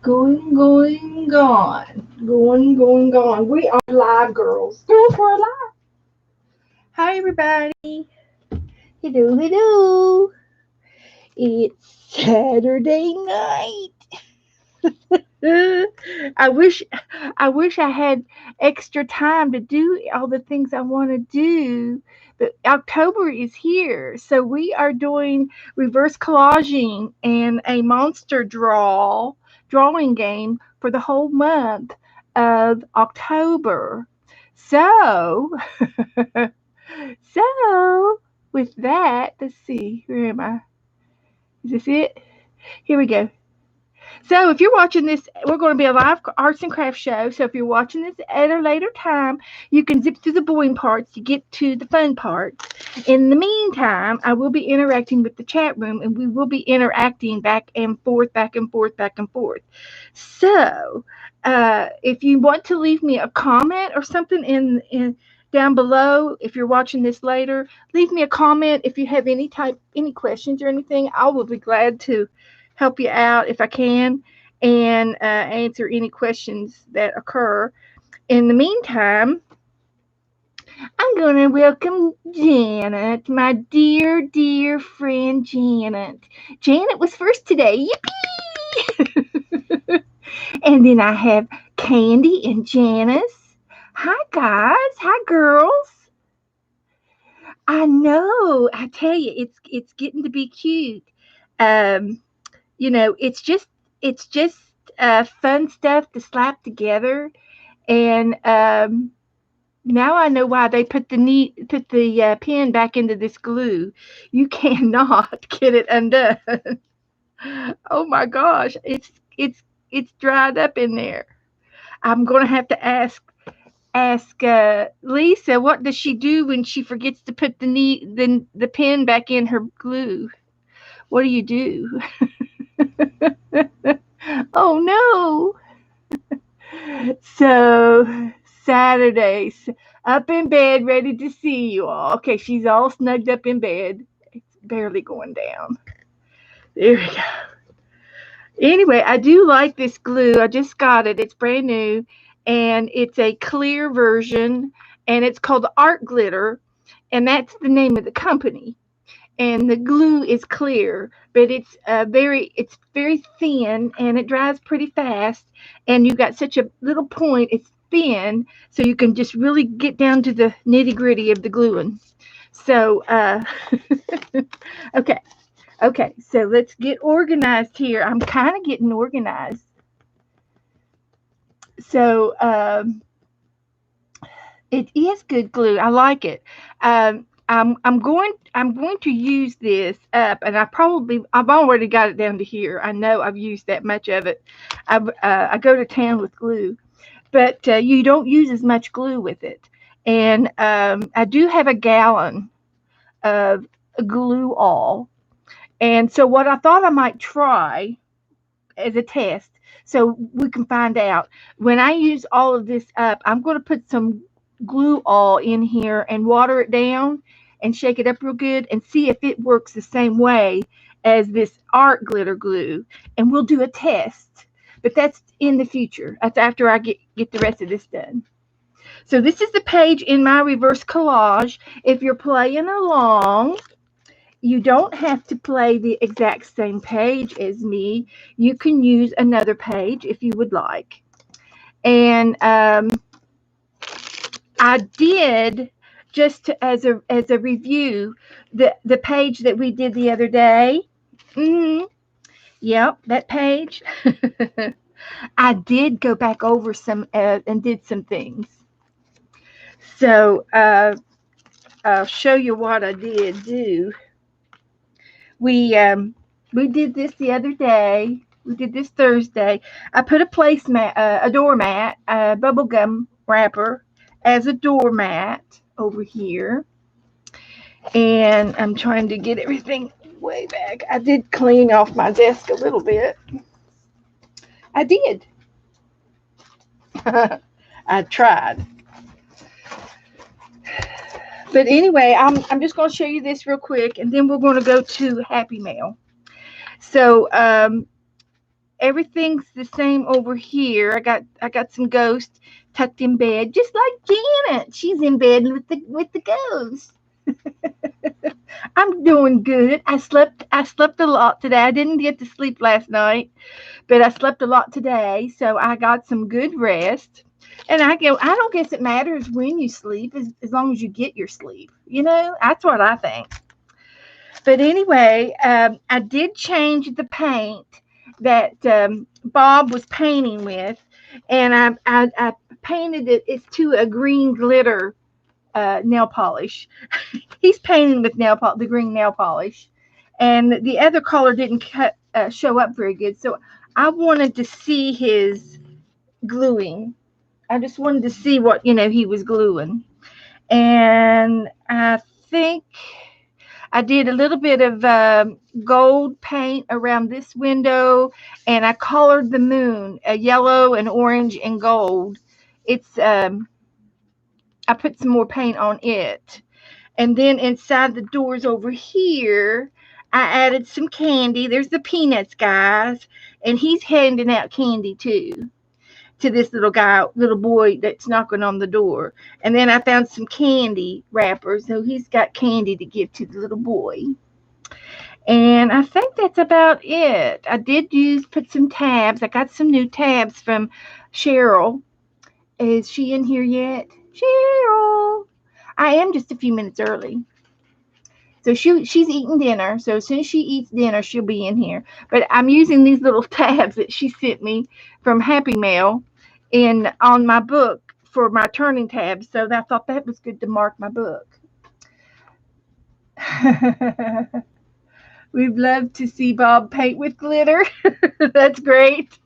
Gone. Gone. We are live, girls. Girls, we're live. Hi, everybody. Hello, hello. It's Saturday night. Uh, I wish, I wish I had extra time to do all the things I want to do. But October is here, so we are doing reverse collaging and a monster drawing game for the whole month of October. So, so with that, let's see, where am I? Is this it? Here we go. So if you're watching this, we're going to be a live arts and crafts show. So if you're watching this at a later time, you can zip through the boring parts to get to the fun parts. In the meantime, I will be interacting with the chat room, and we will be interacting back and forth, back and forth, back and forth. So if you want to leave me a comment or something in down below, if you're watching this later, leave me a comment if you have any questions or anything. I will be glad to help you out if I can and answer any questions that occur. In the meantime, I'm going to welcome Janet, my dear, dear friend Janet. Janet was first today. Yippee! And then I have Candy and Janice. Hi, guys. Hi, girls. I know. I tell you, it's getting to be cute. Um, it's just fun stuff to slap together, and now I know why they put the pen back into this glue. You cannot get it undone. Oh my gosh, it's dried up in there. I'm gonna have to ask Lisa, what does she do when she forgets to put the pen back in her glue? What do you do? Oh no. So Saturdays, up in bed, ready to see you all. Okay, she's all snugged up in bed. It's barely going down. There we go. Anyway, I do like this glue. I just got it. It's brand new, and it's a clear version, and it's called Art Glitter, and that's the name of the company. And the glue is clear, but it's very thin and it dries pretty fast. And you've got such a little point; it's thin, so you can just really get down to the nitty gritty of the gluing. So, okay, okay. So let's get organized here. I'm kind of getting organized. So, it is good glue. I like it. I'm going to use this up, and I've already got it down to here. I know I've used that much of it. I go to town with glue, but you don't use as much glue with it. And I do have a gallon of glue all, and so what I thought I might try as a test, so we can find out when I use all of this up, I'm going to put some glue all in here and water it down and shake it up real good and see if it works the same way as this art glitter glue, and we'll do a test. But that's in the future. That's after I get the rest of this done. So this is the page in my reverse collage. If you're playing along, you don't have to play the exact same page as me. You can use another page if you would like. And I did, just as a review, the page that we did the other day. Mm-hmm. Yep, that page. I did go back over some and did some things. So I'll show you what I did do. We um, we did this the other day. We did this Thursday. I put a doormat, a bubble gum wrapper as a doormat over here, and I'm trying to get everything way back. I did clean off my desk a little bit. I did. I tried. But anyway, I'm just going to show you this real quick, and then we're going to go to Happy Mail. So everything's the same over here. I got some ghosts tucked in bed, just like Janet. She's in bed with the ghost. I'm doing good. I slept a lot today. I didn't get to sleep last night, but I slept a lot today, so I got some good rest. And I don't guess it matters when you sleep as long as you get your sleep. That's what I think. But anyway, I did change the paint that Bob was painting with, and I painted it. It's to a green glitter nail polish. He's painting with the green nail polish, and the other color didn't show up very good. So I wanted to see his gluing. I just wanted to see what he was gluing, and I think I did a little bit of gold paint around this window, and I colored the moon yellow and orange and gold. It's I put some more paint on it, and then inside the doors over here, I added some candy. There's the Peanuts guys, and he's handing out candy too to this little boy that's knocking on the door. And then I found some candy wrappers, so he's got candy to give to the little boy. And I think that's about it. I did put some tabs. I got some new tabs from Cheryl. Is she in here yet? Cheryl. I am just a few minutes early. So she's eating dinner. So as soon as she eats dinner, she'll be in here. But I'm using these little tabs that she sent me from Happy Mail on my book for my turning tabs. So I thought that was good to mark my book. We'd love to see Bob paint with glitter. That's great.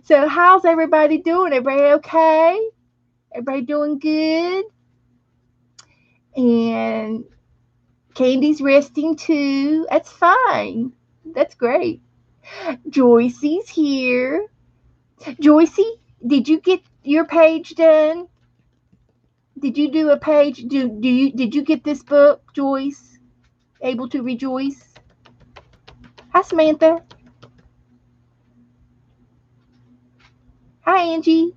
So how's everybody doing? Everybody okay? Everybody doing good? And Candy's resting too. That's fine. That's great. Joycey's here. Joycey, did you get your page done? Did you do a page? Did you get this book, Joyce? Able to rejoice? Hi, Samantha. Hi, Angie.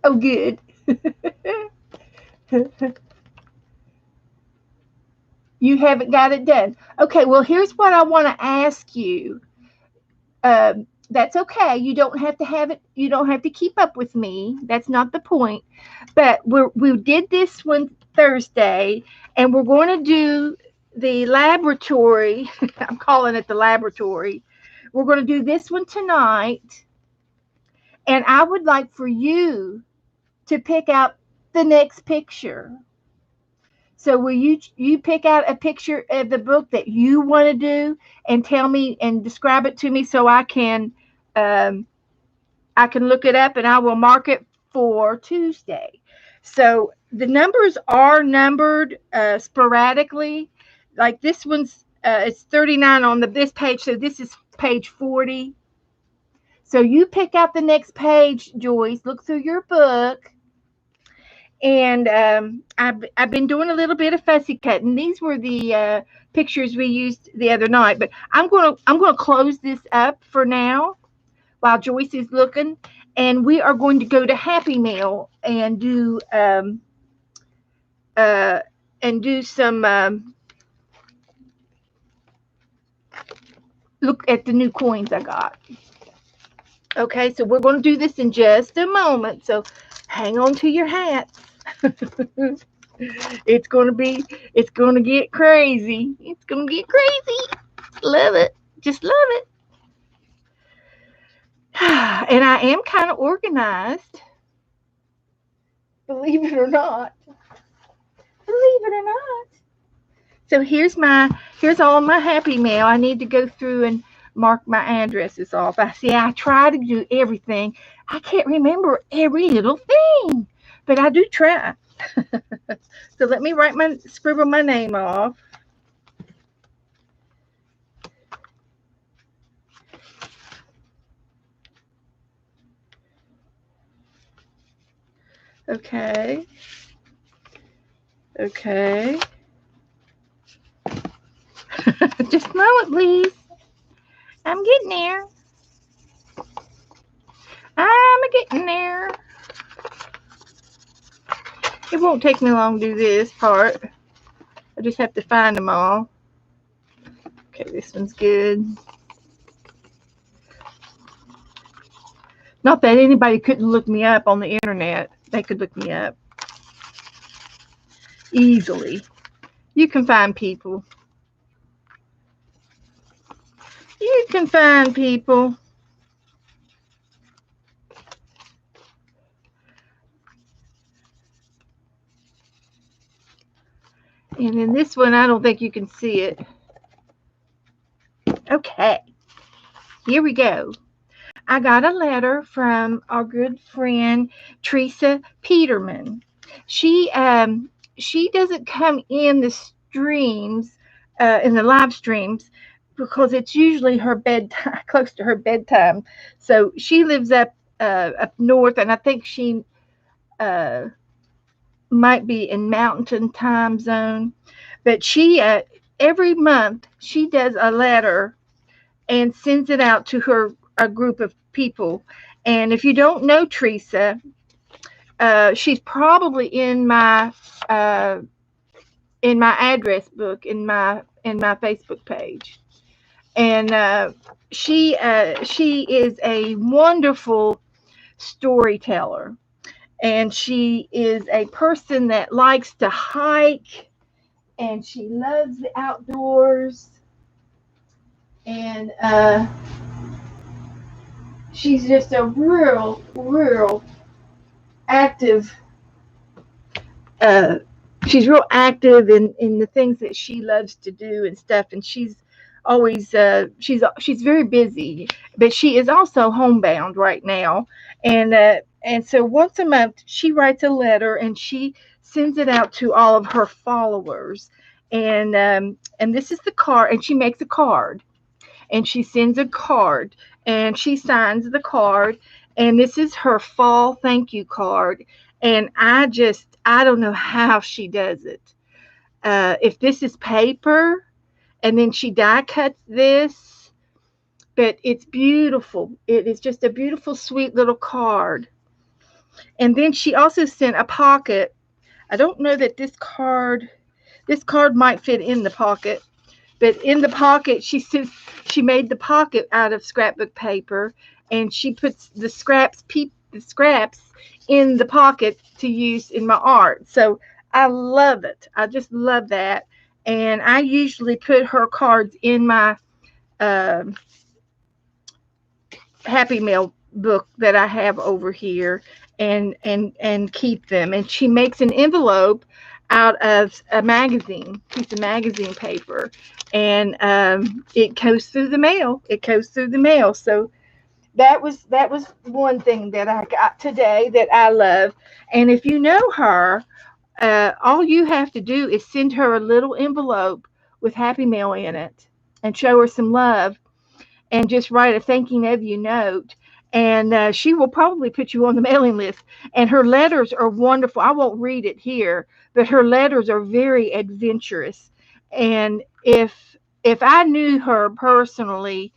Oh, good. You haven't got it done. Okay, well, here's what I want to ask you. That's okay. You don't have to have it. You don't have to keep up with me. That's not the point. But we did this one Thursday, and we're going to do the laboratory. I'm calling it the laboratory. We're going to do this one tonight, and I would like for you to pick out the next picture. So will you pick out a picture of the book that you want to do and tell me and describe it to me so um, I can look it up and I will mark it for Tuesday. So the numbers are numbered sporadically. Like this one's it's 39 on this page, so this is page 40. So you pick out the next page, Joyce. Look through your book. And I've been doing a little bit of fussy cutting. These were the pictures we used the other night, but I'm gonna close this up for now while Joyce is looking, and we are going to go to Happy Meal and do some look at the new coins I got. Okay, so we're going to do this in just a moment. So hang on to your hats. It's going to get crazy. It's going to get crazy. Love it. Just love it. And I am kind of organized. Believe it or not. Believe it or not. So here's all my Happy Mail. I need to go through and mark my addresses off. I try to do everything. I can't remember every little thing, but I do try. So let me scribble my name off. Okay. Okay. Just a moment, please. I'm getting there. I'm getting there. It won't take me long to do this part. I just have to find them all. Okay, this one's good. Not that anybody couldn't look me up on the internet. They could look me up easily. You can find people. You can find people. And in this one, I don't think you can see it. Okay, here we go. I got a letter from our good friend Teresa Peterman. She doesn't come in the streams, in the live streams, because it's usually her bedtime, close to her bedtime. So she lives up north, and I think she uh, might be in Mountain Time Zone. But she every month she does a letter and sends it out to her a group of people. And if you don't know Teresa, she's probably uh, in my address book in my Facebook page. And she is a wonderful storyteller, and she is a person that likes to hike, and she loves the outdoors, and she's just a real active. Uh, she's real active in the things that she loves to do and stuff, and she's very busy, but she is also homebound right now, and so once a month she writes a letter and she sends it out to all of her followers, and this is the card, and she makes a card, and she sends a card, and she signs the card, and this is her fall thank you card. And I don't know how she does it. If this is paper, and then she die cuts this, but it's beautiful. It is just a beautiful, sweet little card. And then she also sent a pocket. I don't know that this card might fit in the pocket, but in the pocket, she made the pocket out of scrapbook paper, and she puts the scraps in the pocket to use in my art. So I love it. I just love that. And I usually put her cards in my uh, Happy Mail book that I have over here, and keep them. And she makes an envelope out of a piece of magazine paper, and it goes through the mail. It goes through the mail. So that was one thing that I got today that I love. And if you know her, all you have to do is send her a little envelope with Happy Mail in it, and show her some love, and just write a thanking of you note. And she will probably put you on the mailing list. And her letters are wonderful. I won't read it here, but her letters are very adventurous. And if I knew her personally,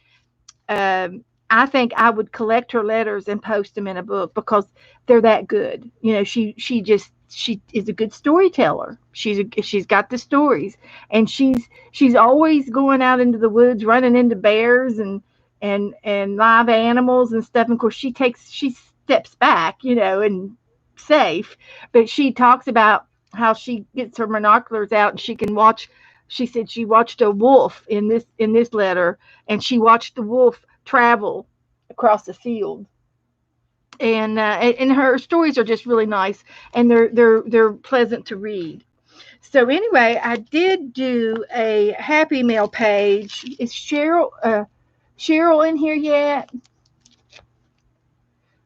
I think I would collect her letters and post them in a book, because they're that good. You know, she is a good storyteller. She's got the stories, and she's always going out into the woods, running into bears and live animals and stuff. And of course, she steps back, and safe, but she talks about how she gets her binoculars out and she can watch. She said she watched a wolf in this letter, and she watched the wolf travel across the field. And her stories are just really nice, and they're pleasant to read. So anyway, I did do a Happy Mail page. Is Cheryl in here yet?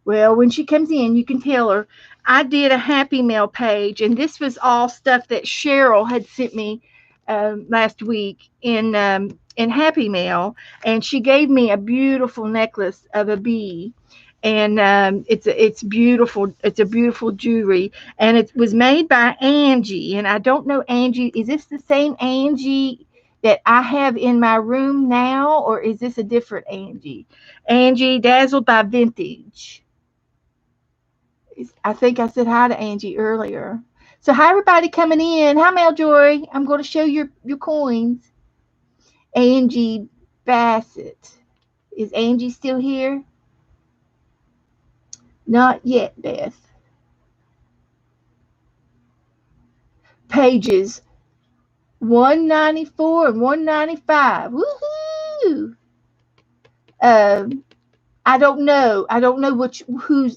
Well, when she comes in, you can tell her I did a Happy Mail page, and this was all stuff that Cheryl had sent me last week in Happy Mail, and she gave me a beautiful necklace of a bee, and it's beautiful. It's a beautiful jewelry, and it was made by Angie, and I don't know Angie. Is this the same Angie that I have in my room now, or is this a different Angie? Angie, dazzled by vintage. I think I said hi to Angie earlier. So hi everybody coming in. Hi Maljoy. I'm going to show your coins. Angie Bassett. Is Angie still here? Not yet, Beth. Pages 194 and 195. Woohoo! Um, I don't know. I don't know who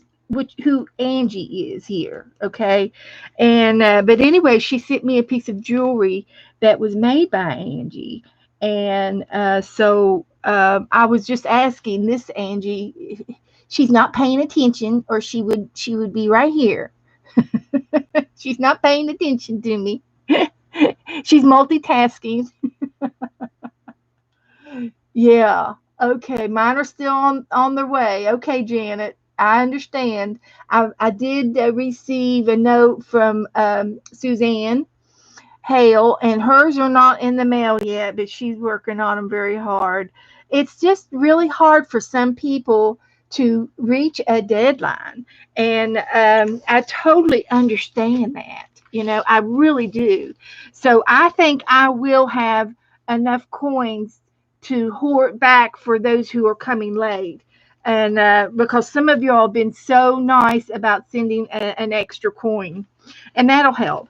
Angie is here. Okay, and but anyway, she sent me a piece of jewelry that was made by Angie, and so I was just asking this Angie. She's not paying attention, or she would be right here. She's not paying attention to me. She's multitasking. Yeah. Okay. Mine are still on their way. Okay, Janet. I understand. I did receive a note from Suzanne Hale, and hers are not in the mail yet, but she's working on them very hard. It's just really hard for some people to reach a deadline, and I totally understand that. I really do. So I think I will have enough coins to hoard back for those who are coming late. And because some of y'all have been so nice about sending an extra coin, and that'll help.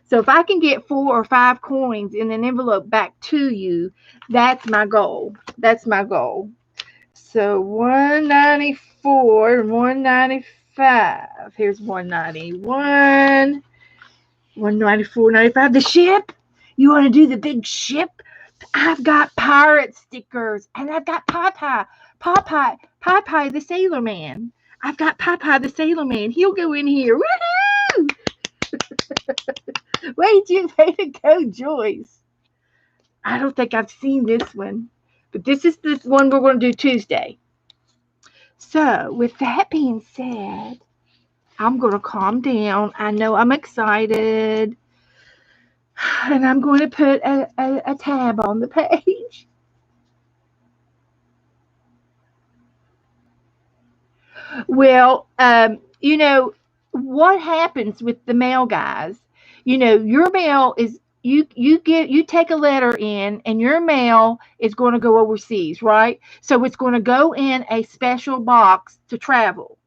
So if I can get 4 or 5 coins in an envelope back to you, that's my goal. That's my goal. So 194 and 195. Here's 191, 194, 95. The ship. You want to do the big ship? I've got pirate stickers, and I've got Popeye the Sailor Man. I've got Popeye the Sailor Man. He'll go in here. Woohoo! Way to go, Joyce. I don't think I've seen this one, but this is the one we're going to do Tuesday. So, with that being said, I'm going to calm down. I know I'm excited, and I'm going to put a tab on the page. Well, what happens with the mail guys? Your mail is you take a letter in, and your mail is going to go overseas, right? So it's going to go in a special box to travel.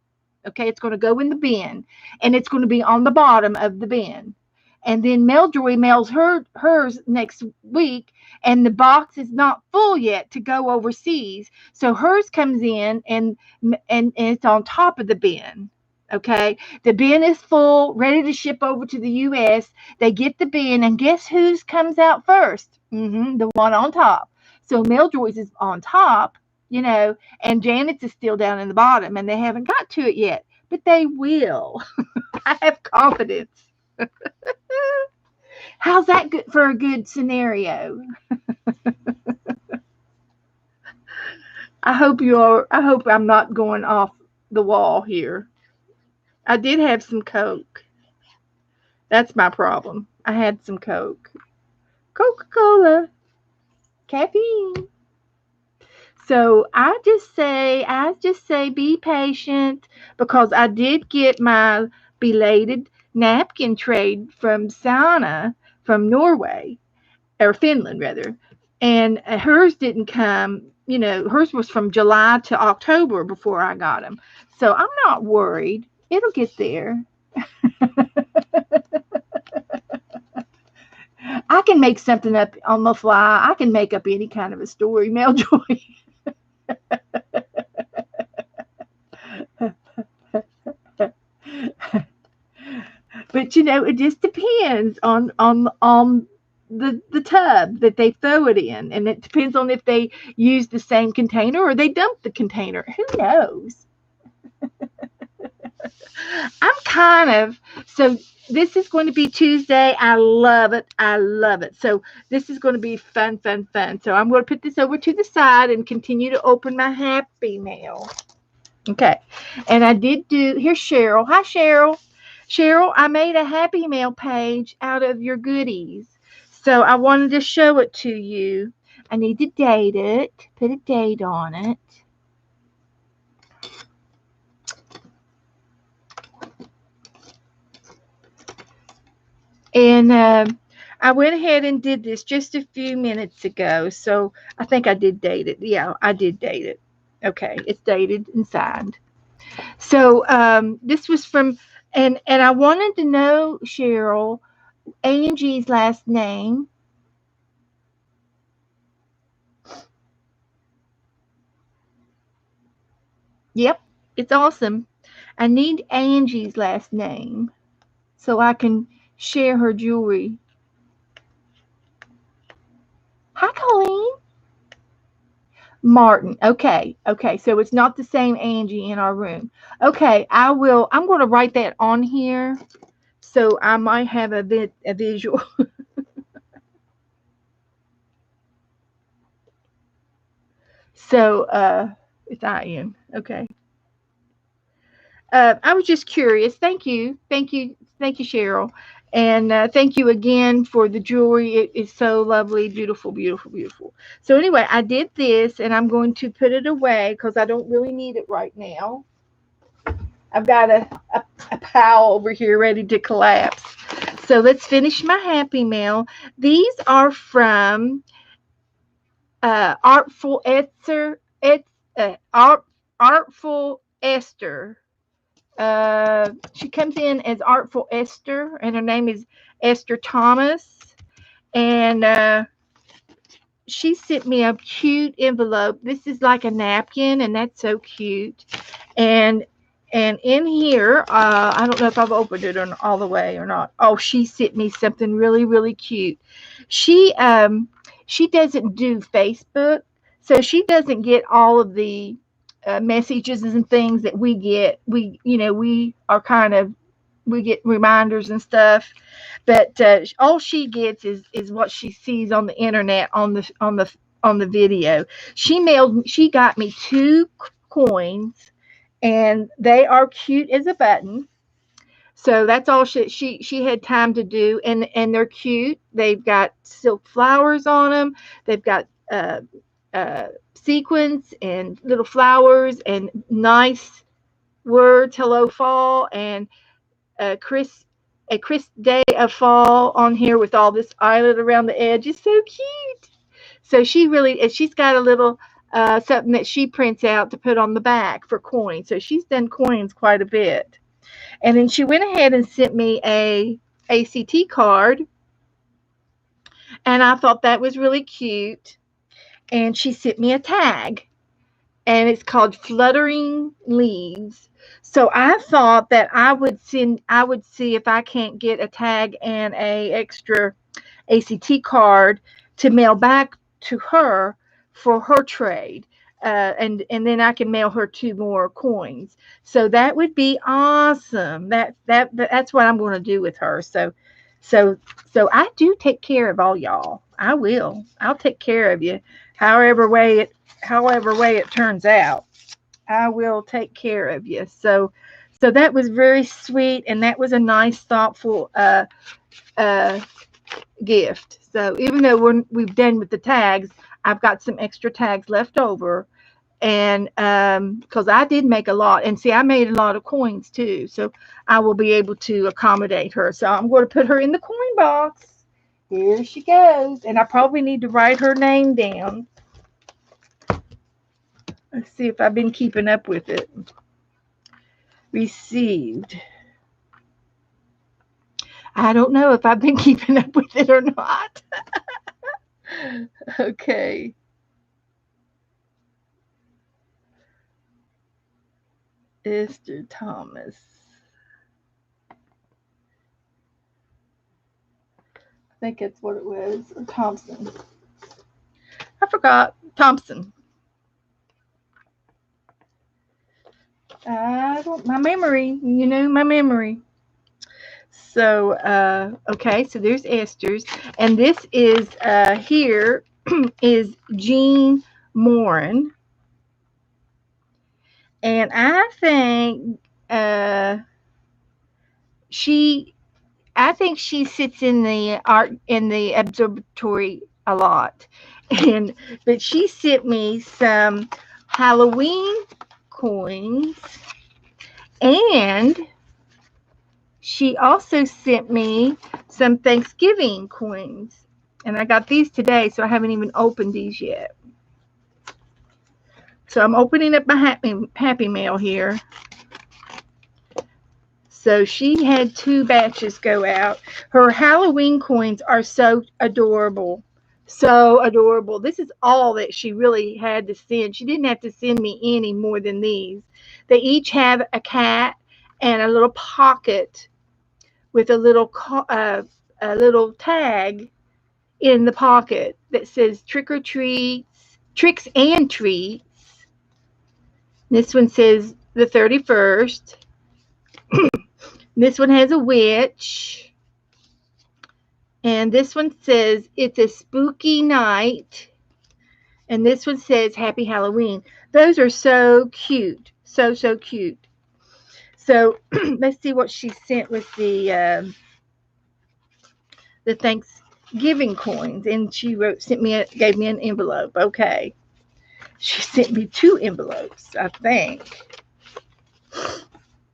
Okay, it's going to go in the bin, and it's going to be on the bottom of the bin. And then Mailjoy mails hers next week, and the box is not full yet to go overseas. So hers comes in, and it's on top of the bin. Okay, the bin is full, ready to ship over to the U.S. They get the bin, and guess whose comes out first? The one on top. So Mailjoy's is on top, and Janet's is still down in the bottom, and they haven't got to it yet, but they will. I have confidence. How's that good for a good scenario? I hope I'm not going off the wall here. I did have some Coke. That's my problem. I had some Coke. Coca-Cola. Caffeine. So I just say be patient, because I did get my belated napkin trade from Sana from Norway, or Finland rather. And hers didn't come, hers was from July to October before I got them. So I'm not worried. It'll get there. I can make something up on the fly. I can make up any kind of a story, Meljoy. But it just depends on the tub that they throw it in, and it depends on if they use the same container or they dump the container. Who knows? I'm kind of so. This is going to be Tuesday. I love it. I love it. So this is going to be fun, fun, fun. So I'm going to put this over to the side and continue to open my happy mail. Okay. And I did here's Cheryl. Hi, Cheryl. Cheryl, I made a happy mail page out of your goodies. So I wanted to show it to you. I need to date it, put a date on it. And I went ahead and did this just a few minutes ago. So I think I did date it. Yeah, I did date it. Okay, it's dated and signed. So this was from, and I wanted to know, Cheryl, Angie's last name. Yep, it's awesome. I need Angie's last name so I can share her jewelry. Hi, Colleen. Martin. Okay. Okay. So it's not the same Angie in our room. Okay. I will. I'm going to write that on here so I might have a visual. So it's IN. Okay. I was just curious. Thank you. Thank you. Thank you, Cheryl. And thank you again for the jewelry. It is so lovely, beautiful, beautiful, beautiful. So anyway, I did this, and I'm going to put it away because I don't really need it right now. I've got a pile over here ready to collapse. So let's finish my Happy Mail. These are from Artful Esther. Artful Esther. She comes in as Artful Esther, and her name is Esther Thomas. And she sent me a cute envelope. This is like a napkin, and that's so cute. And in here, I don't know if I've opened it all the way or not. Oh, she sent me something really, really cute. She she doesn't do Facebook, so she doesn't get all of the messages and things that we get. We are kind of, we get reminders and stuff, but all she gets is what she sees on the internet, on the video. She got me two coins, and they are cute as a button. So that's all she had time to do, and they're cute. They've got silk flowers on them. They've got sequins and little flowers and nice words. Hello, fall, and a crisp a crisp day of fall on here with all this island around the edge. Is so cute. So she's got a little something that she prints out to put on the back for coins. So she's done coins quite a bit. And then she went ahead and sent me a ACT card, and I thought that was really cute. And she sent me a tag, and it's called Fluttering Leaves. So I thought that I would see if I can't get a tag and a extra ACT card to mail back to her for her trade. And then I can mail her two more coins. So that would be awesome. That's what I'm going to do with her. So so I do take care of all y'all. I will. I'll take care of you, however way it turns out. I will take care of you. So that was very sweet, and that was a nice, thoughtful uh, gift. So even though we've done with the tags, I've got some extra tags left over, and because I did make a lot, and see, I made a lot of coins too, so I will be able to accommodate her. So I'm going to put her in the coin box. Here she goes, and I probably need to write her name down. Let's see if I've been keeping up with it. Received. I don't know if I've been keeping up with it or not. Okay. Esther Thomas. I think that's what it was. Or Thompson. I forgot. Thompson. I don't, my memory, my memory. So, okay, so there's Esther's. And this is, here is Jean Morin. And I think she I think she sits in the art in the observatory a lot, and but she sent me some Halloween coins, and she also sent me some Thanksgiving coins. And I got these today, so I haven't even opened these yet. So I'm opening up my happy mail here. So she had 2 batches go out. Her Halloween coins are so adorable. So adorable. This is all that she really had to send. She didn't have to send me any more than these. They each have a cat and a little pocket with a little tag in the pocket that says trick or treats, tricks and treats. This one says the 31st. This one has a witch. And this one says it's a spooky night. And this one says happy Halloween. Those are so cute. So, so cute. So let's see what she sent with the Thanksgiving coins. And she gave me an envelope. Okay. She sent me 2 envelopes, I think.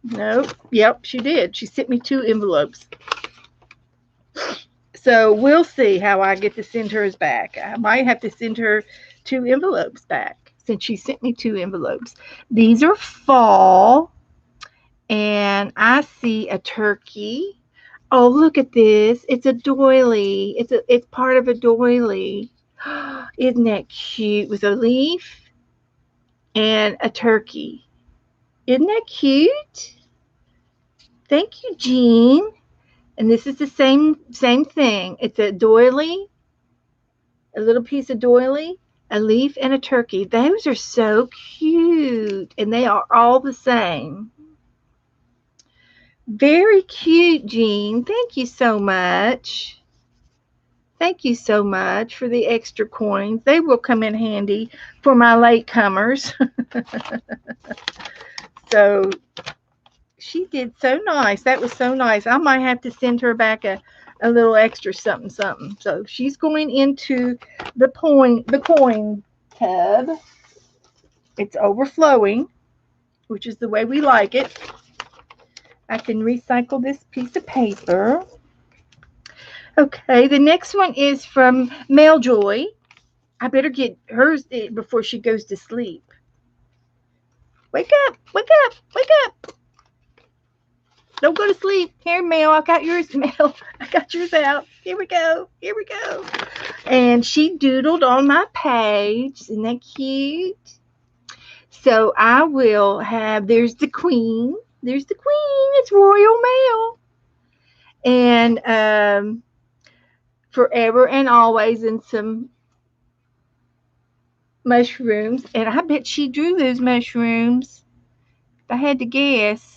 Nope. Yep, she did. She sent me 2 envelopes. So we'll see how I get to send hers back. I might have to send her 2 envelopes back since she sent me 2 envelopes. These are fall, and I see a turkey. Oh, look at this. It's a doily. It's part of a doily. Isn't that cute? With a leaf and a turkey. Isn't that cute? Thank you, Jean. And this is the same thing. It's a doily, a little piece of doily, a leaf, and a turkey. Those are so cute. And they are all the same. Very cute, Jean. Thank you so much. Thank you so much for the extra coins. They will come in handy for my latecomers. So she did so nice. That was so nice. I might have to send her back a little extra something something. So she's going into the coin tub. It's overflowing, which is the way we like it. I can recycle this piece of paper. Okay, the next one is from Joy. I better get hers before she goes to sleep. Wake up, wake up, wake up. Don't go to sleep. Here, Mel, I got yours, Mel. I got yours out. Here we go. Here we go. And she doodled on my page. Isn't that cute? So I will have, there's the queen. There's the queen. It's Royal Mail. And forever and always, and some mushrooms. And I bet she drew those mushrooms. If I had to guess.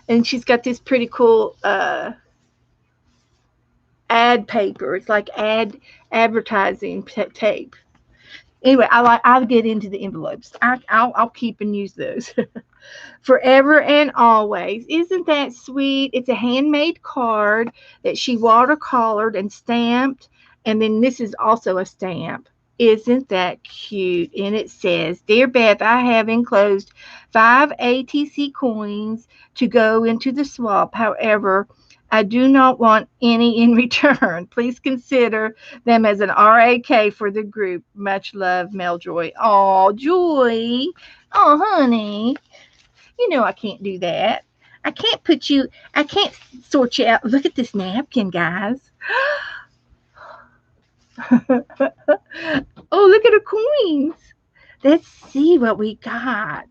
And she's got this pretty cool ad paper. It's like advertising tape. Anyway, I'll get into the envelopes. I'll keep and use those. Forever and always. Isn't that sweet? It's a handmade card that she watercolored and stamped. And then this is also a stamp. Isn't that cute? And it says, Dear Beth, I have enclosed 5 ATC coins to go into the swap. However, I do not want any in return. Please consider them as an RAK for the group. Much love, Meljoy. Oh, Joy. Oh, honey. You know I can't do that. I can't sort you out. Look at this napkin, guys. Oh, look at her coins. Let's see what we got.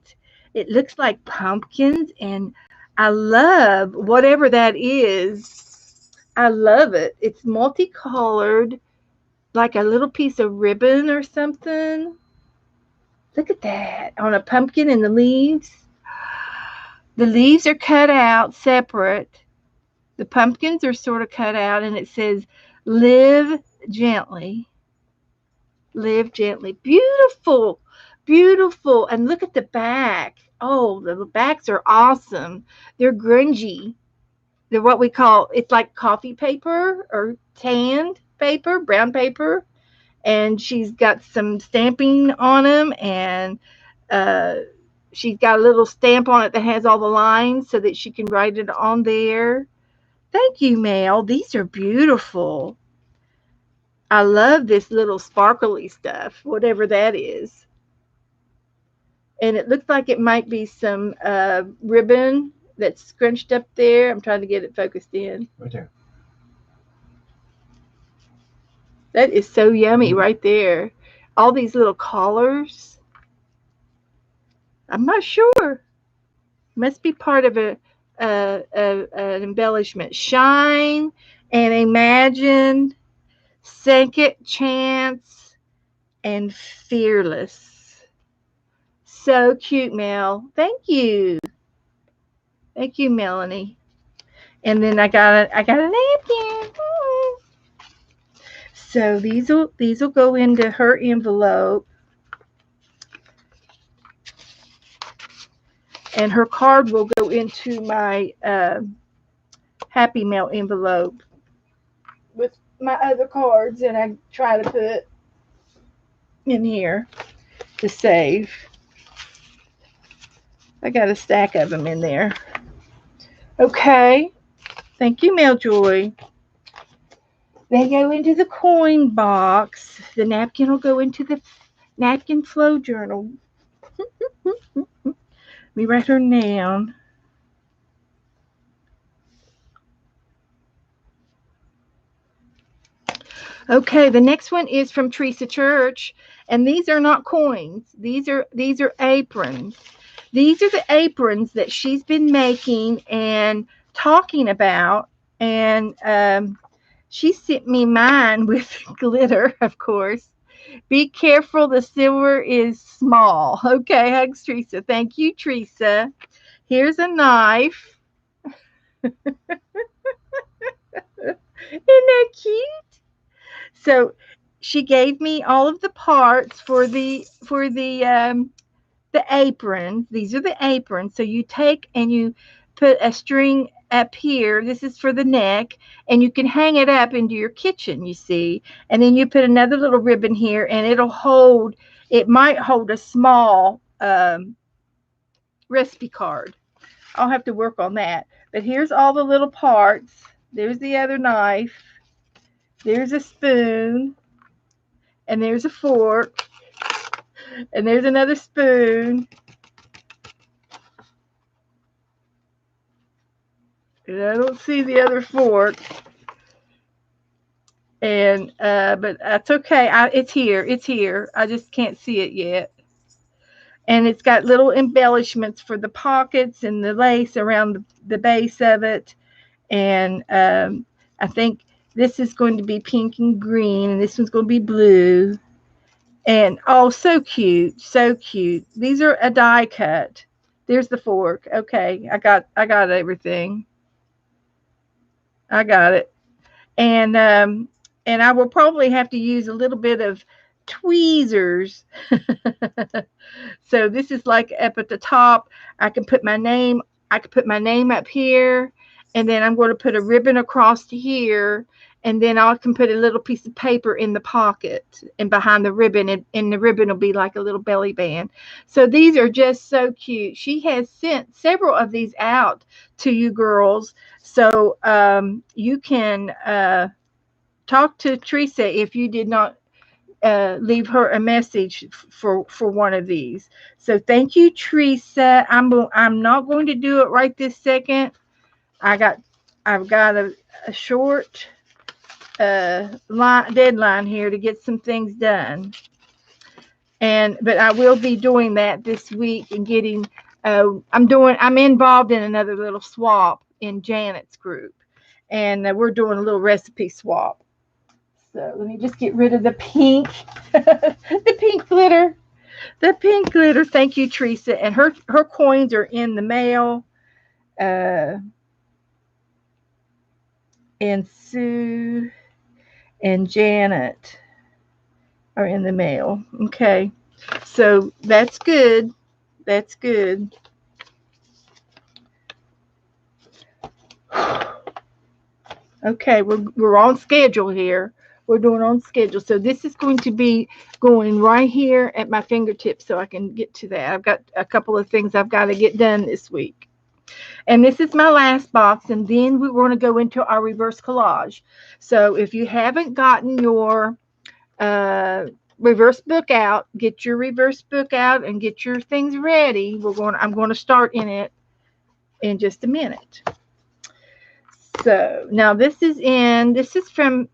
It looks like pumpkins, and I love whatever that is. I love it. It's multicolored, like a little piece of ribbon or something. Look at that on a pumpkin and the leaves. The leaves are cut out separate. The pumpkins are sort of cut out, and it says, live gently. Live gently. Beautiful. Beautiful. And look at the back. Oh, the backs are awesome. They're grungy. they're what we call, it's like coffee paper or tanned paper, brown paper, and she's got some stamping on them, and uh, she's got a little stamp on it that has all the lines so that she can write it on there. Thank you, Mel. These are beautiful. I love this little sparkly stuff, whatever that is. And it looks like it might be some ribbon that's scrunched up there. I'm trying to get it focused in. Right there. That is so yummy right there. All these little collars. I'm not sure. Must be part of an embellishment. Shine and imagine, second chance, and fearless. So cute, Mel. Thank you. Thank you, Melanie. And then I got a napkin. So these will go into her envelope, and her card will go into my Happy Mail envelope with my other cards, and I try to put in here to save. I got a stack of them in there. Okay. Thank you, Mailjoy. They go into the coin box. The napkin will go into the napkin flow journal. Let me write her down. Okay, the next one is from Teresa Church, and these are not coins. These are aprons. These are the aprons that she's been making and talking about, and she sent me mine with glitter, of course. Be careful, the silver is small. Okay, hugs, Teresa. Thank you, Teresa. Here's a knife. Isn't that cute? So she gave me all of the parts for the aprons. These are the aprons. So you take and you put a string up here. This is for the neck, and you can hang it up into your kitchen, you see. And then you put another little ribbon here, and it might hold a small recipe card. I'll have to work on that. But here's all the little parts. There's the other knife. There's a spoon. And there's a fork. And there's another spoon. And I don't see the other fork. And but that's okay. It's here. It's here. I just can't see it yet. And it's got little embellishments for the pockets and the lace around the base of it. And I think this is going to be pink and green, and this one's going to be blue. And oh, so cute, so cute. These are a die cut. There's the fork. Okay, I got everything. I got it. And I will probably have to use a little bit of tweezers. So this is like up at the top. I can put my name. I can put my name up here, and then I'm going to put a ribbon across to here, and then I can put a little piece of paper in the pocket and behind the ribbon, and the ribbon will be like a little belly band. So these are just so cute. She has sent several of these out to you girls, so you can talk to Teresa if you did not leave her a message for one of these. So thank you, Teresa. I'm not going to do it right this second. I've got a short deadline here to get some things done, but I will be doing that this week and getting. I'm involved in another little swap in Janet's group, and we're doing a little recipe swap. So let me just get rid of the pink, the pink glitter, the pink glitter. Thank you, Teresa. And her coins are in the mail. And Sue and Janet are in the mail. Okay. So that's good. That's good. Okay, we're on schedule here. We're doing on schedule. So this is going to be going right here at my fingertips so I can get to that. I've got a couple of things I've got to get done this week. And this is my last box, and then we're going to go into our reverse collage. So if you haven't gotten your uh, reverse book out, get your reverse book out and get your things ready. I'm going to start in it in just a minute. So now this is from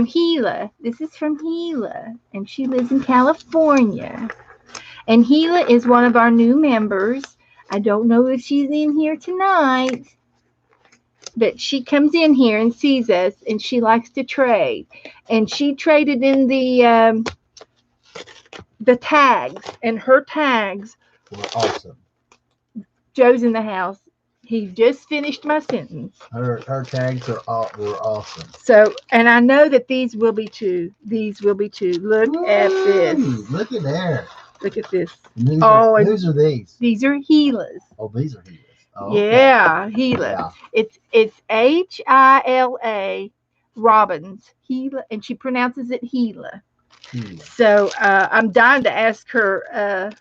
Gila. This is from Gila, and she lives in California. And Gila is one of our new members. I don't know if she's in here tonight, but she comes in here and sees us, and she likes to trade. And she traded in the tags, and her tags were awesome. Joe's in the house. He just finished my sentence. Her tags were awesome. So, and I know that these will be too. These will be too. Look at this. Look at there. Look at this. Whose are these? These are Gila's. Oh, these are Gila's. Oh, yeah, okay. Gila. Yeah. It's Hila Robbins. Gila, and she pronounces it Gila. So I'm dying to ask her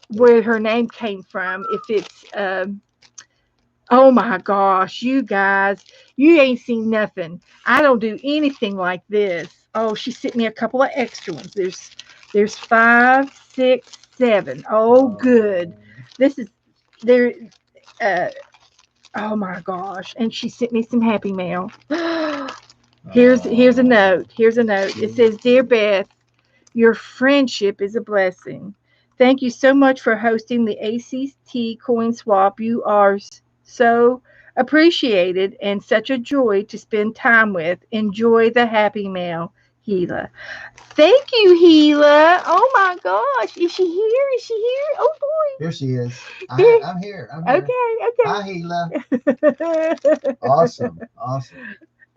where her name came from. If it's oh my gosh, you guys, you ain't seen nothing. I don't do anything like this. Oh, she sent me a couple of extra ones. There's 5, 6, 7. Oh, good. This is there. Oh my gosh, and she sent me some happy mail. Here's a note. Here's a note. It says, "Dear Beth, your friendship is a blessing. Thank you so much for hosting the ACT coin swap. You are so appreciated and such a joy to spend time with. Enjoy the happy mail, Gila." Thank you, Gila. Oh my gosh. Is she here? Is she here? Oh boy. Here she is. I'm here. I'm here. Okay. Hi, Gila. Awesome.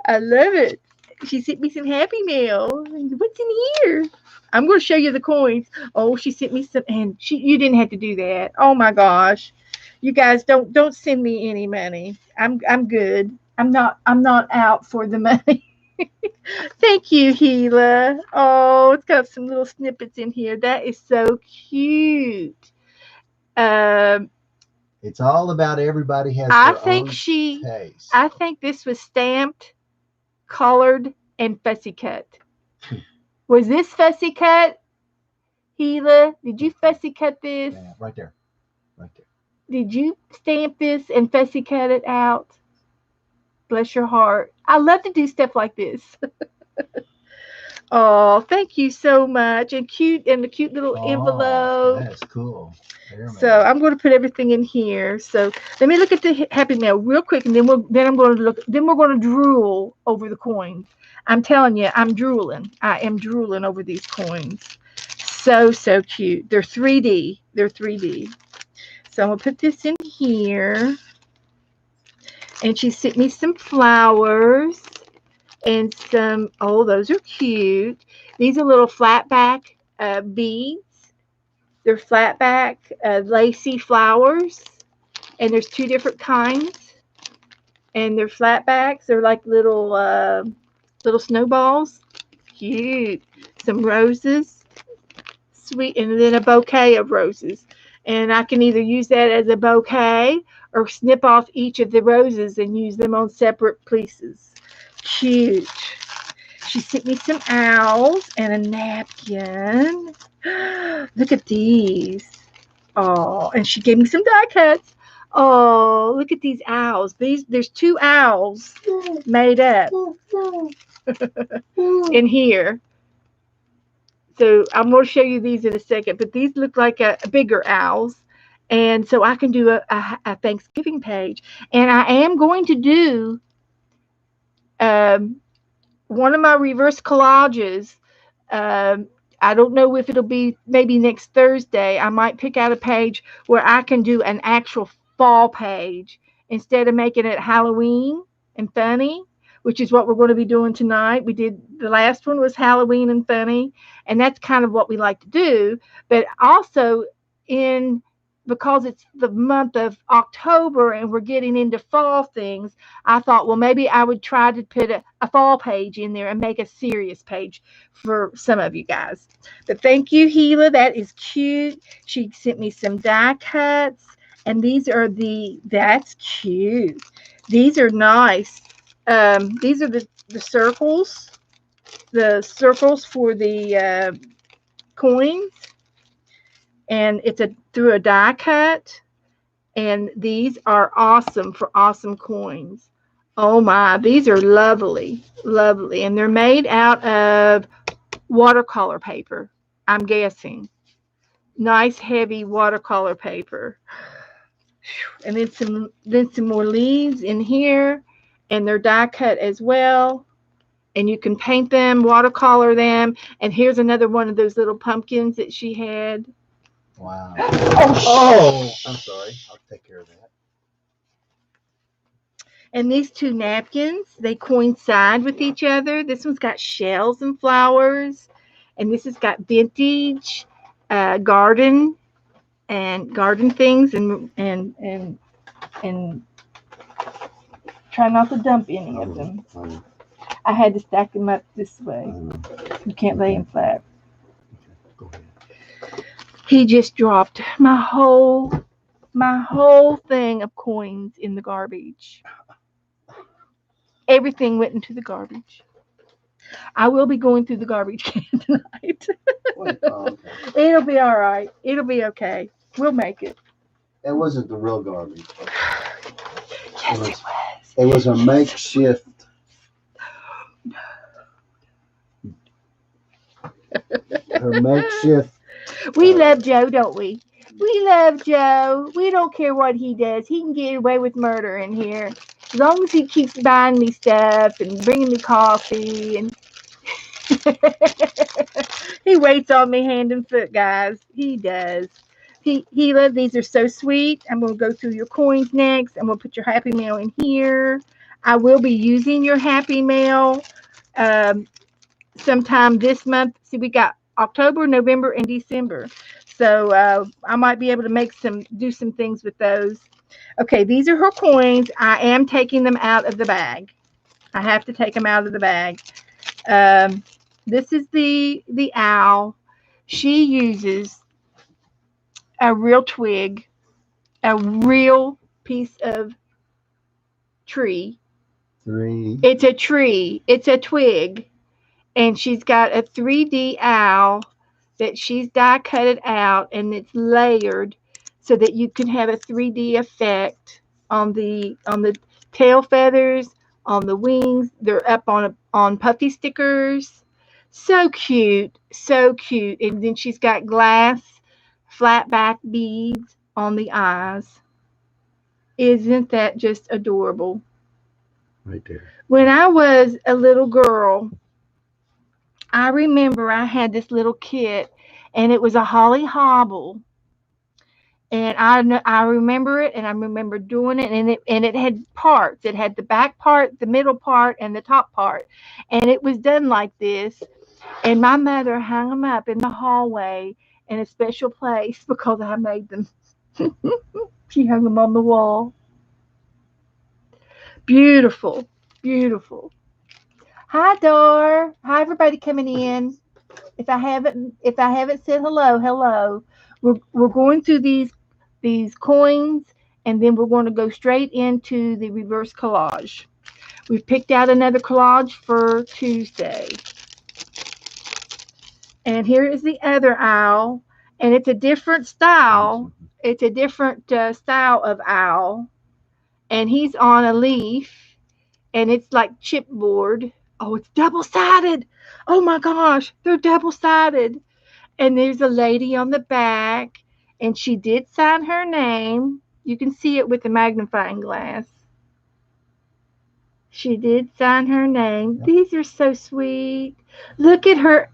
I love it. She sent me some happy mail. What's in here? I'm going to show you the coins. Oh, she sent me some, and you didn't have to do that. Oh my gosh. You guys don't send me any money. I'm good. I'm not out for the money. Thank you, Gila. Oh, it's got some little snippets in here. That is so cute. It's all about everybody has their own taste. I think this was stamped, colored, and fussy cut. Was this fussy cut, Gila? Did you fussy cut this? Yeah, right there. Did you stamp this and fussy cut it out? Bless your heart. I love to do stuff like this. Oh, thank you so much. And the cute little envelope. That's cool. So I'm going to put everything in here. So let me look at the happy mail real quick, and then we're going to drool over the coins. I'm telling you, I'm drooling. I am drooling over these coins. So cute. They're 3D. So I'm going to put this in here. And she sent me some flowers and some, oh, those are cute. These are little flat back beads. They're flat back lacy flowers. And there's 2 different kinds. And they're flat backs. They're like little snowballs. Cute. Some roses. Sweet. And then a bouquet of roses. And I can either use that as a bouquet or snip off each of the roses and use them on separate pieces. Cute. She sent me some owls and a napkin. Look at these. Oh, and she gave me some die cuts. Oh, look at these owls. There's 2 owls made up in here. So I'm going to show you these in a second, but these look like a bigger owls. And so I can do a Thanksgiving page. And I am going to do one of my reverse collages. I don't know if it'll be maybe next Thursday. I might pick out a page where I can do an actual fall page instead of making it Halloween and funny, which is what we're going to be doing tonight. The last one was Halloween and funny, and that's kind of what we like to do. But also in because it's the month of October and we're getting into fall things, I thought, well, maybe I would try to put a fall page in there and make a serious page for some of you guys. But thank you, Gila. That is cute. She sent me some die cuts, and that's cute. These are nice. These are the circles for the coins, and it's through a die cut. And these are awesome for awesome coins. Oh my, these are lovely, lovely. And they're made out of watercolor paper, I'm guessing. Nice heavy watercolor paper. And then some more leaves in here, and they're die cut as well. And you can paint them, watercolor them. And here's another one of those little pumpkins that she had. Wow. Oh, I'm sorry. I'll take care of that. And these two napkins, they coincide with each other. This one's got shells and flowers, and this has got vintage garden things, and try not to dump any of them. I had to stack them up this way. You can't lay them flat. Go ahead. He just dropped my whole thing of coins in the garbage. Everything went into the garbage. I will be going through the garbage can tonight. Wait, okay. It'll be all right. It'll be okay. We'll make it. It wasn't the real garbage. Yes, it was. It was a makeshift. Her makeshift. We love Joe, don't we? We love Joe. We don't care what he does. He can get away with murder in here. As long as he keeps buying me stuff and bringing me coffee. And he waits on me hand and foot, guys. He does. These are so sweet. I'm going to go through your coins next. I'm going to put your Happy Mail in here. I will be using your Happy Mail sometime this month. See, we got October, November, and December. So I might be able to do some things with those. Okay, these are her coins. I am taking them out of the bag. I have to take them out of the bag. This is the owl. She uses a real twig, a real piece of tree. It's a tree. It's a twig. And she's got a 3D owl that she's die cut it out, and it's layered so that you can have a 3D effect on the tail feathers, on the wings. They're up on puffy stickers. So cute, so cute. And then she's got glass flat back beads on the eyes. Isn't that just adorable? Right there. When I was a little girl, I remember I had this little kit, and it was a holly hobble. And I remember it, and I remember doing it, and it had parts. It had the back part, the middle part, and the top part, and it was done like this. And my mother hung them up in the hallway in a special place because I made them. She hung them on the wall. Beautiful, beautiful. Hi, Dor. Hi, everybody coming in. If I haven't said hello, hello. We're going through these coins, and then we're going to go straight into the reverse collage. We've picked out another collage for Tuesday. And here is the other owl, and it's a different style. It's a different style of owl, and he's on a leaf, and it's like chipboard. Oh, it's double-sided. Oh my gosh, they're double-sided. And there's a lady on the back, and she did sign her name. You can see it with the magnifying glass. She did sign her name. These are so sweet. Look at her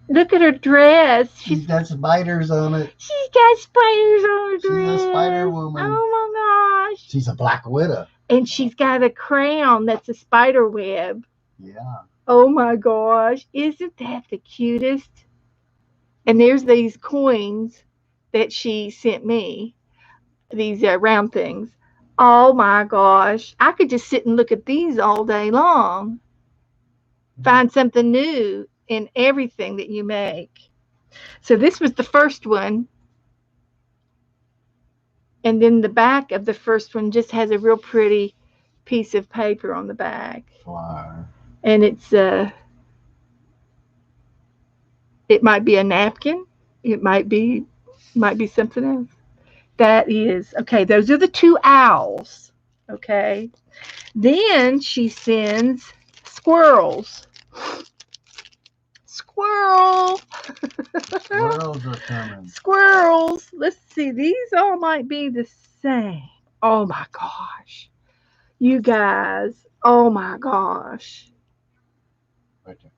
dress. She's got spiders on it. She's got spiders on her dress. She's a spider woman. Oh my gosh. She's a black widow. And she's got a crown that's a spider web. Yeah. Oh my gosh. Isn't that the cutest? And there's these coins that she sent me. these round things. Oh my gosh. I could just sit and look at these all day long. Find something new in everything that you make. So this was the first one. And then the back of the first one just has a real pretty piece of paper on the back. Flyer. And it might be a napkin. It might be something else. That is okay, those are the two owls. Okay. Then she sends squirrels. Squirrel. Squirrels are coming. Squirrels. Let's see. These all might be the same. Oh my gosh. You guys. Oh my gosh. Right there.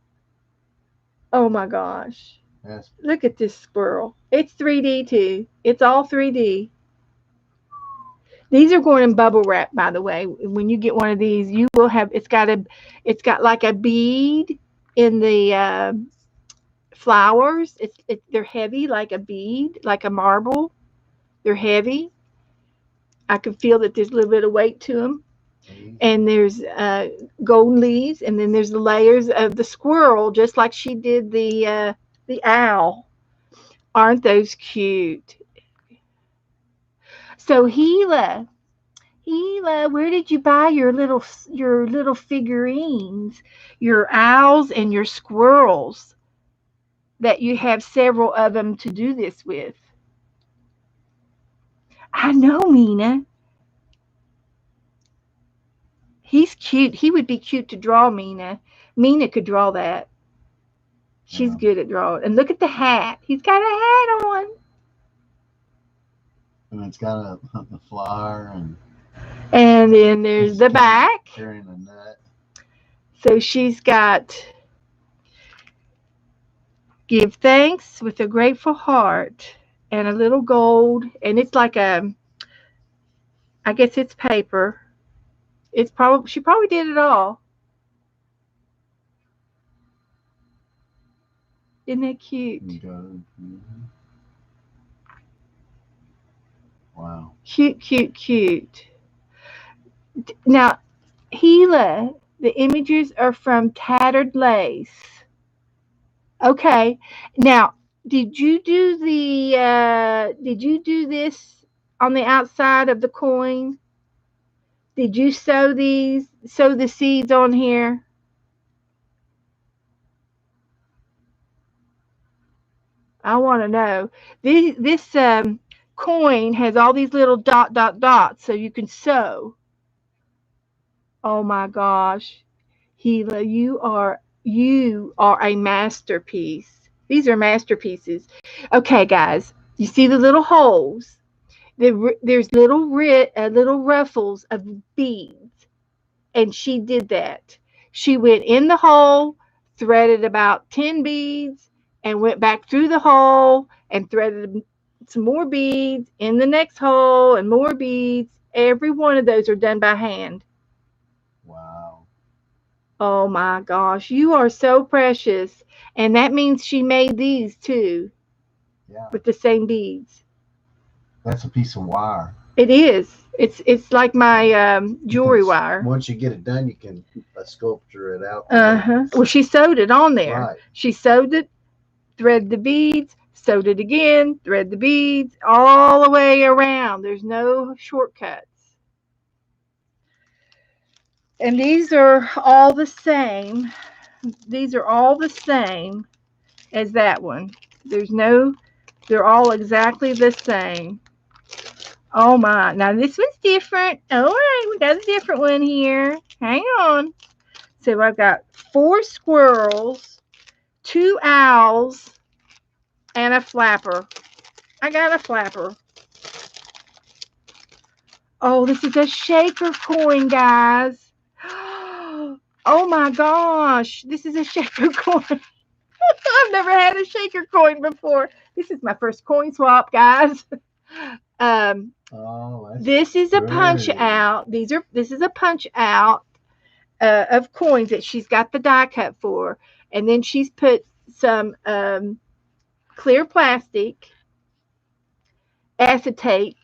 Oh my gosh. Yes. Look at this squirrel. It's 3D too. It's all 3D. These are going in bubble wrap, by the way. When you get one of these, you will have. It's got like a bead in the flowers. They're heavy, like a bead, like a marble. They're heavy. I can feel that there's a little bit of weight to them. And there's golden leaves, and then there's the layers of the squirrel, just like she did the owl. Aren't those cute? So Gila, where did you buy your little figurines, your owls and your squirrels that you have several of them to do this with? I know, Mina. He's cute. He would be cute to draw, Mina. Mina could draw that. She's good at drawing. And look at the hat. He's got a hat on. And it's got the flyer and then there's the back. carrying a nut. So she's got give thanks with a grateful heart and a little gold. And it's like I guess it's paper. She probably did it all. Isn't that cute? Mm-hmm. Wow. Cute, cute, cute. Now, Gila, the images are from Tattered Lace. Okay. Now, did you do this on the outside of the coin? Did you sow the seeds on here? I want to know. This coin has all these little dots so you can sew. Oh my gosh. Gila, you are a masterpiece. These are masterpieces. Okay, guys, you see the little holes? There's little ruffles of beads, and she did that. She went in the hole, threaded about 10 beads, and went back through the hole and threaded some more beads in the next hole and more beads. Every one of those are done by hand. Wow. Oh my gosh, you are so precious. And that means she made these too. Yeah. With the same beads. That's a piece of wire. It is. It's like my jewelry wire. Once you get it done, you can sculpture it out. Well, she sewed it on there. Right. She sewed it, thread the beads, sewed it again, thread the beads, all the way around. There's no shortcuts. And these are all the same. These are all the same as that one. They're all exactly the same. Oh my. Now this one's different. All right, we got a different one here. Hang on. So I've got 4 squirrels, 2 owls, and a flapper. I got a flapper. Oh, this is a shaker coin, guys. Oh my gosh. This is a shaker coin. I've never had a shaker coin before. This is my first coin swap, guys. This is a punch out. This is a punch out of coins that she's got the die cut for, and then she's put some clear plastic acetate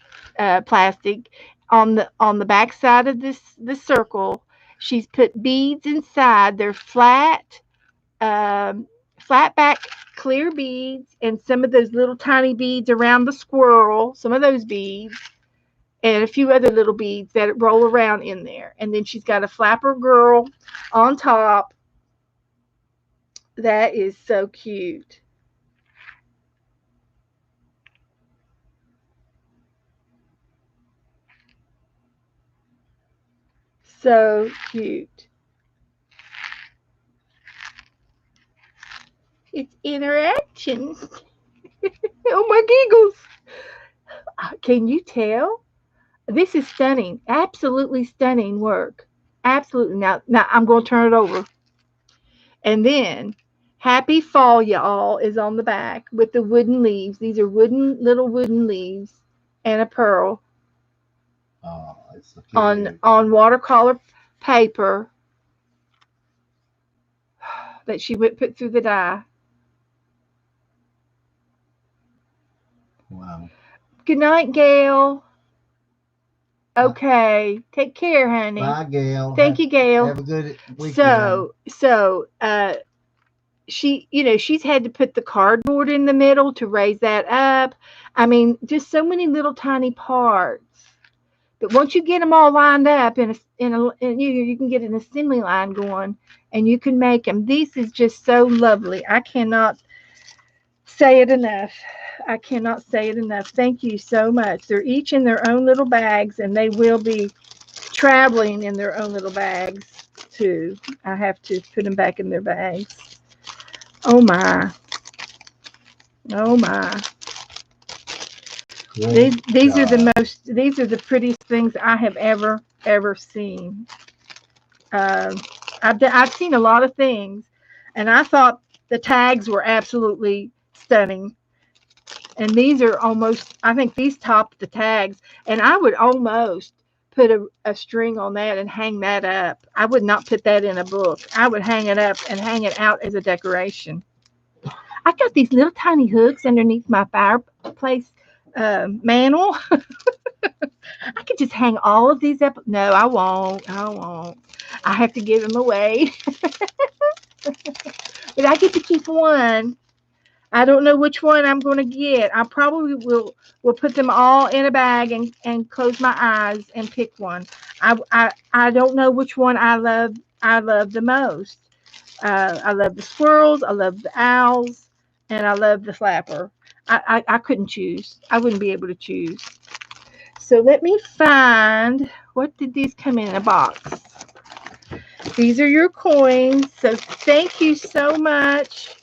plastic on the back side of this circle. She's put beads inside. They're um, flat back clear beads, and some of those little tiny beads around the squirrel. Some of those beads, and a few other little beads that roll around in there. And then she's got a flapper girl on top. That is so cute. So cute. It's interaction. Oh my giggles. Can you tell? This is stunning. Absolutely stunning work. Absolutely. Now I'm going to turn it over. And then Happy Fall, y'all, is on the back with the wooden leaves. These are little wooden leaves and a pearl Oh, it's so on cute. watercolor paper that she would put through the dye. Wow. Good night, Gail. Bye, Okay, take care, honey. bye, Gail. Thank you, Gail. Have a good weekend. So she's had to put the cardboard in the middle to raise that up. I mean, just so many little tiny parts. But once you get them all lined up in you can get an assembly line going, and you can make them. This is just so lovely. I cannot say it enough. I cannot say it enough. Thank you so much. They're each in their own little bags, and they will be traveling in their own little bags too. I have to put them back in their bags. Oh my. Oh my. These Great these are job. these are the prettiest things I have ever seen. Um, I've seen a lot of things, and I thought the tags were absolutely stunning. And these are almost, I think these top the tags, and I would almost put a string on that and hang that up. I would not put that in a book. I would hang it up and hang it out as a decoration. I got these little tiny hooks underneath my fireplace mantle. I could just hang all of these up. No, I won't. I won't. I have to give them away. But I get to keep one. I don't know which one I'm going to get. I probably will put them all in a bag and close my eyes and pick one. I don't know which one I love the most. I love the squirrels. I love the owls, and I love the flapper. I couldn't choose. I wouldn't be able to choose. So let me find, what did these come in a box? These are your coins. So thank you so much.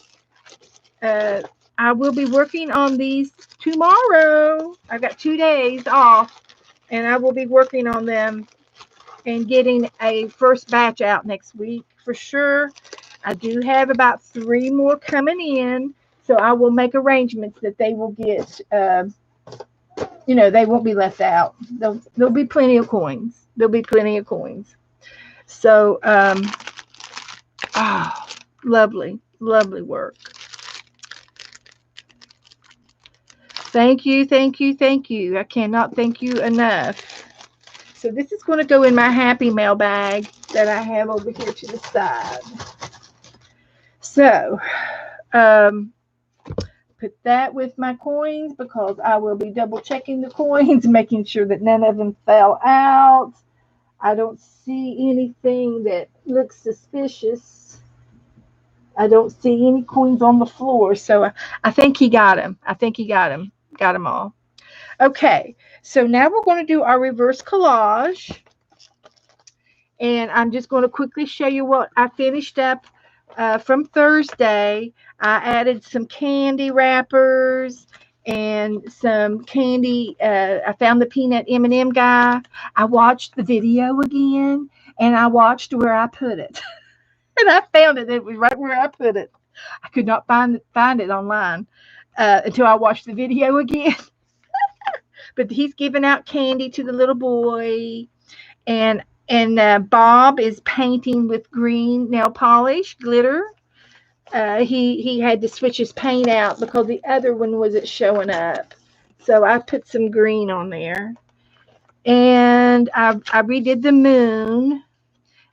Uh, I will be working on these tomorrow. I got 2 days off, and I will be working on them and getting a first batch out next week for sure. I do have about three more coming in, so I will make arrangements that they will get. They won't be left out. There'll be plenty of coins. There'll be plenty of coins. So, ah, lovely, lovely work. Thank you, thank you, thank you. I cannot thank you enough. So this is going to go in my happy mail bag that I have over here to the side. So, um, put that with my coins because I will be double checking the coins, making sure that none of them fell out. I don't see anything that looks suspicious. I don't see any coins on the floor, so I think he got them. I think he got them all. Okay, so now we're going to do our reverse collage, and I'm just going to quickly show you what I finished up from Thursday. I added some candy wrappers and some candy. I found the peanut M&M guy. I watched the video again, and I watched where I put it, and I found it. It was right where I put it. I could not find it online until I watched the video again. But he's giving out candy to the little boy, and Bob is painting with green nail polish glitter. He had to switch his paint out because the other one wasn't showing up. So I put some green on there. And I redid the moon.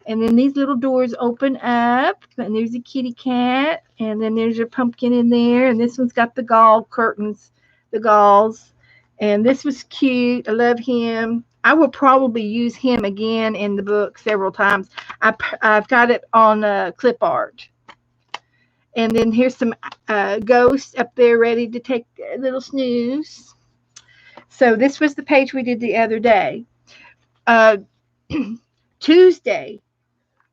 And then these little doors open up, and there's a kitty cat, and then there's your pumpkin in there, and this one's got the gall curtains, the galls, and this was cute. I love him. I will probably use him again in the book several times. I've got it on clip art. And then here's some ghosts up there ready to take a little snooze. So this was the page we did the other day. Uh, Tuesday,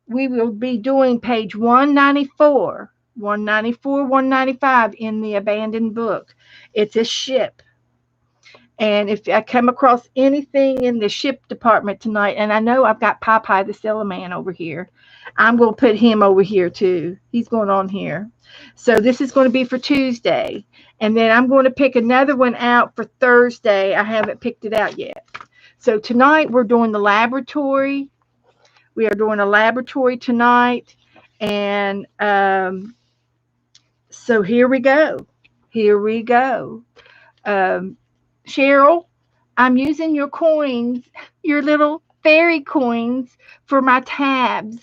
we will be doing page 194, 194, 195 in the abandoned book. It's a ship. And if I come across anything in the ship department tonight, and I know I've got Popeye the Sailor Man over here, I'm going to put him over here too. He's going on here. So this is going to be for Tuesday. And then I'm going to pick another one out for Thursday. I haven't picked it out yet. So tonight we're doing the laboratory. We are doing a laboratory tonight. And so here we go. Here we go. Um, Cheryl, I'm using your coins, your little fairy coins, for my tabs.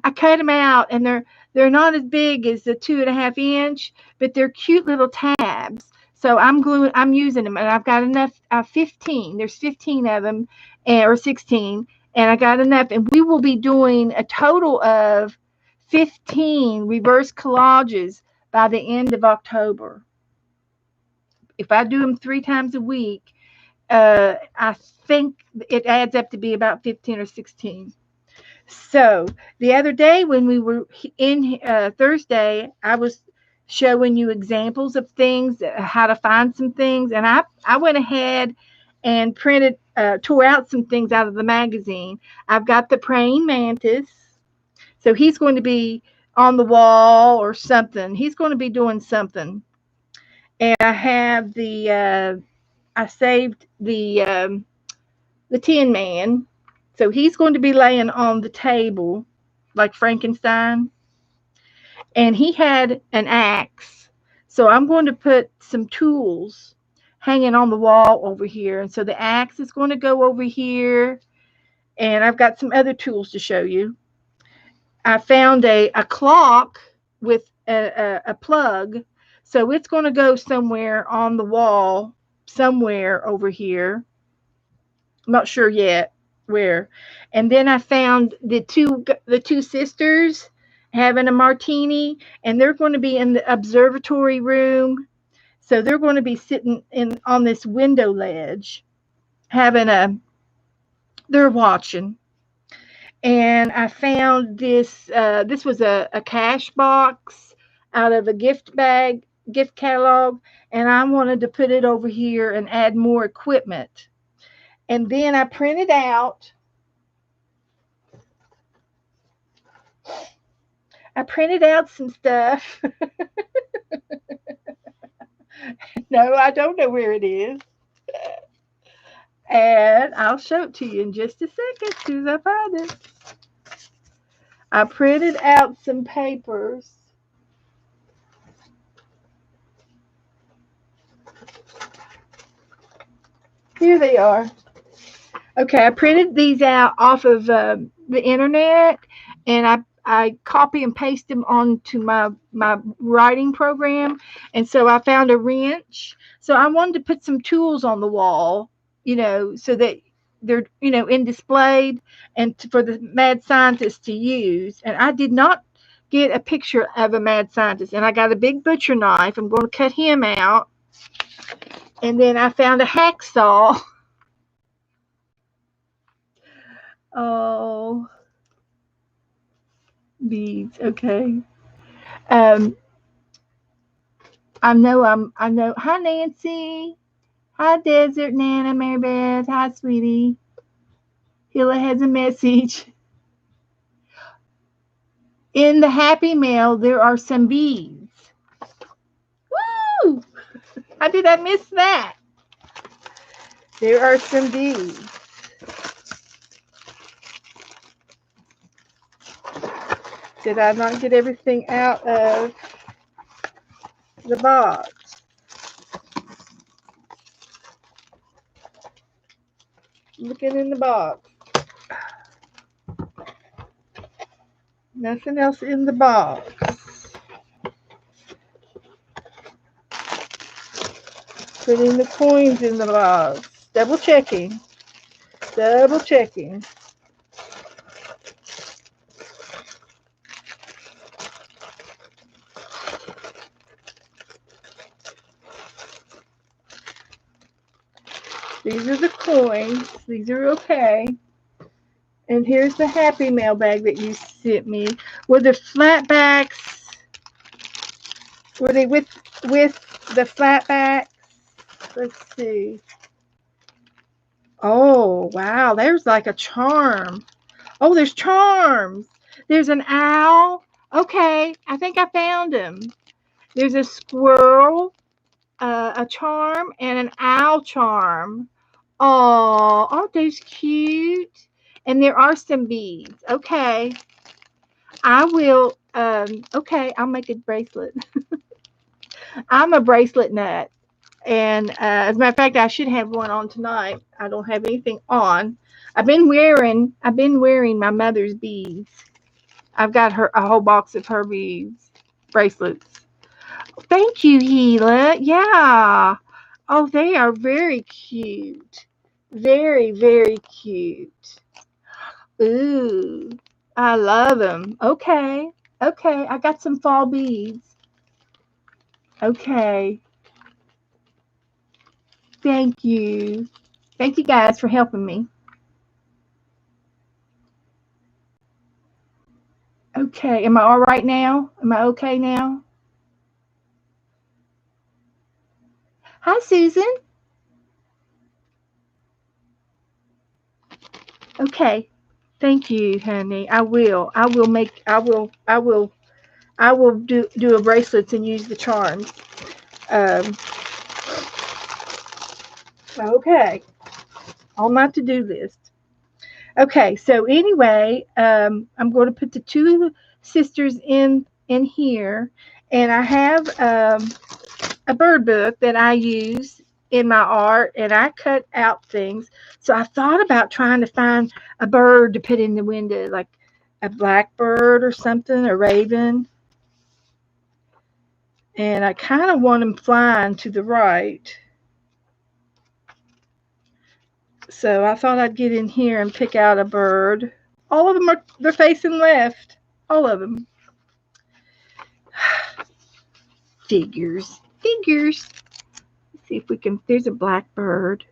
I cut them out, and they're not as big as the 2.5 inch, but they're cute little tabs. So I'm using them, and I've got enough. 15. There's 15 of them, or 16, and I got enough. And we will be doing a total of 15 reverse collages by the end of October. If I do them 3 times a week, I think it adds up to be about 15 or 16. So the other day when we were in Thursday, I was showing you examples of things, how to find some things, and I went ahead and tore out some things out of the magazine. I've got the praying mantis, so he's going to be on the wall or something. He's going to be doing something. And I have I saved the Tin Man. So he's going to be laying on the table like Frankenstein. And he had an axe. So I'm going to put some tools hanging on the wall over here. And so the axe is going to go over here. And I've got some other tools to show you. I found a clock with a plug. So it's going to go somewhere on the wall, somewhere over here. I'm not sure yet where. And then I found the two sisters having a martini, and they're going to be in the observatory room. So they're going to be sitting on this window ledge, they're watching. And I found this. This was a cash box out of a gift catalog, and I wanted to put it over here and add more equipment. And then I printed out some stuff. No, I don't know where it is. And I'll show it to you in just a second as soon as I find it. I printed out some papers. Here they are. Okay, I printed these out off of the internet, and I copy and paste them onto my writing program. And so I found a wrench. So I wanted to put some tools on the wall, so that they're, in displayed and for the mad scientist to use. And I did not get a picture of a mad scientist. And I got a big butcher knife. I'm going to cut him out. And then I found a hacksaw. Oh, beads. Okay. Um, I know. Hi, Nancy. Hi, Desert Nana, Mary Beth. Hi, sweetie. Hilla has a message. In the Happy Mail, there are some beads. Woo! How did I miss that? There are some beads. Did I not get everything out of the box? Looking in the box. Nothing else in the box. Putting the coins in the box. Double checking. Double checking. These are the coins. These are okay. And here's the Happy Mail bag that you sent me. Were the flatbacks? Were they with the flatbacks? Let's see. Oh, wow. There's like a charm. Oh, there's charms. There's an owl. Okay, I think I found him. There's a squirrel, a charm, and an owl charm. Oh, aren't those cute? And there are some beads. Okay, I will. Okay, I'll make a bracelet. I'm a bracelet nut. And as a matter of fact, I should have one on tonight. I don't have anything on. I've been wearing my mother's beads. I've got her a whole box of her beads, bracelets. Thank you, Gila. Yeah. Oh, they are very cute. Very, very cute. Ooh, I love them. Okay. Okay. I got some fall beads. Okay. Thank you. Thank you guys for helping me. Okay. Am I all right now? Am I okay now? Hi, Susan. Okay. Thank you, honey. I will. I will make. I will. I will. I will do a bracelets and use the charms. Um, okay. On my to-do list. Okay. So anyway, I'm going to put the two sisters in here, and I have a bird book that I use in my art, and I cut out things. So I thought about trying to find a bird to put in the window, like a blackbird or something, a raven. And I kind of want them flying to the right. So I thought I'd get in here and pick out a bird. All of them they're facing left. All of them. Figures. Figures. Let's see if we can. There's a blackbird.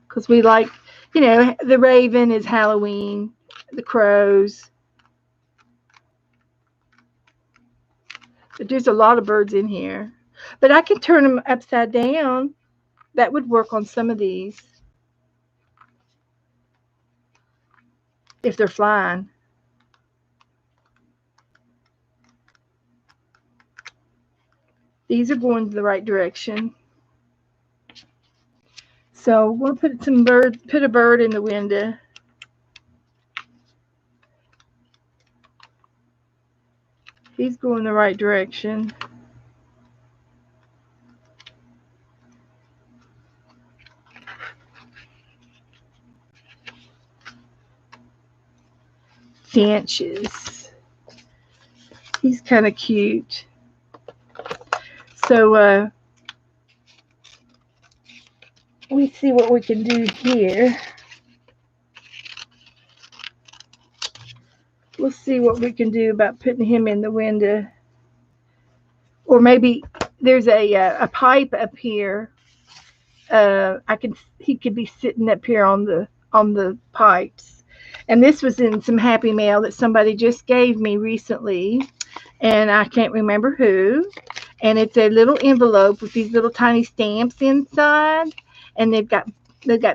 Because we like, the raven is Halloween. The crows. But there's a lot of birds in here. But I can turn them upside down. That would work on some of these. If they're flying. These are going the right direction. So we'll put a bird in the window. He's going the right direction. Finches. He's kind of cute. So let me see what we can do here. We'll see what we can do about putting him in the window. Or maybe there's a pipe up here. He could be sitting up here on the pipes. And this was in some Happy Mail that somebody just gave me recently, and I can't remember who. And it's a little envelope with these little tiny stamps inside, and they've got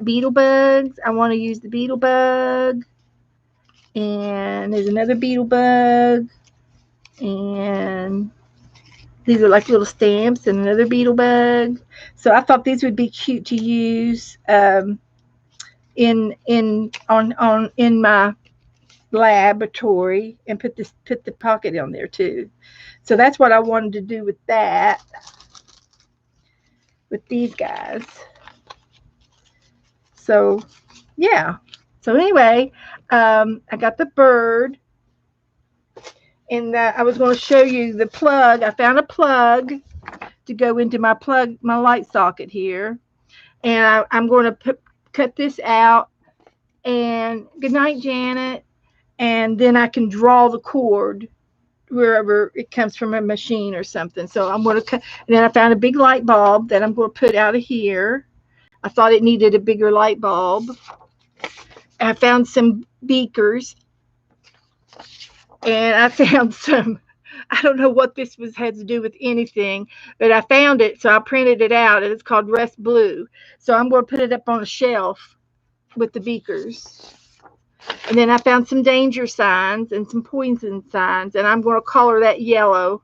beetle bugs. I want to use the beetle bug, and there's another beetle bug, and these are like little stamps and another beetle bug. So I thought these would be cute to use in my laboratory, and put the pocket on there too. So that's what I wanted to do with that, with these guys. So, yeah. So anyway, I got the bird, and I was going to show you the plug. I found a plug to go into my light socket here, and I'm going to cut this out. And good night, Janet. And then I can draw the cord wherever it comes from a machine or something. So I'm going to cut. And then I found a big light bulb that I'm going to put out of here. I thought it needed a bigger light bulb. I found some beakers, and I found some. I don't know what this had to do with anything, but I found it, so I printed it out, and it's called Rust Blue. So I'm going to put it up on a shelf with the beakers. And then I found some danger signs and some poison signs, and I'm going to color that yellow.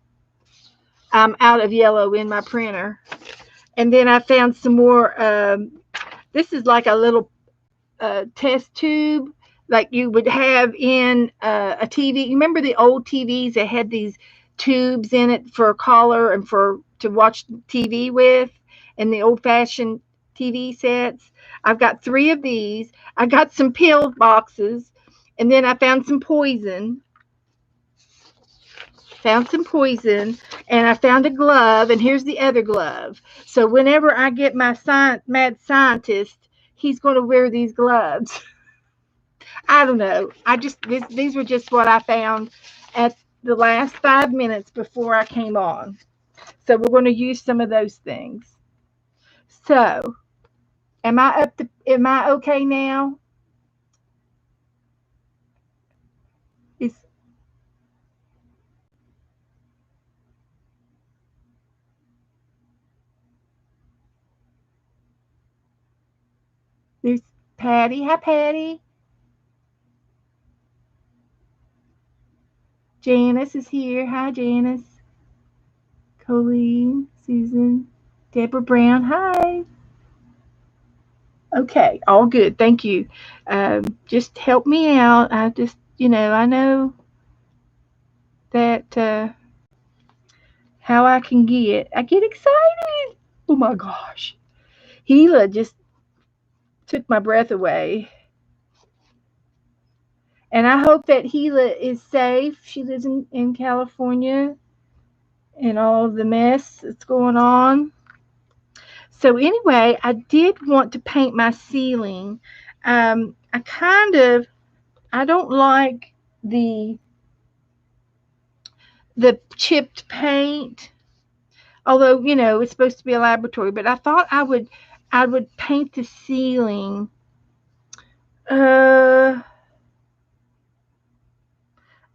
I'm out of yellow in my printer. And then I found some more. This is like a little test tube, like you would have in a TV. You remember the old TVs that had these tubes in it for a color and to watch TV with, and the old-fashioned TV sets? I've got 3 of these. I got some pill boxes, and then I found some poison. And I found a glove, and here's the other glove. So whenever I get my mad scientist, he's going to wear these gloves. I don't know. These were just what I found at the last 5 minutes before I came on. So we're going to use some of those things. So, am I okay now? Is there's Patty? Hi, Patty. Janice is here. Hi, Janice. Colleen, Susan, Deborah Brown. Hi. Okay, all good. Thank you. Just help me out. I know that how I get excited. Oh my gosh. Gila just took my breath away. And I hope that Gila is safe. She lives in California, and all the mess that's going on. So anyway, I did want to paint my ceiling. I don't like the chipped paint, although it's supposed to be a laboratory. But I thought I would paint the ceiling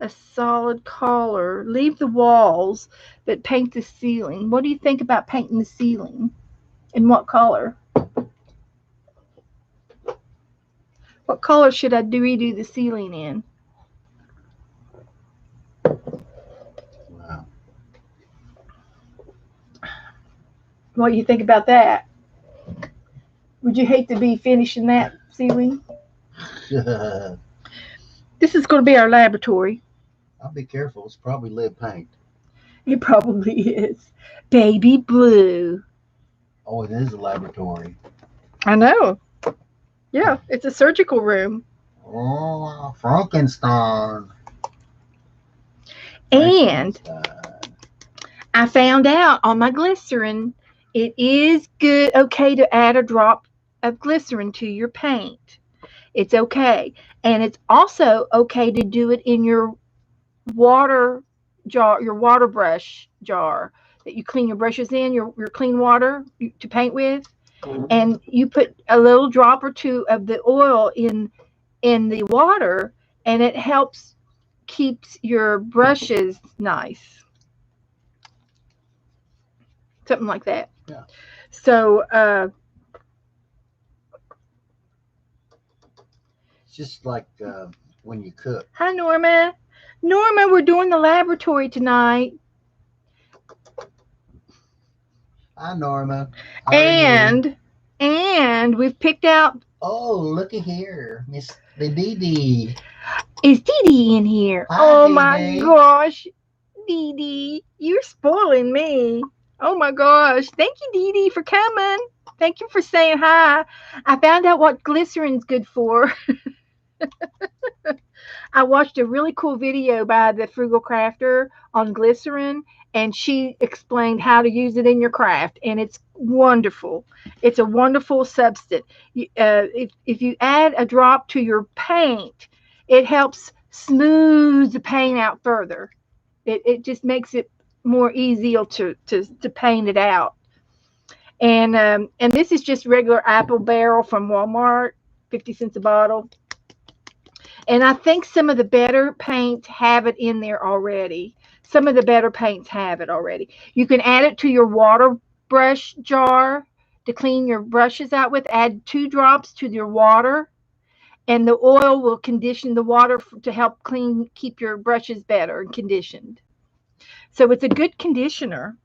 a solid color. Leave the walls, but paint the ceiling. What do you think about painting the ceiling? And what color? What color should I redo the ceiling in? Wow. What do you think about that? Would you hate to be finishing that ceiling? This is going to be our laboratory. I'll be careful. It's probably lead paint. It probably is. Baby blue. Oh, it is a laboratory. I know. Yeah, it's a surgical room. Oh, Frankenstein. And Frankenstein. I found out on my glycerin, it is okay to add a drop of glycerin to your paint. It's okay. And it's also okay to do it in your water jar, your water brush jar that you clean your brushes in, your clean water to paint with. And you put a little drop or 2 of the oil in the water, and it keeps your brushes nice. Something like that. Yeah. So It's just like when you cook. hi, Norma. Norma, we're doing the laboratory tonight. Hi, Norma. How are you? And we've picked out. Oh, looky here, Miss the Dee Dee. Is Dee Dee in here? Hi, Oh Dee my Dee. gosh, Dee Dee, you're spoiling me. Oh my gosh, thank you, Dee Dee, for coming. Thank you for saying hi. I found out what glycerin's good for. I watched a really cool video by the Frugal Crafter on glycerin, and she explained how to use it in your craft, and it's wonderful. It's a wonderful substance. If you add a drop to your paint, it helps smooth the paint out further. It just makes it more easier to paint it out. And this is just regular apple barrel from Walmart, 50 cents a bottle. And I think some of the better paints have it in there already. Some of the better paints have it already. You can add it to your water brush jar to clean your brushes out with. Add 2 drops to your water, and the oil will condition the water to help keep your brushes better and conditioned. So it's a good conditioner.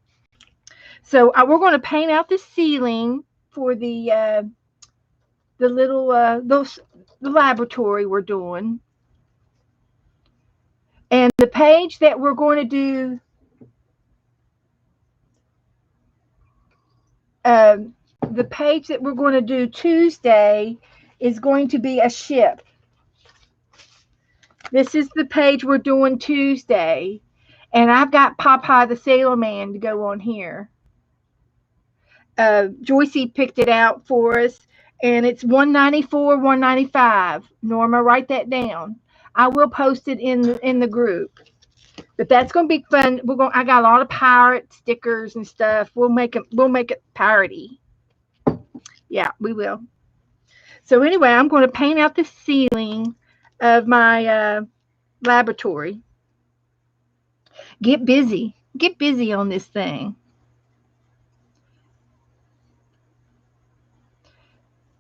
So we're going to paint out the ceiling for the little the laboratory we're doing. And the page that we're going to do, the page that we're going to do Tuesday is going to be a ship. This is the page we're doing Tuesday. And I've got Popeye the Sailor Man to go on here. Joycey picked it out for us, and it's $194, $195. Norma, write that down. I will post it in the group. But that's going to be fun. I got a lot of pirate stickers and stuff. We'll make it piratey. Yeah, we will. So anyway, I'm going to paint out the ceiling of my laboratory. Get busy on this thing.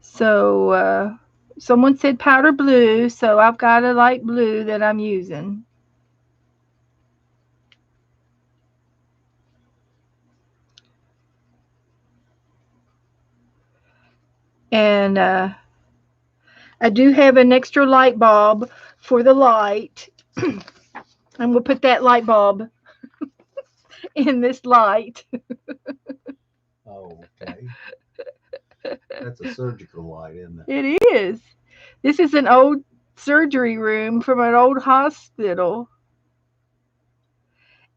So someone said powder blue, so I've got a light blue that I'm using. And I do have an extra light bulb for the light. I'm going to put that light bulb in this light. Oh, okay. That's a surgical light, isn't it? It is. This is an old surgery room from an old hospital.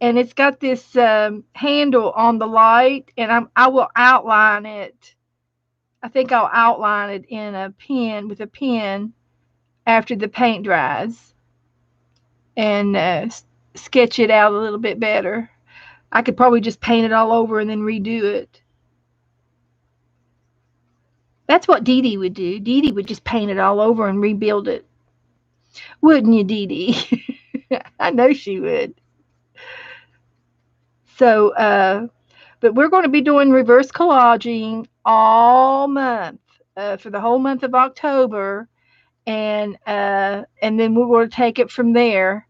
And it's got this handle on the light, and I will outline it. I think I'll outline it in a pen with a pen after the paint dries, and sketch it out a little bit better. I could probably just paint it all over and then redo it. That's what Dee Dee would do. Dee Dee would just paint it all over and rebuild it. Wouldn't you, Dee Dee? I know she would. So, but we're going to be doing reverse collaging all month, for the whole month of October, and then we're going to take it from there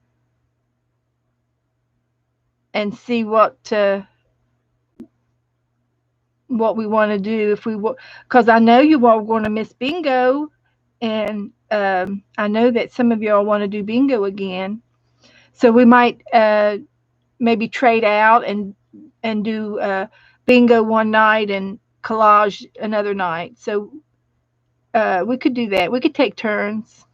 and see what we want to do, because I know you all are going to miss bingo, and I know that some of y'all want to do bingo again, so we might maybe trade out and do bingo one night and collage another night. So we could do that. We could take turns.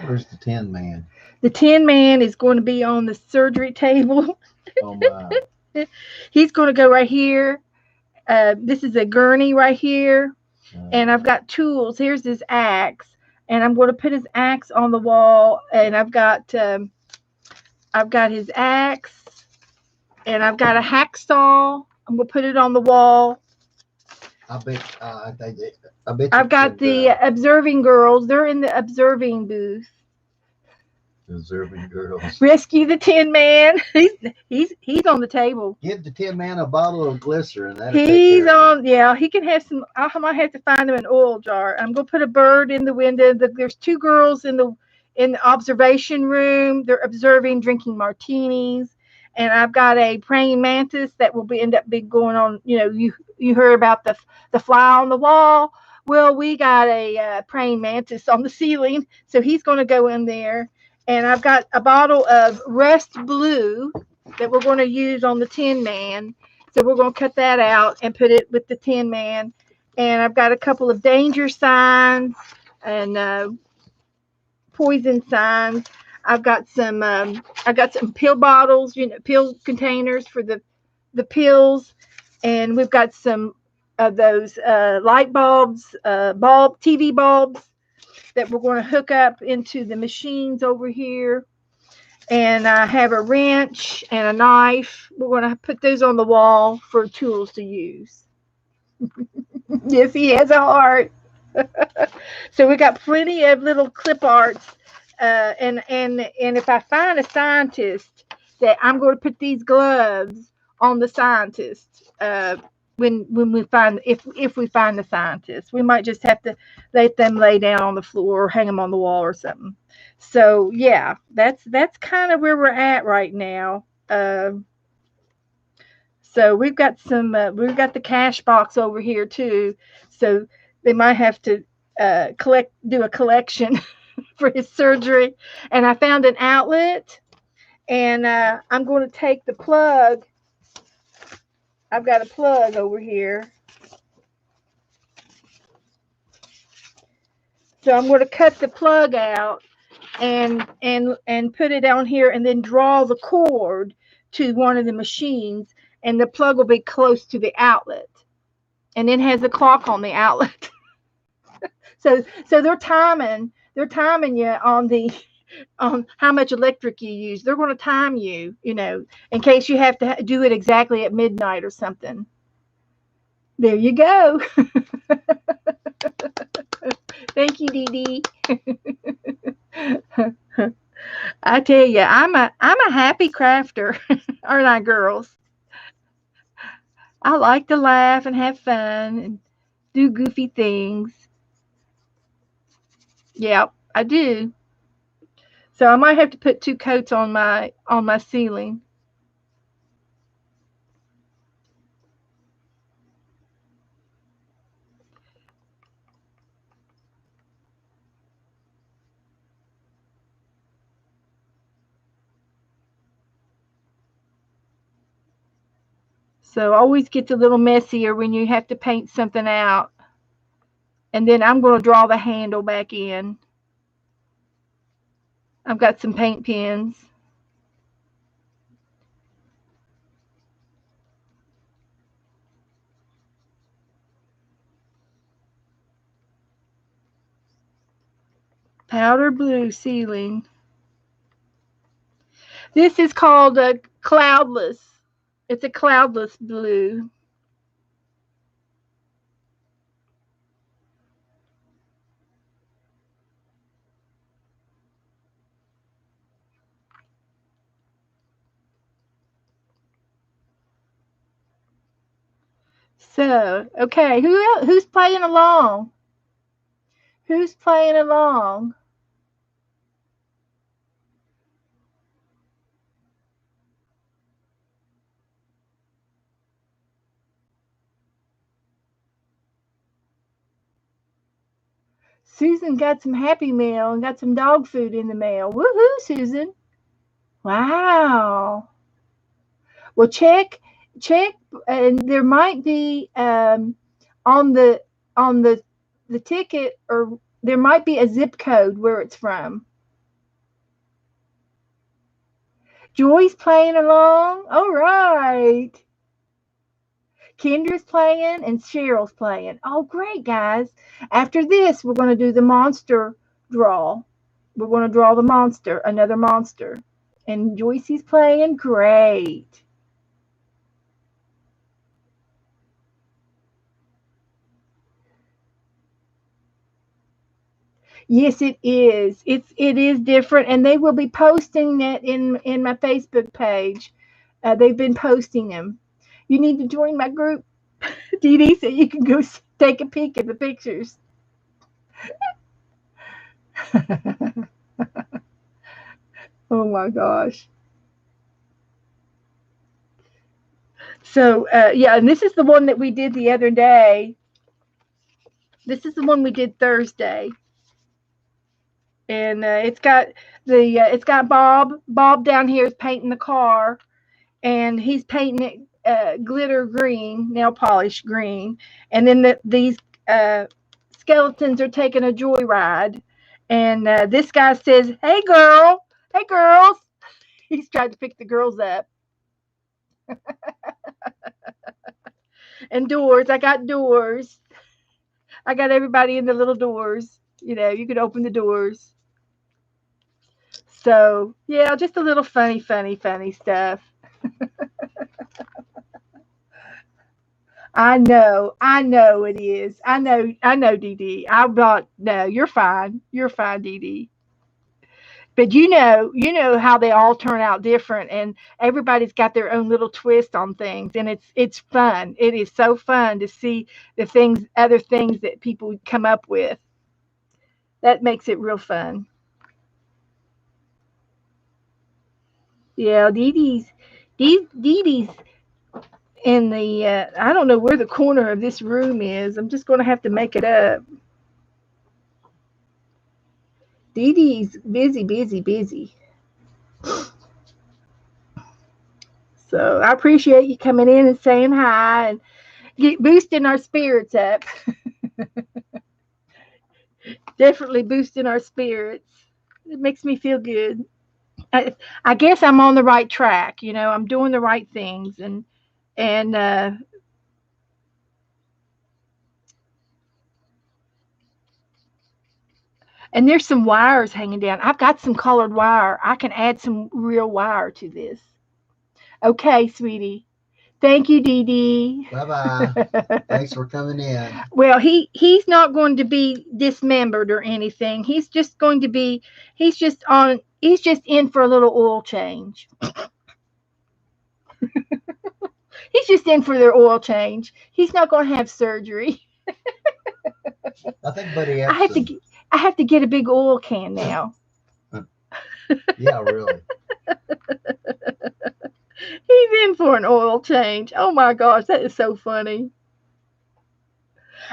Where's the Tin Man? The Tin Man is going to be on the surgery table. Oh my! He's going to go right here. This is a gurney right here, and I've got tools. Here's his axe, and I'm going to put his axe on the wall. And I've got his axe, and I've got a hacksaw. I'm going to put it on the wall. I bet I've got the observing girls. They're in the observing booth. Observing girls. Rescue the Tin Man. He's on the table. Give the Tin Man a bottle of glycerin. He's on. Yeah, he can have some. I might have to find him an oil jar. I'm gonna put a bird in the window. There's 2 girls in the observation room. They're observing, drinking martinis. And I've got a praying mantis that will end up going on. You heard about the fly on the wall. Well, we got a praying mantis on the ceiling, so he's going to go in there. And I've got a bottle of Rust Blue. that we're going to use on the Tin Man. So we're going to cut that out and put it with the Tin Man. And I've got a couple of danger signs and poison signs. I've got some pill bottles, pill containers for the pills, and we've got some of those light bulbs, TV bulbs that we're going to hook up into the machines over here. And I have a wrench and a knife. We're going to put those on the wall for tools to use. Yes, he has a heart. So we got plenty of little clip arts. And if I find a scientist, that I'm going to put these gloves on the scientist. When we find, if we find the scientist, we might just have to let them lay down on the floor or hang them on the wall or something. So yeah, that's kind of where we're at right now. So we've got the cash box over here too. So they might have to do a collection for his surgery. And I found an outlet, and I'm going to take the plug. I've got a plug over here. So I'm going to cut the plug out and put it on here, and then draw the cord to one of the machines, and the plug will be close to the outlet. And it has a clock on the outlet. So they're timing you on how much electric you use. They're going to time you, in case you have to do it exactly at midnight or something. There you go. Thank you, Dee Dee. I tell you, I'm a happy crafter, aren't I, girls? I like to laugh and have fun and do goofy things. Yep, I do. So I might have to put two coats on my ceiling. So always gets a little messier when you have to paint something out. And then I'm going to draw the handle back in. I've got some paint pens. Powder blue ceiling. This is called a cloudless. It's a cloudless blue. So, okay, who's playing along? Who's playing along? Susan got some Happy Meal and got some dog food in the mail. Woohoo, Susan. Wow. Well, check, and there might be on the ticket, or there might be a zip code where it's from. Joy's playing along. All right. Kendra's playing and Cheryl's playing. Oh, great, guys. After this, we're going to do the monster draw. We're going to draw the monster, another monster. And Joycey's playing. Great. Yes, it is. It is different, and they will be posting it in my Facebook page. They've been posting them. You need to join my group, Dee Dee, so you can go take a peek at the pictures. Oh my gosh. So yeah, and this is the one that we did the other day. This is the one we did Thursday, and it's got Bob. Bob down here is painting the car, and he's painting it glitter green, nail polish green, and then these uh, skeletons are taking a joyride, and this guy says, "Hey, girl, hey, girls." He's trying to pick the girls up. And doors, I got doors. I got everybody in the little doors. You could open the doors. So yeah, just a little funny stuff. I know it is. I know, Dee Dee. I'm not. No, you're fine. You're fine, Dee Dee. But you know how they all turn out different, and everybody's got their own little twist on things, and it's fun. It is so fun to see other things that people come up with. That makes it real fun. Yeah, Dee Dee's in the. I don't know where the corner of this room is. I'm just going to have to make it up. Dee Dee's busy, busy, busy. So I appreciate you coming in and saying hi and boosting our spirits up. Definitely boosting our spirits. It makes me feel good. I, I guess I'm on the right track. I'm doing the right things, and and there's some wires hanging down. I've got some colored wire. I can add some real wire to this. Okay, sweetie. Thank you, Dee Dee. Bye bye. Thanks for coming in. Well, he's not going to be dismembered or anything. He's just going to be. He's just in for a little oil change. He's just in for their oil change. He's not going to have surgery. I think Buddy I have to. Epson. I have to get a big oil can now. Yeah, really. He's in for an oil change. Oh my gosh, that is so funny.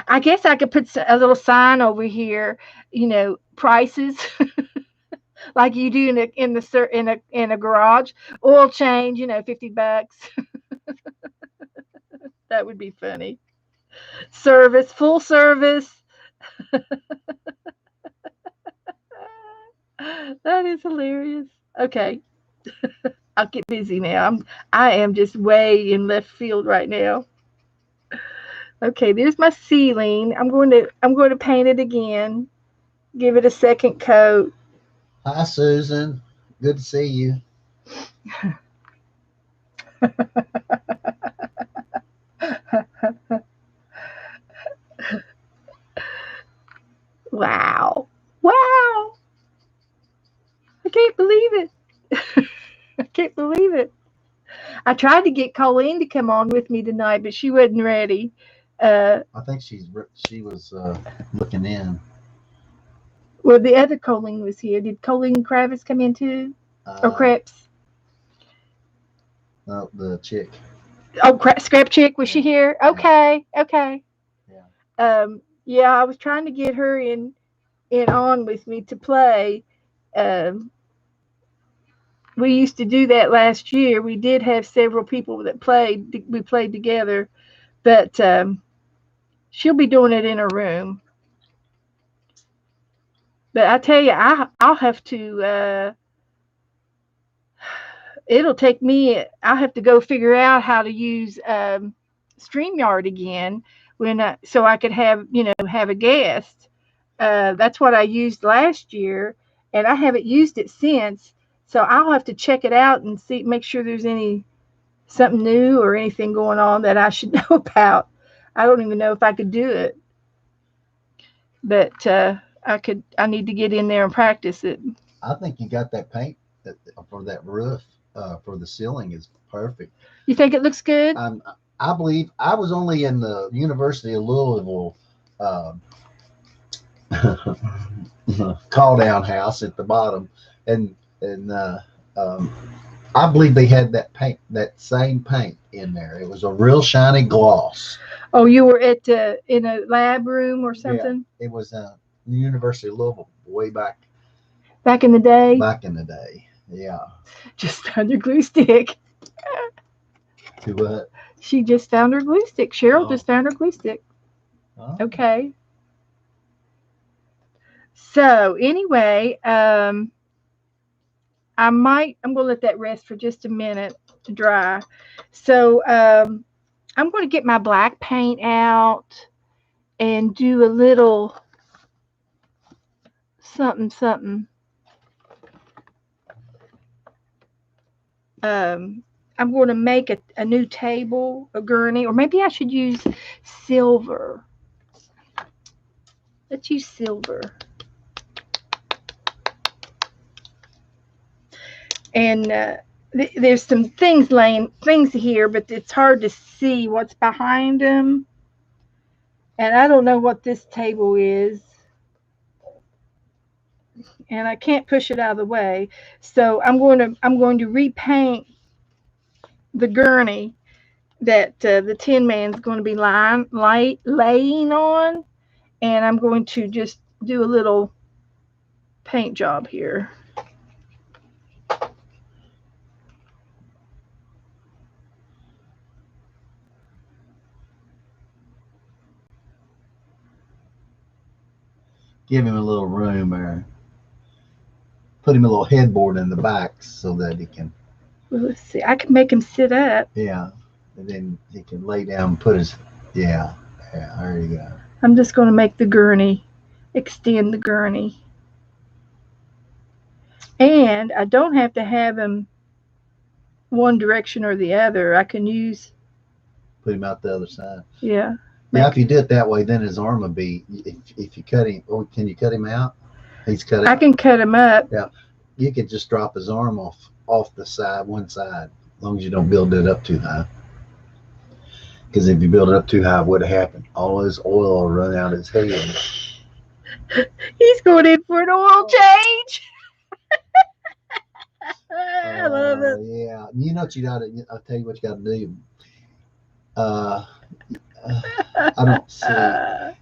I guess I could put a little sign over here. Prices like you do in a garage. Oil change. $50. That would be funny. Service, full service. That is hilarious. Okay, I'll get busy now. I am just way in left field right now. Okay, there's my ceiling. I'm going to paint it again. Give it a second coat. Hi, Susan. Good to see you. Wow. Wow. I can't believe it. I can't believe it. I tried to get Colleen to come on with me tonight, but she wasn't ready. Uh, I think she was looking in. well, the other Colleen was here. Did Colleen Kravis come in too? Or Uh, Krebs? no, the chick. Oh, Scrap Chick, was she Yeah, here? yeah, Okay, okay. yeah. Yeah, I was trying to get her in on with me to play. Um, we used to do that last year. We did have several people that played. We played together, but she'll be doing it in her room. But I tell you, I'll have to. It'll take me. I'll have to go figure out how to use Streamyard again so I could have a guest. That's what I used last year, and I haven't used it since. So I'll have to check it out and make sure there's any something new or anything going on that I should know about. I don't even know if I could do it, but I could. I need to get in there and practice it. I think you got that paint for that roof for the ceiling is perfect. You think it looks good? Um, I believe I was only in the University of Louisville call down house at the bottom, and um, I believe they had that same paint in there. It was a real shiny gloss. Oh, you were at in a lab room or Yeah, something it was the University of Louisville way back in the day, back in the day. Yeah, just on your glue stick. Do what? She just found her glue stick. Cheryl Oh. just found her glue stick. Oh. Okay. So anyway, I'm gonna let that rest for just a minute to dry. So I'm gonna get my black paint out and do a little something something. Um, I'm going to make a new table, a gurney, or maybe I should use silver. Let's use silver. And there's some things here, but it's hard to see what's behind them. And I don't know what this table is. And I can't push it out of the way. So I'm going to repaint the gurney that the Tin Man's going to be laying on, and I'm going to just do a little paint job here. Give him a little room there. Put him a little headboard in the back so that he can. Well, let's see. I can make him sit up. Yeah, and then he can lay down and put his. Yeah, there you go. I'm just going to make the gurney, extend the gurney. And I don't have to have him one direction or the other. I can use. Put him out the other side. Yeah. Yeah, if you do it that way, then his arm will be. If you cut him, can you cut him out? He's cut it. I can cut him up. Yeah, you could just drop his arm off the side, one side, as long as you don't build it up too high. Because if you build it up too high, what happened? All his oil will run out of his head. He's going in for an oil change. I love it. Yeah, you know what you got to. I'll tell you what you got to do. I don't see.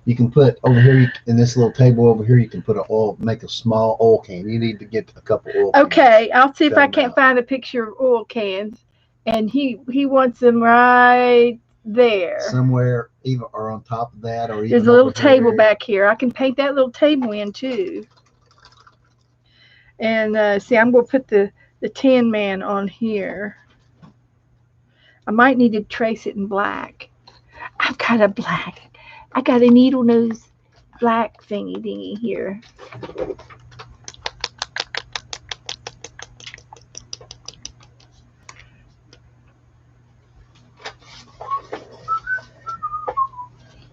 You can put over here in this little table over here. You can put make a small oil can. You need to get a couple oil cans. Okay, I'll see if Cut I 'em can't out. find a picture of oil cans. And he wants them right there. Somewhere, even or on top of that, or even There's a little over table here. back here. I can paint that little table in too. And see, I'm going to put the Tin Man on here. I might need to trace it in black. I've got a black. I got a needle nose black thingy dingy here.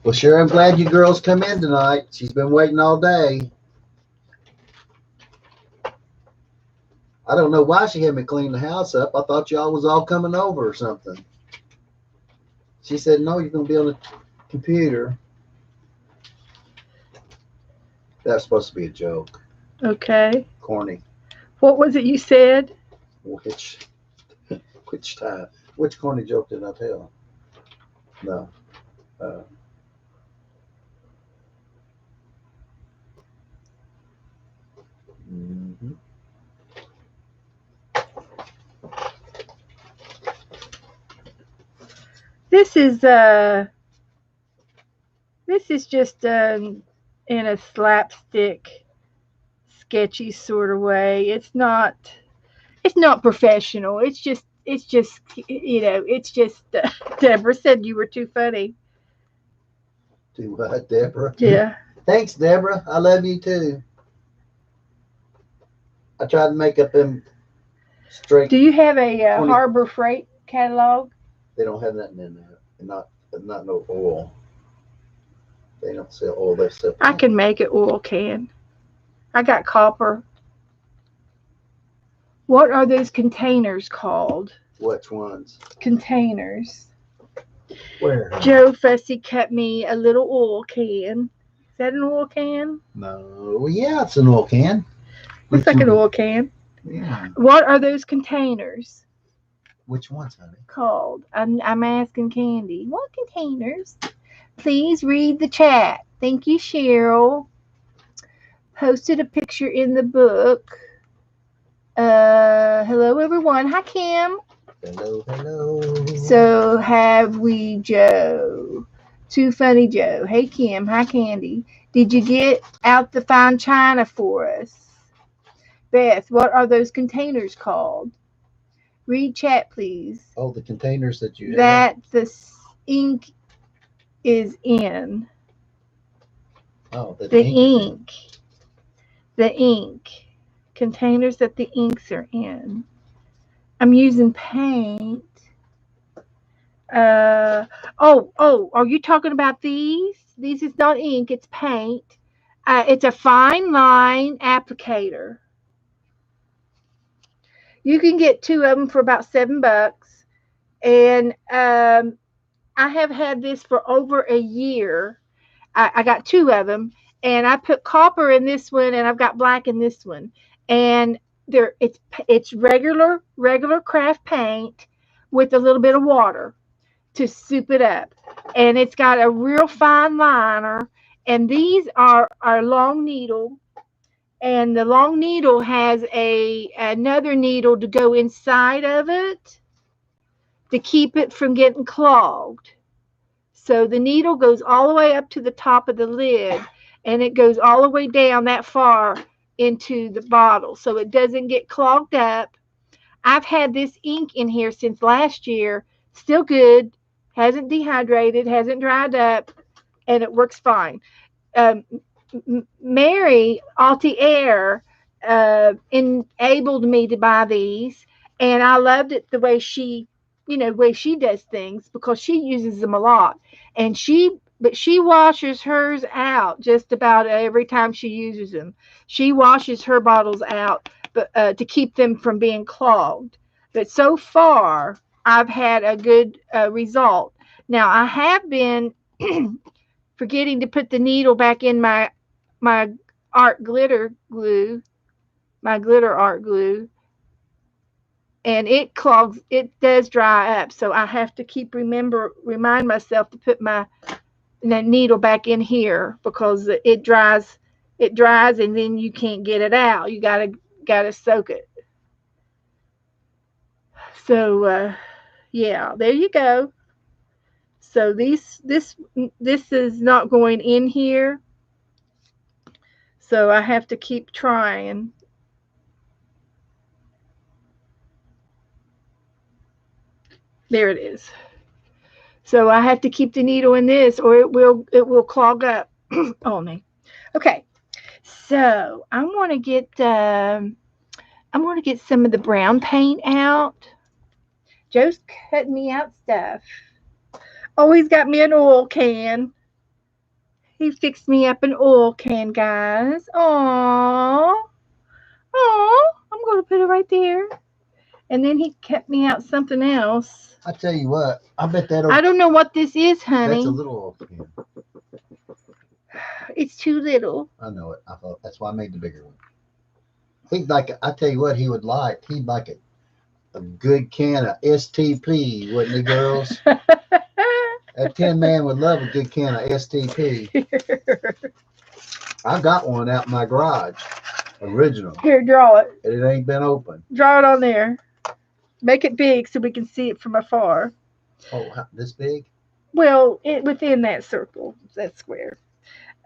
Well, sure, I'm glad you girls come in tonight. She's been waiting all day. I don't know why she hadn't cleaned the house up. I thought y'all was all coming over or something. She said, no, you're going to be on the computer. That's supposed to be a joke. Okay. Corny. What was it you said? Which time? Which corny joke did I tell? No. Mm-hmm. This is just in a slapstick, sketchy sort of way. It's not professional. It's just it's just Deborah said you were too funny. Do what, Deborah? Yeah. Thanks, Deborah. I love you too. I tried to make up them straight. Do you have a 20. Harbor Freight catalog? They don't have nothing in there, and not no oil. They don't sell oil. They sell. I can make an oil can. I got copper. What are those containers called? Which ones? Containers. Where? Joe Fussy cut me a little oil can. Is that an oil can? No. Yeah, it's an oil can. Looks like an oil can. Yeah. What are those containers Which ones, honey? called? I'm asking Candy. What containers? Please read the chat. Thank you, Cheryl. Posted a picture in the book. Hello, everyone. Hi, Kim. Hello, hello. So have we, Joe. Too funny, Joe. Hey, Kim. Hi, Candy. Did you get out the fine china for us? Beth, what are those containers called? Read chat, please. Oh, the containers that you have. That the ink is in. Oh, that The ink is in. ink. The ink. Containers that the inks are in. I'm using paint. Are you talking about these? These is not ink, it's paint. It's a fine line applicator. You can get two of them for about $7. And I have had this for over a year. I got two of them, and I put copper in this one, and I've got black in this one. And it's regular craft paint with a little bit of water to soup it up, and it's got a real fine liner. And these are our long needle, and the long needle has another needle to go inside of it to keep it from getting clogged. So the needle goes all the way up to the top of the lid, and it goes all the way down that far into the bottle so it doesn't get clogged up. I've had this ink in here since last year, still good, hasn't dehydrated, hasn't dried up, and it works fine. Um, Mary Altier enabled me to buy these, and I loved it the way she does things because she uses them a lot, and she washes hers out just about every time she uses them. She washes her bottles out, but to keep them from being clogged. But so far, I've had a good result. Now I have been forgetting to put the needle back in my art glitter glue, my glitter art glue, and it clogs. It does dry up, so I have to remind myself to put my needle back in here because it dries. It dries, and then you can't get it out. You gotta soak it. So yeah, there you go. So this is not going in here. So I have to keep trying. There it is. So I have to keep the needle in this or it will clog up on me. Okay. So I'm gonna get some of the brown paint out. Joe's cutting me out stuff. Oh, he's got me an oil can. He fixed me up an oil can, guys. Aww. Aww. I'm gonna put it right there. And then he cut me out something else. I tell you what, I bet that. I don't know what this is, That's a honey. little oil can. It's too little. I know it. I thought that's why I made the bigger one. He'd like. I tell you what, he would like. He'd like a good can of STP, wouldn't he, girls? That Tin Man would love a good can of STP. I got one out in my garage, original. Here, draw it. It ain't been opened. Draw it on there. Make it big so we can see it from afar. Oh, this big? Well, within that circle, that square.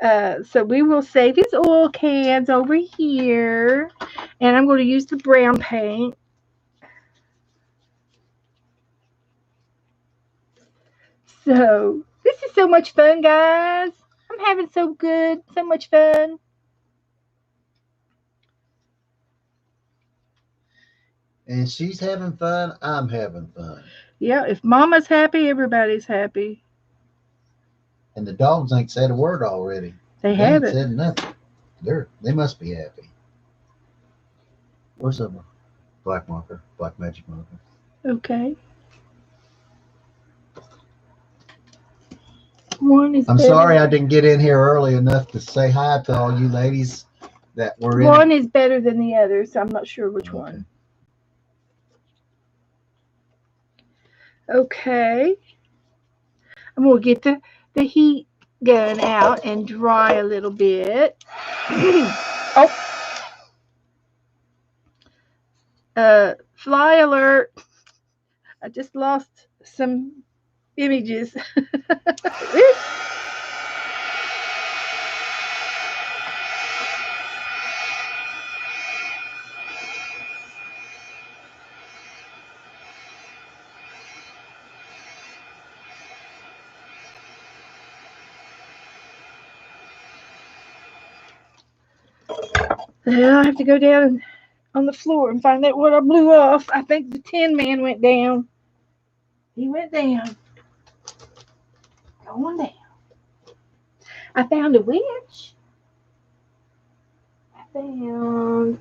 So we will save his oil cans over here, and I'm going to use the brown paint. So this is so much fun, guys. I'm having so much fun. And she's having fun. I'm having fun. Yeah, if Mama's happy, everybody's happy. And the dogs ain't said a word already. They Ain't haven't. said nothing. They must be happy. Where's the black marker? Black magic marker. Okay. I'm sorry I didn't get in here early enough to say hi to all you ladies that were in. One is better than the other, so I'm not sure which one. Okay. I'm going to get the heat gun out and dry a little bit. Oh. Fly alert. I just lost some images. Oops. Well, I have to go down on the floor and find out what I blew off. I think the Tin Man went down. He went down. Going down. I found a witch. I found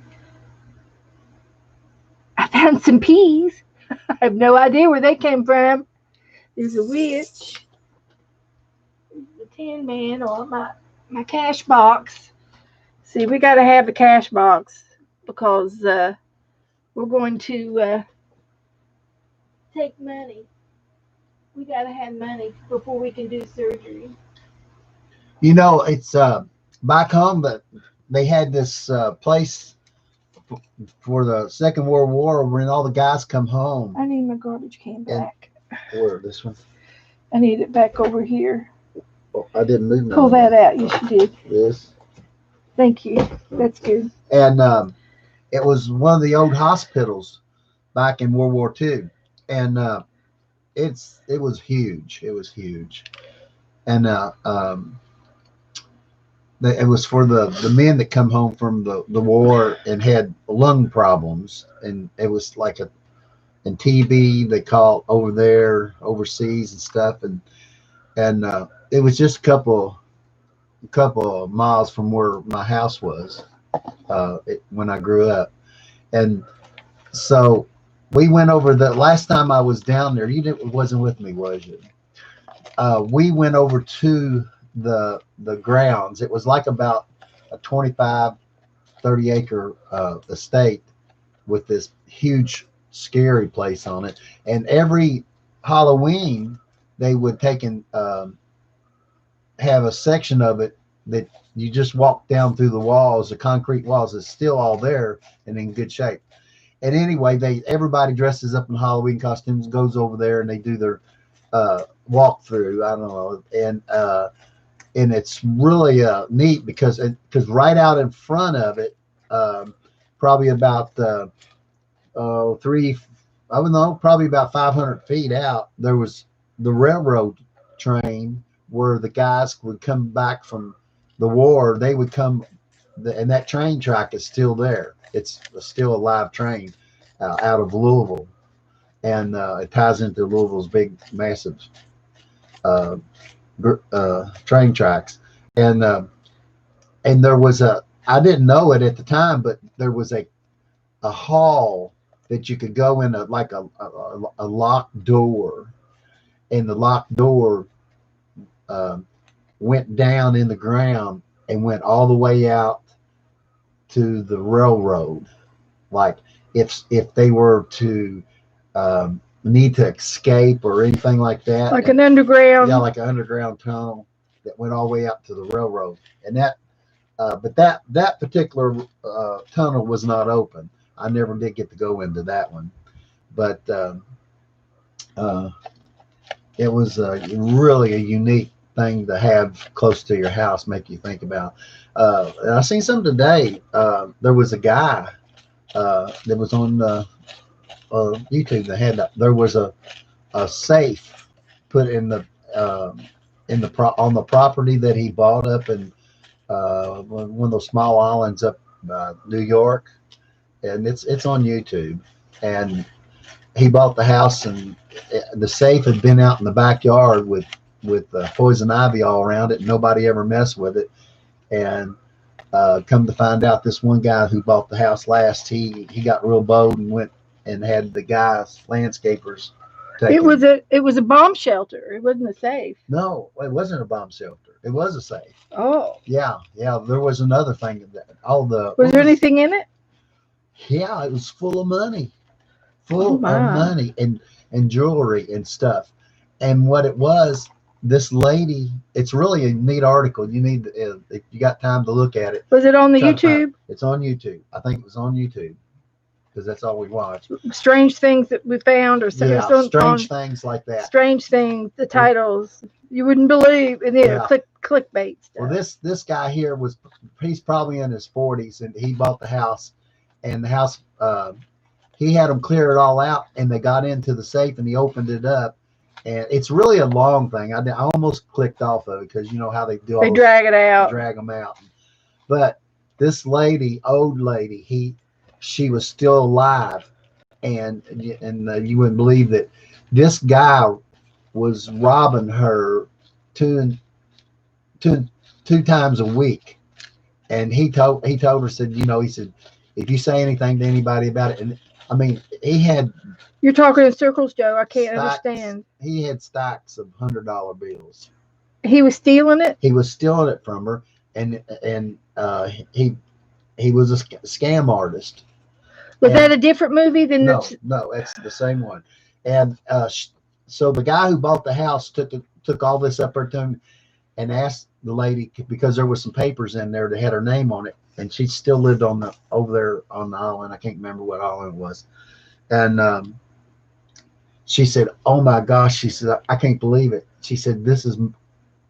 I found some peas. I have no idea where they came from. There's a witch. There's the Tin Man or my cash box. See, we got to have a cash box because we're going to take money. We got to have money before we can do surgery. You know, it's back home that they had this place for the Second World War when all the guys come home. I need my garbage can back. Where, this one? I need it back over here. Oh, I didn't move Pull that out. Yes, you did. This. Thank you. That's good. And it was one of the old hospitals back in World War II, and it was huge. It was huge, and it was for the men that come home from the war and had lung problems, and it was like and TB they call it over there overseas and stuff, and it was just a couple of miles from where my house was when I grew up, and so we went over the last time I was down there. Wasn't with me, was you? We went over to the grounds. It was like about a 25, 30 acre estate with this huge, scary place on it. And every Halloween, they would take and have a section of it that you just walk down through the walls, the concrete walls. It's still all there and in good shape. And anyway, everybody dresses up in Halloween costumes, goes over there, and they do their walk through. I don't know, and it's really neat because right out in front of it, probably about probably about 500 feet out, there was the railroad train where the guys would come back from the war. They would come, and that train track is still there. It's still a live train out of Louisville, and it ties into Louisville's big, massive train tracks. And there was I didn't know it at the time, but there was a hall that you could go in, like a locked door, and the locked door went down in the ground and went all the way out to the railroad. Like if they were to need to escape or anything like that, like an underground. Yeah, like an underground tunnel that went all the way out to the railroad. And but that particular tunnel was not open. I never did get to go into that one, but it was really a unique thing to have close to your house, make you think about. And I seen some today. There was a guy that was on YouTube that had there was a safe put in the on the property that he bought up in one of those small islands up New York, and it's on YouTube. And he bought the house, and the safe had been out in the backyard with poison ivy all around it, and nobody ever messed with it. And come to find out, this one guy who bought the house last, he got real bold and went and had the guys, landscapers, take it was a bomb shelter. It wasn't a safe. No, it wasn't a bomb shelter. It was a safe. Oh. Yeah. There was another thing that was there anything in it? Yeah, it was full of money, full of money and jewelry and stuff. And what it was, this lady, it's really a neat article. You need, if you got time to look at it. Was it on the YouTube? It's on YouTube. I think it was on YouTube. because that's all we watch. Strange things that we found, or Yeah, some strange things like that. strange things. The titles you wouldn't believe, and then Yeah. clickbait stuff. Well, this guy here he's probably in his 40s, and he bought the house, and the house he had them clear it all out, and they got into the safe, and he opened it up, and it's really a long thing. I almost clicked off of it because you know how they do. They drag it out. Drag them out. But this lady, old lady, she was still alive, and you wouldn't believe that this guy was robbing her two times a week, and he told her, said, he said, if you say anything to anybody about it, and I mean, he had. You're talking in circles, Joe. I can't stacks, understand. He had stacks of $100 bills. He was stealing it. He was stealing it from her, and he was a scam artist. Was that a different movie than no, it's the same one. And so the guy who bought the house took all this up there to him and asked the lady, because there was some papers in there that had her name on it, and she still lived over there on the island. I can't remember what island it was. And she said, "Oh my gosh," she said, "I can't believe it." She said, "This is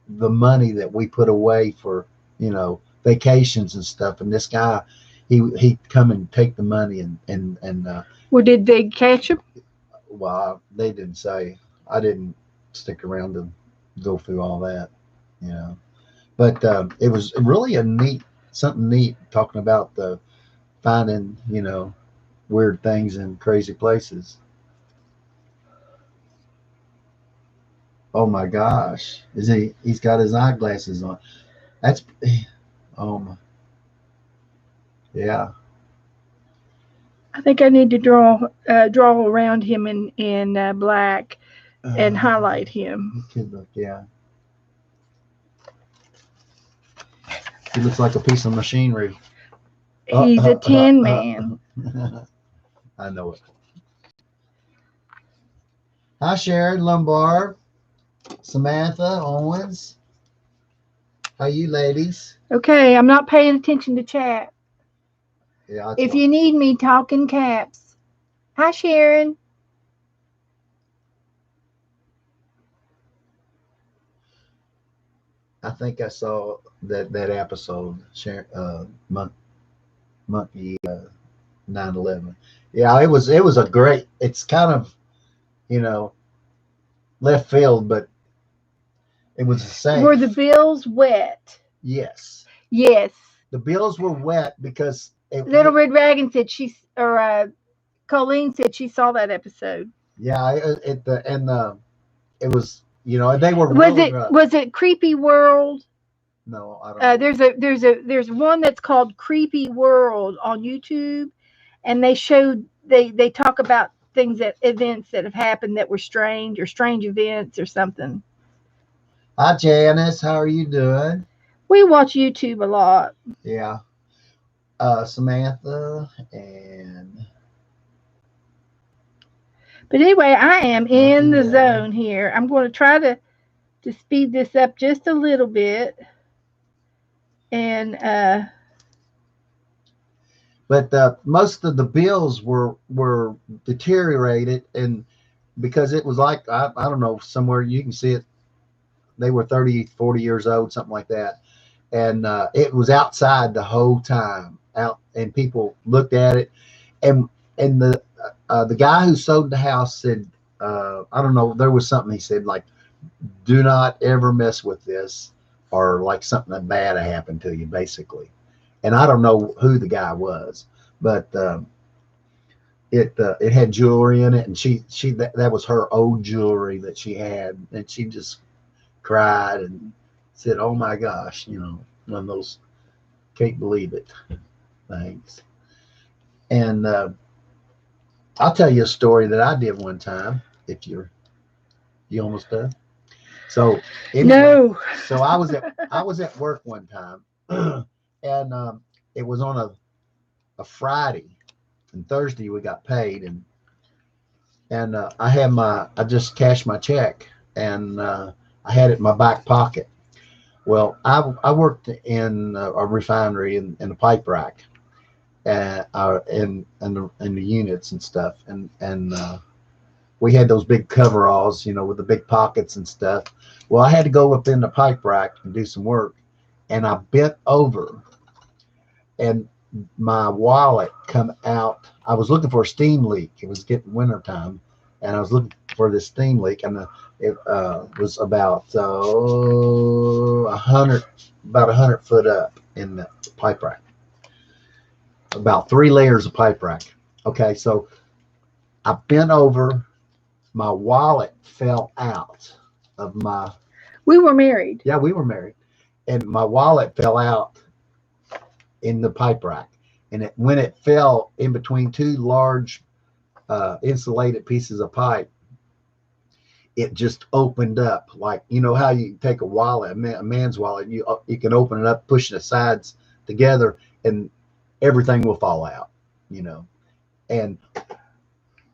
the money that we put away for, vacations and stuff, and this guy, he come and take the money and well, did they catch him? Well, they didn't say. I didn't stick around to go through all that, but it was really something neat talking about the finding weird things in crazy places. Oh my gosh, he's got his eyeglasses on. That's yeah. I think I need to draw around him in black and highlight him. Yeah. He looks like a piece of machinery. He's a tin man. I know it. Hi, Sharon Lombard, Samantha Owens. How you ladies? Okay, I'm not paying attention to chat. Yeah. If you need me, talk in caps. Hi, Sharon. I think I saw that episode, Monkey 9/11. Yeah, it was a great. It's kind of left field, but it was the same. Were the bills wet? Yes. Yes. The bills were wet because Little Red Dragon said Colleen said she saw that episode. Yeah, it was and they were. Was it Creepy World? No, I don't know. There's one that's called Creepy World on YouTube, and they talk about events that have happened that were strange, or strange events or something. Hi, Janice. How are you doing? We watch YouTube a lot. Yeah. Samantha and. But anyway, I am in the zone here. I'm going to try to speed this up just a little bit. And but most of the bills were deteriorated, and because it was like I don't know, somewhere you can see it, they were 30, 40 years old, something like that, and it was outside the whole time out, and people looked at it, and the guy who sold the house said, I don't know, there was something he said, like, do not ever mess with this, or like something bad happened to you, basically. And I don't know who the guy was, but it had jewelry in it, and that was her old jewelry that she had, and she just cried and said, "Oh my gosh," one of those can't believe it things. And I'll tell you a story that I did one time. If you almost done. So anyway, no. So I was at work one time, and it was on a Friday, and Thursday we got paid, and I just cashed my check, and I had it in my back pocket. Well, I worked in a refinery in a pipe rack, in the units and stuff, and we had those big coveralls, with the big pockets and stuff. Well, I had to go up in the pipe rack and do some work, and I bent over, and my wallet come out. I was looking for a steam leak. It was getting winter time, and I was looking for this steam leak, and it was about 100 foot up in the pipe rack, about 3 layers of pipe rack. Okay, so I bent over. My wallet fell out of my. We were married. Yeah, we were married, and my wallet fell out in the pipe rack, and when it fell in between two large insulated pieces of pipe, it just opened up, like, how you take a wallet, a man's wallet, you can open it up, push the sides together, and everything will fall out, and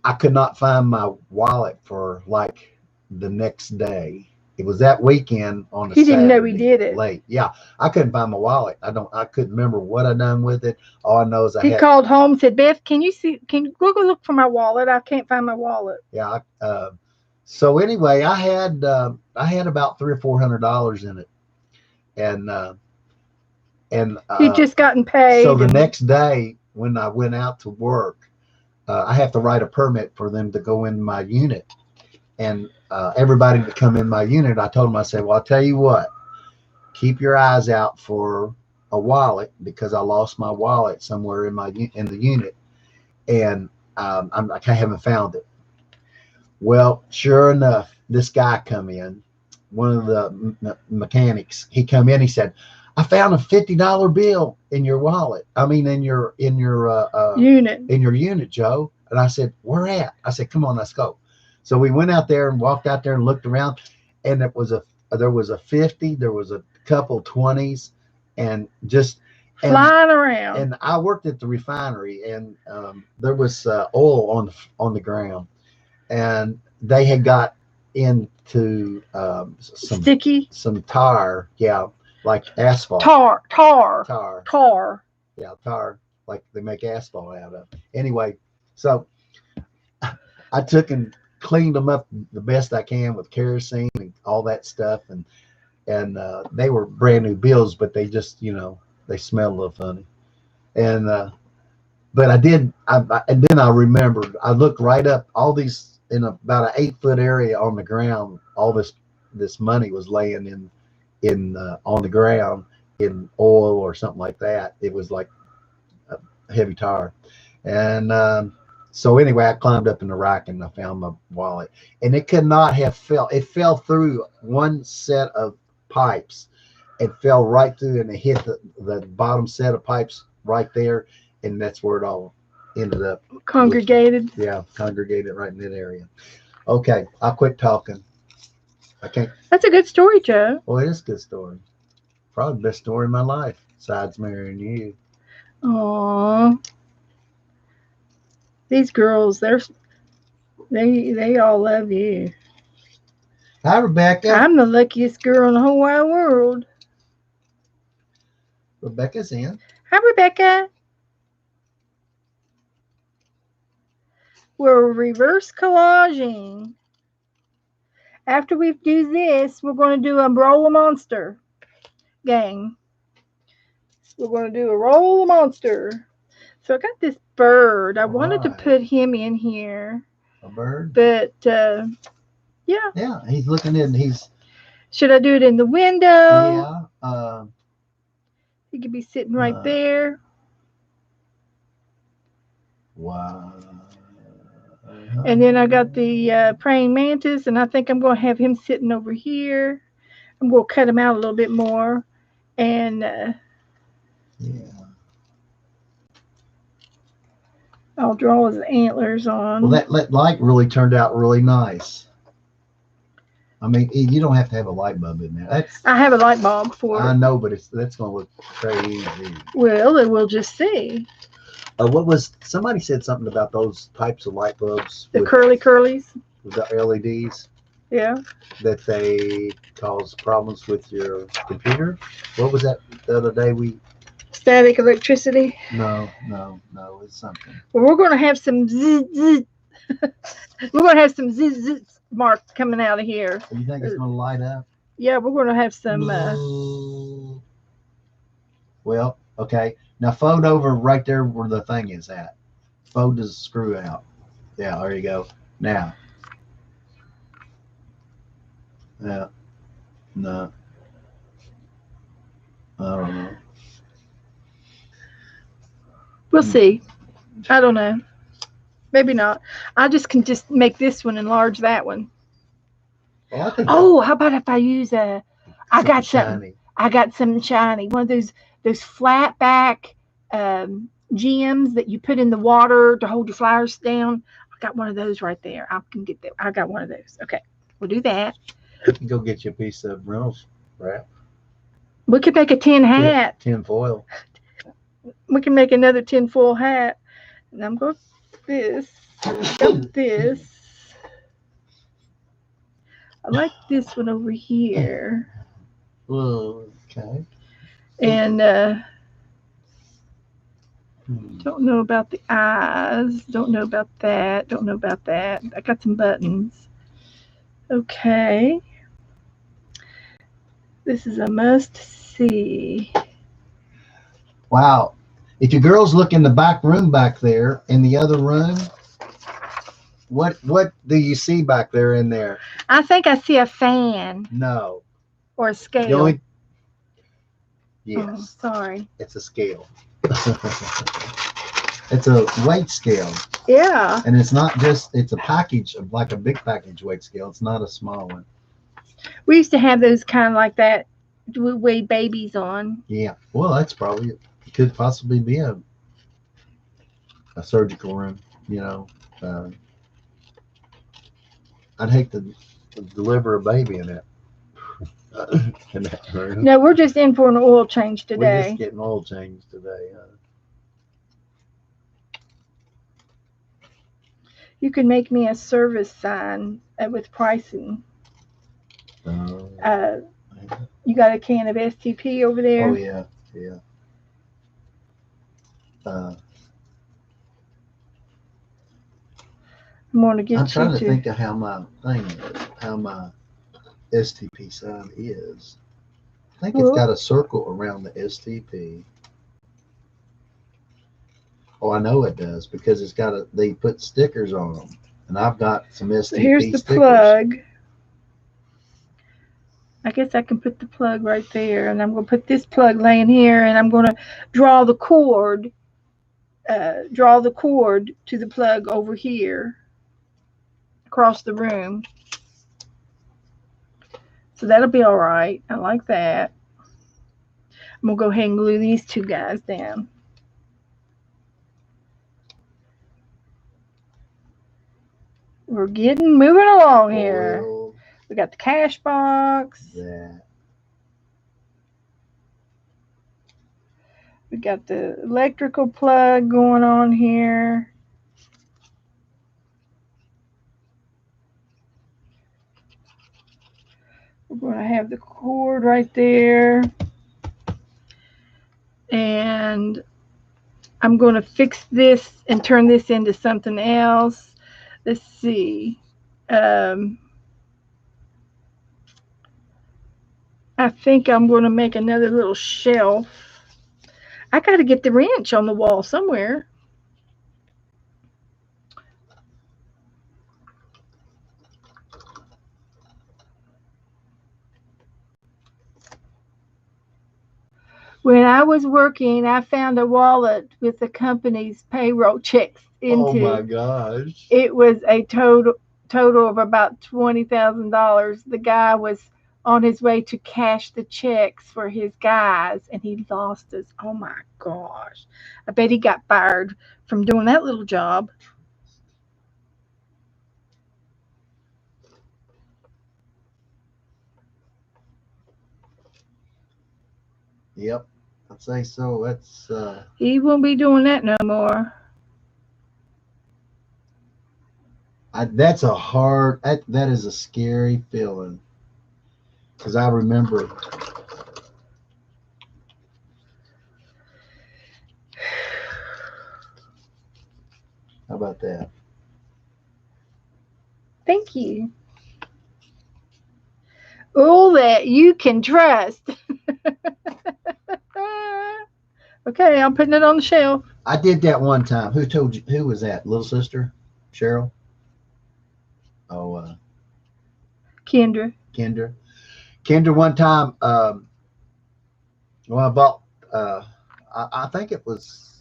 I could not find my wallet for like the next day. It was that weekend on a He didn't know Saturday, he did it. late. Yeah, I couldn't find my wallet. I couldn't remember what I done with it. All I know is He called home, said, Beth, can you go look for my wallet? I can't find my wallet. Yeah. So anyway, I had about $300 or $400 in it, and He'd just gotten paid. So the next day when I went out to work, I have to write a permit for them to go in my unit, and everybody to come in my unit. I told them, I said, well, I'll tell you what, keep your eyes out for a wallet, because I lost my wallet somewhere in the unit, and I haven't found it. Well, sure enough, this guy come in, one of the mechanics. He come in. He said, I found a $50 bill in your wallet. I mean, in your unit. In your unit, Joe. And I said, where at? I said, come on, let's go. So we went out there and walked out there and looked around, and there was a 50, there was a couple 20s, and flying around. And I worked at the refinery, and there was oil on the ground, and they had got into some tar, yeah, like asphalt. Tar. Yeah, tar, like they make asphalt out of. Anyway, so I took and cleaned them up the best I can with kerosene and all that stuff, and they were brand new bills, but they just, they smelled a little funny. And but and then I remembered, I looked right up, all these, in about an 8-foot area on the ground, all this money was laying in on the ground in oil or something like that. It was like a heavy tar. And so anyway, I climbed up in the rack and I found my wallet, and it could not have fell. It fell through one set of pipes. It fell right through, and it hit the bottom set of pipes right there, and that's where it all ended up. Congregated. Congregated right in that area. Okay, I'll quit talking. I can't. That's a good story, Joe. Well, it is a good story. Probably the best story in my life, besides marrying you. Aww. These girls, they all love you. Hi, Rebecca. I'm the luckiest girl in the whole wide world. Rebecca's in. Hi, Rebecca. We're reverse collaging. After we do this, we're going to do a roll of monster game. We're going to do a roll of monster. So I got this bird. I wanted to put him in here. A bird? But, yeah. Yeah, he's looking in. Should I do it in the window? Yeah. He could be sitting right there. Wow. And then I got the praying mantis, and I think I'm going to have him sitting over here. I'm going to cut him out a little bit more. And I'll draw his antlers on. Well, that light really turned out really nice. I mean, you don't have to have a light bulb in there. I have a light bulb for it. I know, but that's going to look crazy. Well, we'll just see. Somebody said something about those types of light bulbs? The curlies? With the LEDs? Yeah. That they cause problems with your computer? What was that the other day static electricity. No, it's something. Well, we're going to have some zzz, zzz. We're going to have some zzz, zzz mark coming out of here. You think it's going to light up? Yeah, we're going to have some. Well, okay. Now fold over right there where the thing is at. Fold the screw out. Yeah, there you go. Now. Yeah. No. I don't know. We'll see. I don't know. Maybe not. I just can just make this one enlarge that one. Well, I think How about if I use a? I got something. shiny. I got something shiny. One of those flat back gems that you put in the water to hold your flowers down. I got one of those right there. I can get that. I got one of those. Okay, we'll do that. You can go get you a piece of Reynolds wrap. We could make a tin hat. Tin foil. We can make another tin foil hat. And I'm going this. Got this. I like this one over here. Okay. And don't know about the eyes. Don't know about that. Don't know about that. I got some buttons. Okay. This is a must see. Wow. If your girls look in the back room back there, in the other room, what do you see back there in there? I think I see a fan. No. Or a scale. Yes. Oh, sorry. It's a scale. It's a weight scale. Yeah. And it's not just, it's a package of like a big package weight scale. It's not a small one. We used to have those kind of like that we weigh babies on. Yeah. Well, that's probably, it could possibly be a surgical room, you know. I'd hate to deliver a baby in it. In that room. No, we're just in for an oil change today. We're just getting oil changed today. You can make me a service sign with pricing. You got a can of STP over there? Oh yeah. I'm gonna get I'm trying you to think of how my STP sign is. I think it's got a circle around the STP. Oh, I know it does because it's got they put stickers on them, and I've got some STP so here's the stickers. plug. I guess I can put the plug right there, and I'm gonna put this plug laying here, and I'm gonna draw the cord. Draw the cord to the plug over here across the room. So that'll be all right. I like that. I'm gonna go ahead and glue these two guys down. We're moving along here. We got the cash box. That. We got the electrical plug going on here. We're going to have the cord right there. And I'm going to fix this and turn this into something else. Let's see. I think I'm going to make another little shelf. I got to get the wrench on the wall somewhere. When I was working, I found a wallet with the company's payroll checks into. Oh my gosh. It was a total of about $20,000. The guy was on his way to cash the checks for his guys, and he lost us. Oh my gosh. I bet he got fired from doing that little job. Yep. I'd say so. That's he won't be doing that no more. That's a hard. That is a scary feeling. Because I remember How about that? Thank you. All that you can trust. Okay, I'm putting it on the shelf. I did that one time. Who told you? Who was that? Little sister, Cheryl. Oh, Kendra. Kendra. Kendra. One time. Well, I bought. Uh, I think it was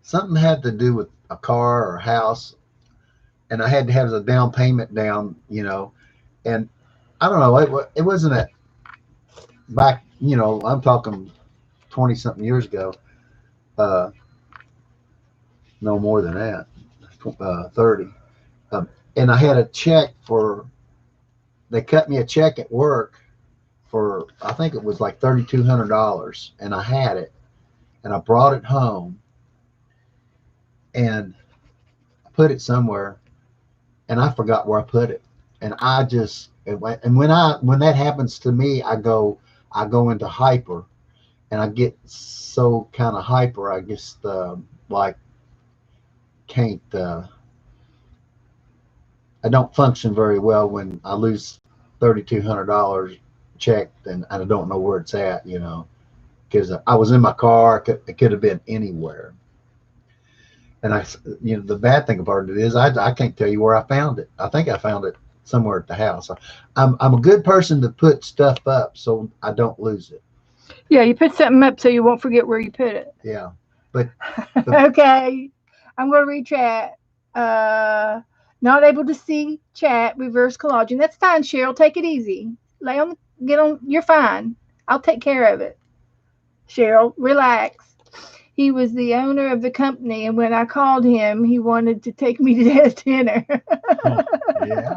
something had to do with a car or a house, and I had to have the down payment down. And I don't know. It wasn't a back. I'm talking 20 something years ago. Uh, no more than that. 30. And I had a check for. They cut me a check at work for I think it was like $3,200, and I had it, and I brought it home, and I put it somewhere, and I forgot where I put it, and I just and when that happens to me, I go into hyper, and I get so kind of hyper, I just like can't I don't function very well when I lose $3,200 check, and I don't know where it's at, because I was in my car. It could have been anywhere. And the bad thing about it is I can't tell you where I found it. I think I found it somewhere at the house. I'm a good person to put stuff up so I don't lose it. Yeah, you put something up so you won't forget where you put it. Yeah, but Okay, I'm going to read chat. Not able to see chat. Reverse collaging. That's fine, Cheryl. Take it easy. Lay on. Get on. You're fine. I'll take care of it. Cheryl, relax. He was the owner of the company, and when I called him, he wanted to take me to his dinner. yeah,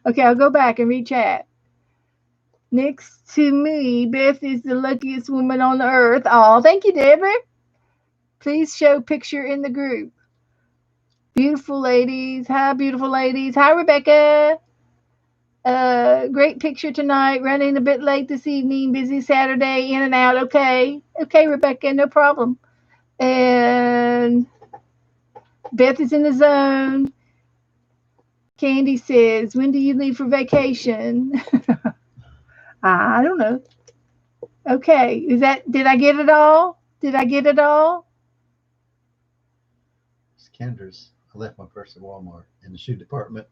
Okay, I'll go back and read chat. Next to me, Beth is the luckiest woman on earth. Oh, thank you, Deborah. Please show picture in the group. Beautiful ladies. Hi, beautiful ladies. Hi, Rebecca. Great picture tonight. Running a bit late this evening. Busy Saturday. In and out. Okay. Okay, Rebecca. No problem. And Beth is in the zone. Candy says, when do you leave for vacation? I don't know. Okay. Did I get it all? Did I get it all? it's Kendra's. I left my purse at Walmart in the shoe department.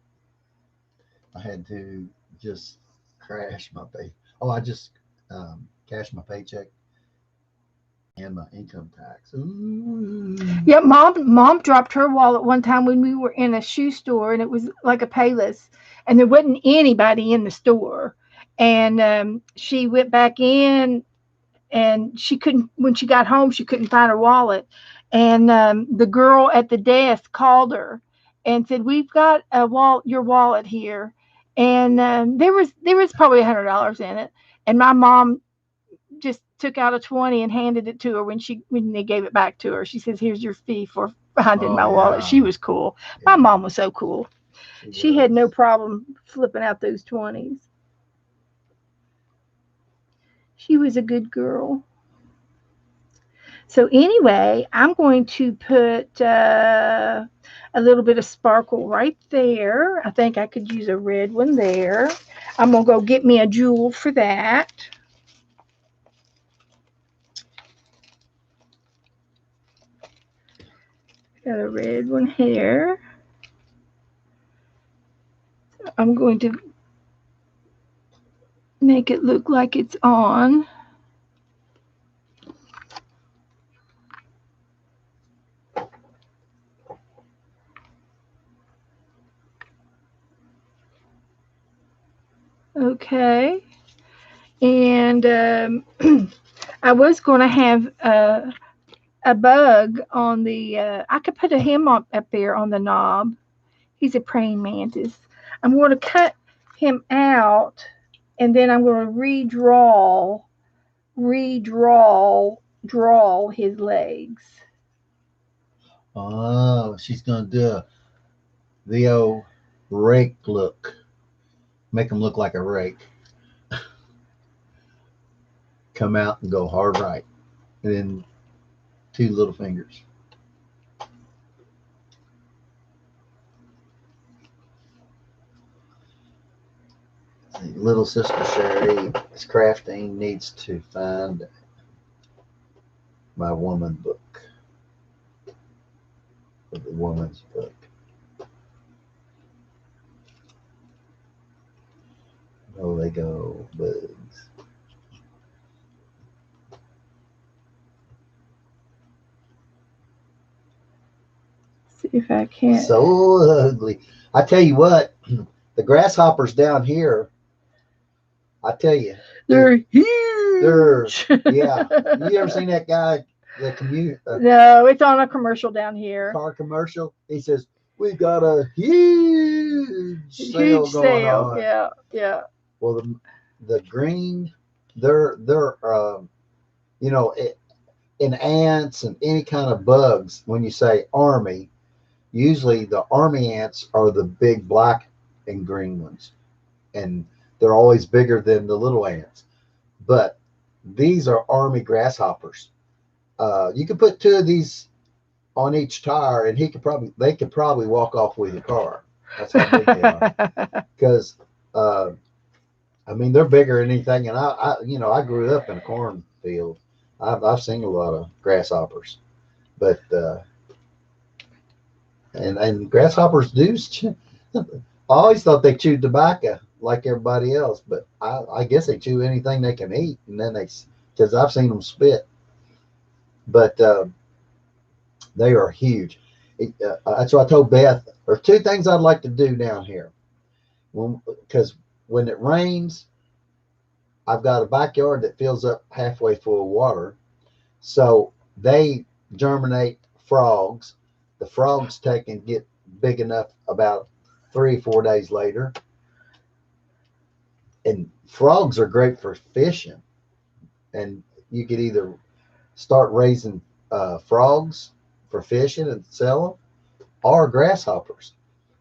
I had to just crash my pay. Oh, I just cashed my paycheck and my income tax. Ooh. Yeah, mom dropped her wallet one time when we were in a shoe store, and it was like a Payless, and there wasn't anybody in the store. And she went back in, and she couldn't. When she got home, she couldn't find her wallet. And the girl at the desk called her and said, "We've got your wallet here." And there was probably $100 in it. And my mom just took out a 20 and handed it to her when they gave it back to her. She says, "Here's your fee for finding Oh my wallet." yeah, She was cool. My yeah, mom was so cool. she She had no was. problem flipping out those 20s. She was a good girl. So anyway, I'm going to put a little bit of sparkle right there. I think I could use a red one there. I'm going to go get me a jewel for that. Got a red one here. I'm going to make it look like it's on. Okay. And I was going to have a bug on the, I could put a him up there on the knob. He's a praying mantis. I'm going to cut him out, and then I'm going to draw his legs. Oh, she's gonna do the old rake look. Make them look like a rake. Come out and go hard right, and then 2 little fingers. Little sister Sherry is crafting, needs to find my woman book. The woman's book. Oh, they go bugs. See if I can't. So ugly. I tell you what, the grasshoppers down here, I tell you, They're huge. yeah. You ever seen that guy, the No, it's on a commercial down here. car commercial? He says, "We got a huge sale Huge going sale. on." Yeah, yeah. Well, the green, they're you know, in ants and any kind of bugs, when you say army, usually the army ants are the big black and green ones, and they're always bigger than the little ants. But these are army grasshoppers. You could put 2 of these on each tire, and they could probably walk off with your car. That's how big they are. Because I mean, they're bigger than anything. And I grew up in a cornfield. I've seen a lot of grasshoppers, but and grasshoppers do. I always thought they chewed tobacco like everybody else, but I guess they chew anything they can eat, and then because I've seen them spit. But they are huge. That's what I told Beth. There are 2 things I'd like to do down here. Because when it rains, I've got a backyard that fills up halfway full of water. So they germinate frogs. The frogs take and get big enough about 3 or 4 days later. And frogs are great for fishing. And you could either start raising frogs for fishing and sell them, or grasshoppers.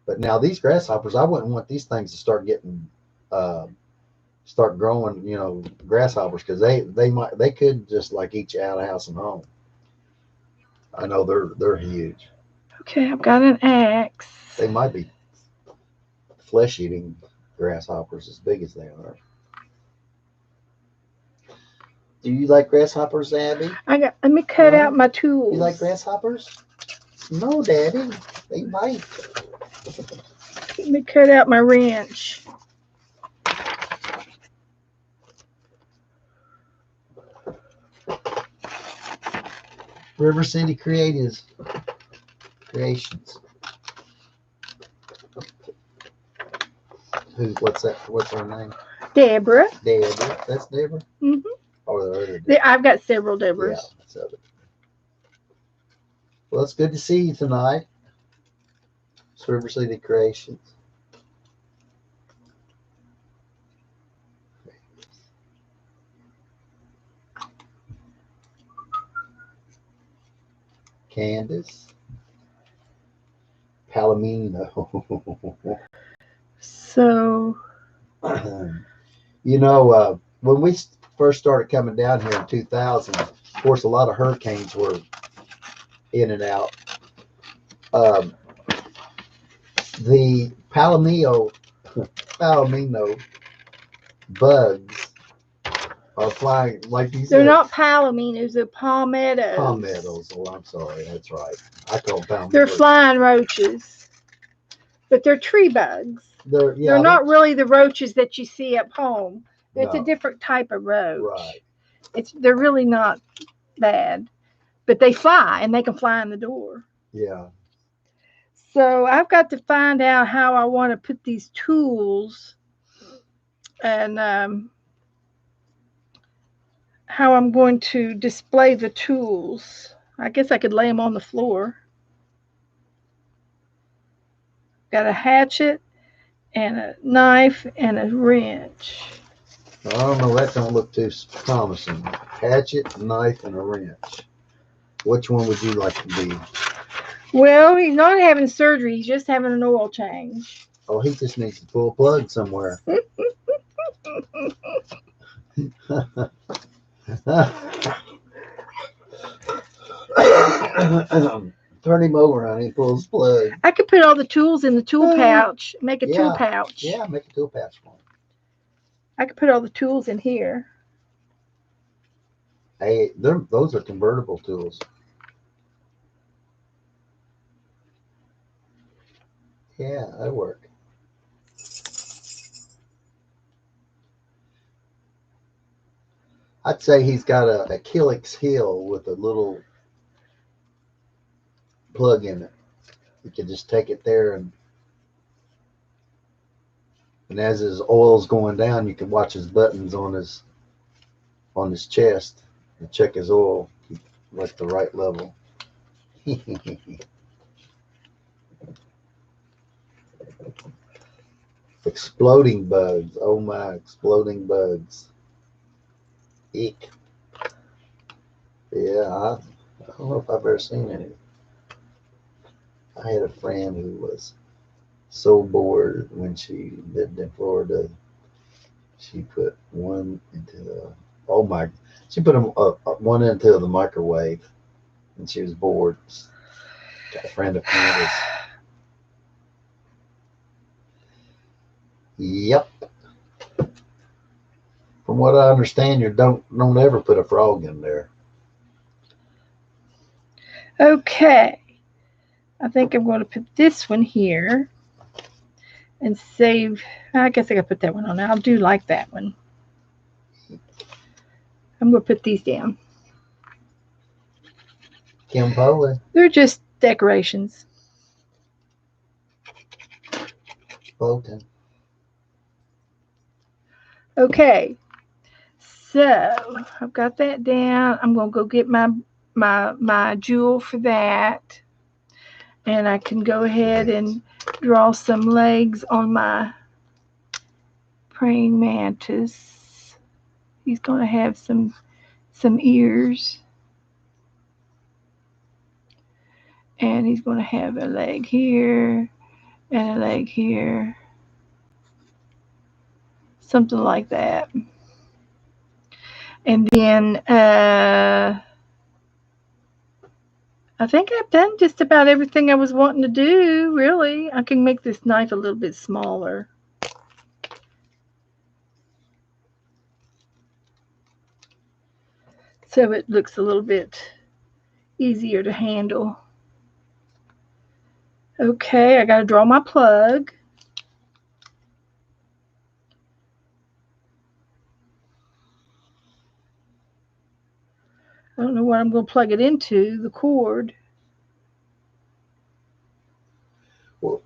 But now these grasshoppers, I wouldn't want these things to start getting start growing, grasshoppers, because they could just like eat you out of house and home. I know they're huge. Okay, I've got an axe. They might be flesh eating grasshoppers as big as they are. Do you like grasshoppers, Abby? Let me cut out my tools. You like grasshoppers? No, Daddy. They bite. Let me cut out my wrench. River City Creations. What's that? What's her name? Deborah. Deborah. That's Deborah? Mm-hmm. Or the other Deborah? I've got several Deborahs. Yeah, that's other. Well, it's good to see you tonight. It's River City Creations. Candace. Palomino. So, when we first started coming down here in 2000, of course, a lot of hurricanes were in and out. The Palomino bugs are flying like these. They're not palominos, they're palmettos. Palmettos. Oh, I'm sorry. That's right. I call them palmettos. They're flying roaches, but they're tree bugs. They're not really the roaches that you see at home. It's a different type of roach. Right. They're really not bad, but they fly, and they can fly in the door. Yeah. So I've got to find out how I want to put these tools, and how I'm going to display the tools. I guess I could lay them on the floor. Got a hatchet and a knife and a wrench. I don't know, that don't look too promising. Hatchet, knife, and a wrench. Which one would you like to be? Well, he's not having surgery. He's just having an oil change. Oh, he just needs to pull a plug somewhere. Turn him over, honey. Pull his plug. I could put all the tools in the tool pouch. Make a tool Yeah. pouch. Yeah, make a tool pouch for him. I could put all the tools in here. Hey, those are convertible tools. Yeah, that work. I'd say he's got a Achilles heel with a little plug in it. You can just take it there, and as his oil's going down, you can watch his buttons on his chest and check his oil like the right level. Exploding bugs. Oh my, exploding bugs. Eek. Yeah, I don't know if I've ever seen any. I had a friend who was so bored when she lived in Florida. She put one into the, oh my, she put one into the microwave, and she was bored. A friend of mine was, yep. From what I understand, you don't ever put a frog in there. Okay. I think I'm going to put this one here and save. I guess I could put that one on. I do like that one. I'm going to put these down. Kim Poley. They're just decorations. Bolton. Okay. So I've got that down. I'm going to go get my jewel for that. And I can go ahead and draw some legs on my praying mantis. He's going to have some ears. And he's going to have a leg here and a leg here. Something like that. And then I think I've done just about everything I was wanting to do, really. I can make this knife a little bit smaller. So it looks a little bit easier to handle. Okay, I got to draw my plug. I don't know what I'm going to plug it into, the cord. Well,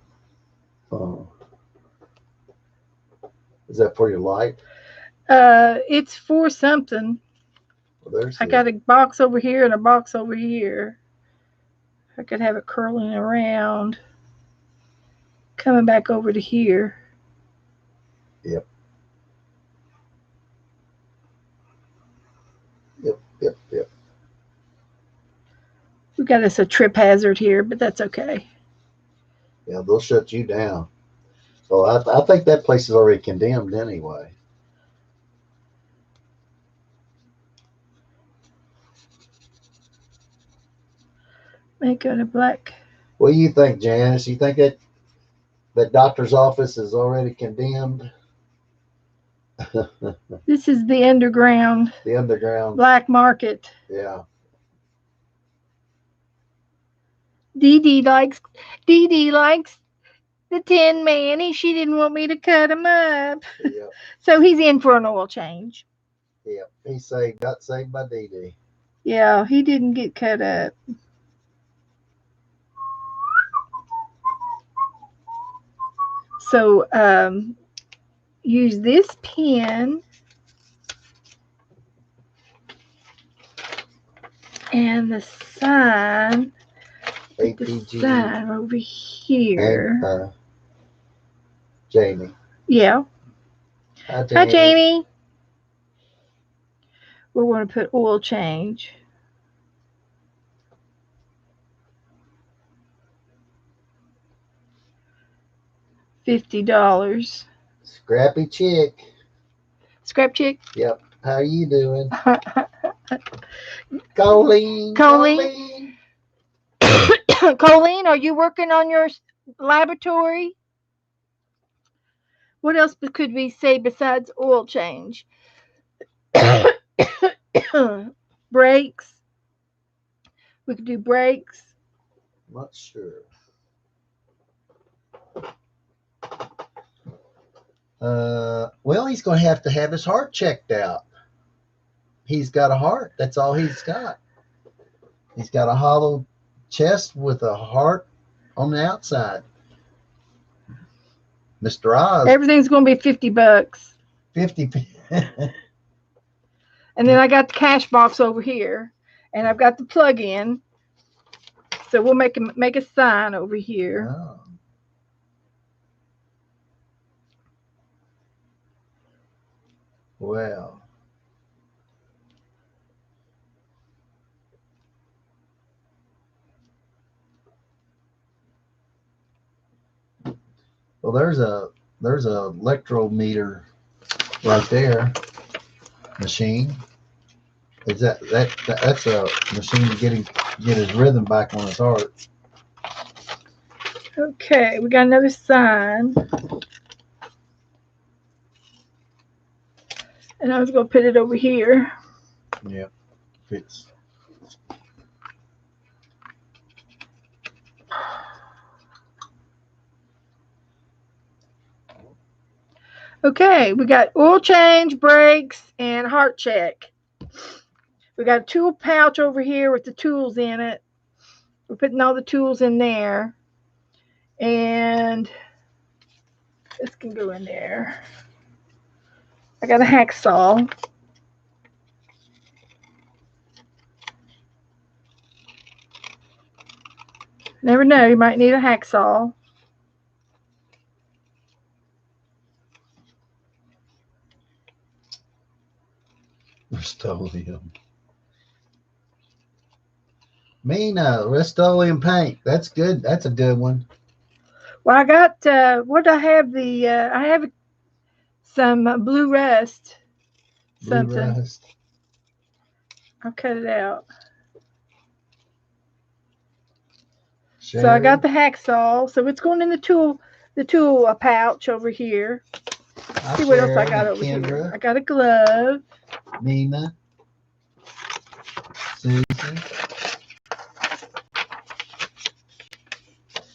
is that for your light? It's for something. Well, I got a box over here and a box over here. I could have it curling around, coming back over to here. Yep. We got us a trip hazard here, but that's okay. Yeah, they'll shut you down. So I think that place is already condemned anyway. Make it a black. What do you think, Janice? You think that doctor's office is already condemned? This is the underground. The underground. Black market. Yeah. Dee Dee likes the Tin Man. She didn't want me to cut him up. Yep. So he's in for an oil change. Yep. He got saved by Dee Dee. Yeah, he didn't get cut up. So use this pen and the sign. APG. The sign over here. And Jamie. Yeah. Hi, Jamie. Hi, Jamie. We're going to put oil change. $50. Scrappy chick. Scrap chick? Yep. How you doing? Colleen. Colleen, are you working on your laboratory? What else could we say besides oil change? Brakes. We could do brakes. Not sure. Well, he's going to have his heart checked out. He's got a heart. That's all he's got. He's got a hollow chest with a heart on the outside. Mr. Oz. Everything's going to be $50. 50. And then I got the cash box over here, and I've got the plug-in. So we'll make a sign over here. Oh. Well. Well, there's a electrometer right there. Machine. Is that's a machine to get his rhythm back on his heart. Okay, we got another sign. And I was going to put it over here. Yep, fits. Okay, we got oil change, brakes, and heart check. We got a tool pouch over here with the tools in it. We're putting all the tools in there. And this can go in there. I got a hacksaw. Never know, you might need a hacksaw. Rust-Oleum. Mina, Rust-Oleum paint. That's good. That's a good one. Well, I got, what do I have? I have some blue rust. Something. Blue rust. I'll cut it out. Sherry. So I got the hacksaw. So it's going in the tool pouch over here. See what else I got over here. I got a glove. Mina. Susan.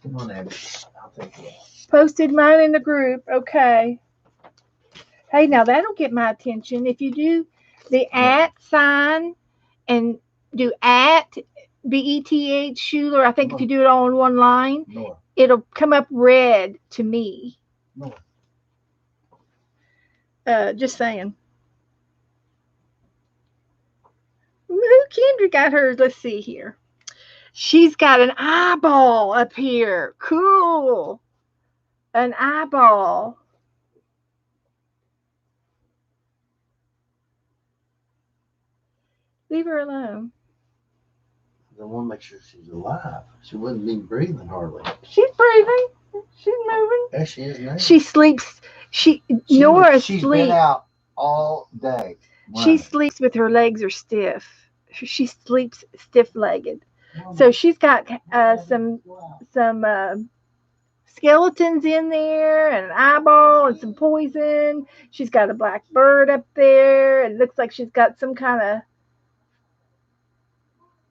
Come on, Abby. I'll take it. Posted mine in the group. Okay. Hey, now that'll get my attention. If you do the @ sign and do @BETH Schuler, I think if you do it all in one line, it'll come up red to me. Just saying. Who Kendra got hers? Let's see here. She's got an eyeball up here. Cool. An eyeball. Leave her alone. I want to make sure she's alive. She wouldn't be breathing hardly. She's breathing. She's moving. There she is now. She sleeps. Nora sleeps. She's been out all day. Wow. She sleeps with her legs are stiff. She sleeps stiff-legged. So she's got some skeletons in there and an eyeball and some poison. She's got a black bird up there. It looks like she's got some kind of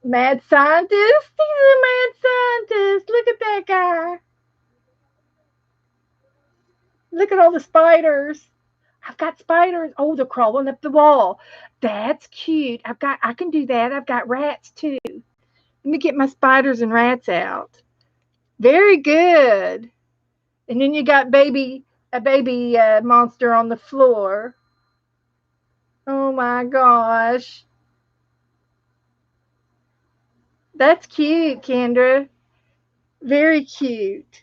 mad scientist. He's a mad scientist. Look at that guy. Look at all the spiders. I've got spiders. Oh, they're crawling up the wall. That's cute. I can do that. I've got rats too. Let me get my spiders and rats out. Very good. And then you got a baby monster on the floor. Oh my gosh. That's cute, Kendra. Very cute.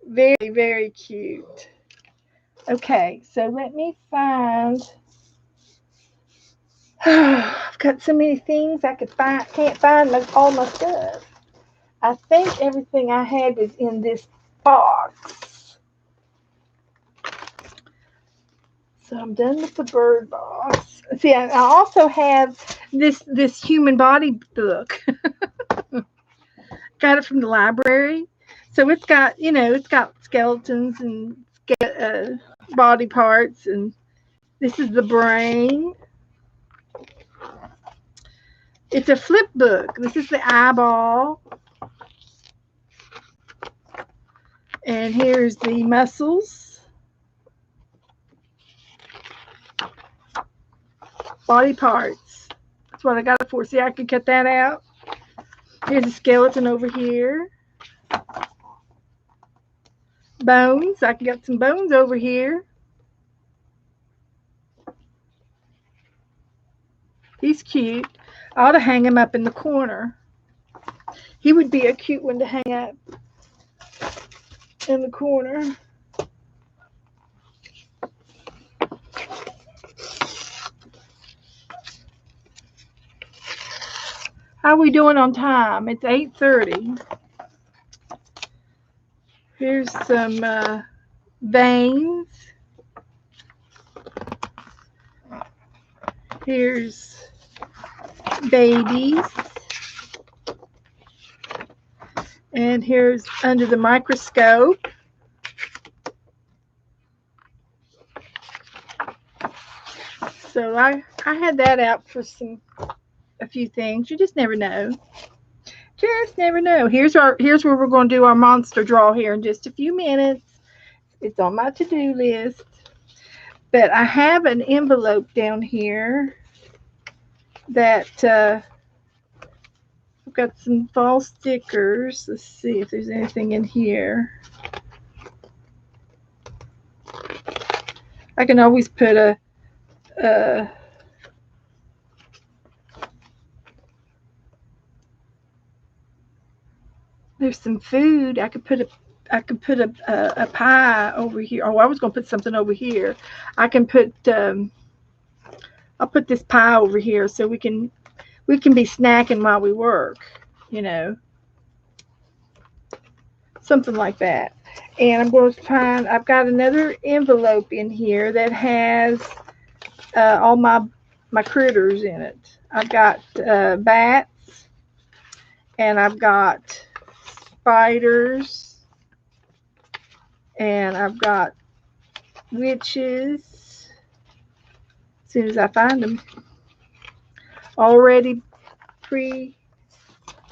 Very, very cute. Okay, so let me find. I've got so many things I can't find all my stuff. I think everything I had was in this box. So I'm done with the bird box. See, I also have this human body book. Got it from the library. So it's got, it's got skeletons and body parts, and this is the brain. It's a flip book. This is the eyeball. And here's the muscles. Body parts. That's what I got it for. See, I can cut that out. Here's a skeleton over here. Bones. I can get some bones over here. He's cute. I ought to hang him up in the corner. He would be a cute one to hang up in the corner. How are we doing on time? It's 8:30. Here's some veins. Here's babies. And here's under the microscope. So I had that out for a few things. You just never know. Just never know. Here's where we're going to do our monster draw here in just a few minutes. It's on my to-do list. But I have an envelope down here that I've got some fall stickers. Let's see if there's anything in here. I can always put there's some food. I could put a pie over here. Oh, I was going to put something over here. I can put I'll put this pie over here so we can be snacking while we work, something like that. And I'm going to find, I've got another envelope in here that has all my critters in it. I've got bats, and I've got spiders, and I've got witches. As soon as I find them, already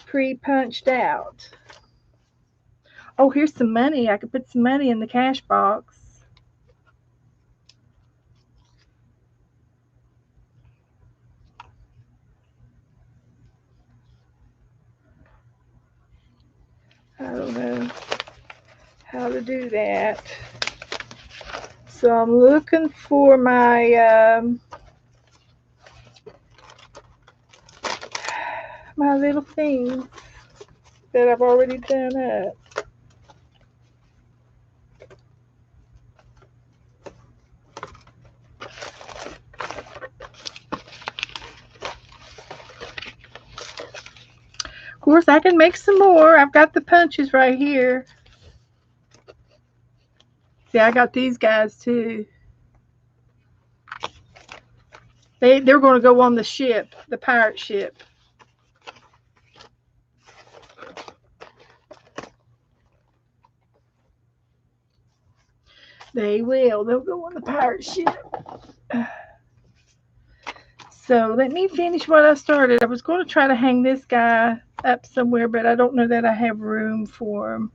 pre-punched out. Oh, here's some money. I could put some money in the cash box. I don't know how to do that. So I'm looking for my my little things that I've already done up. Of course, I can make some more. I've got the punches right here. See, I got these guys too. They're going to go on the ship, the pirate ship. They will. They'll go on the pirate ship. So let me finish what I started. I was going to try to hang this guy up somewhere, but I don't know that I have room for him.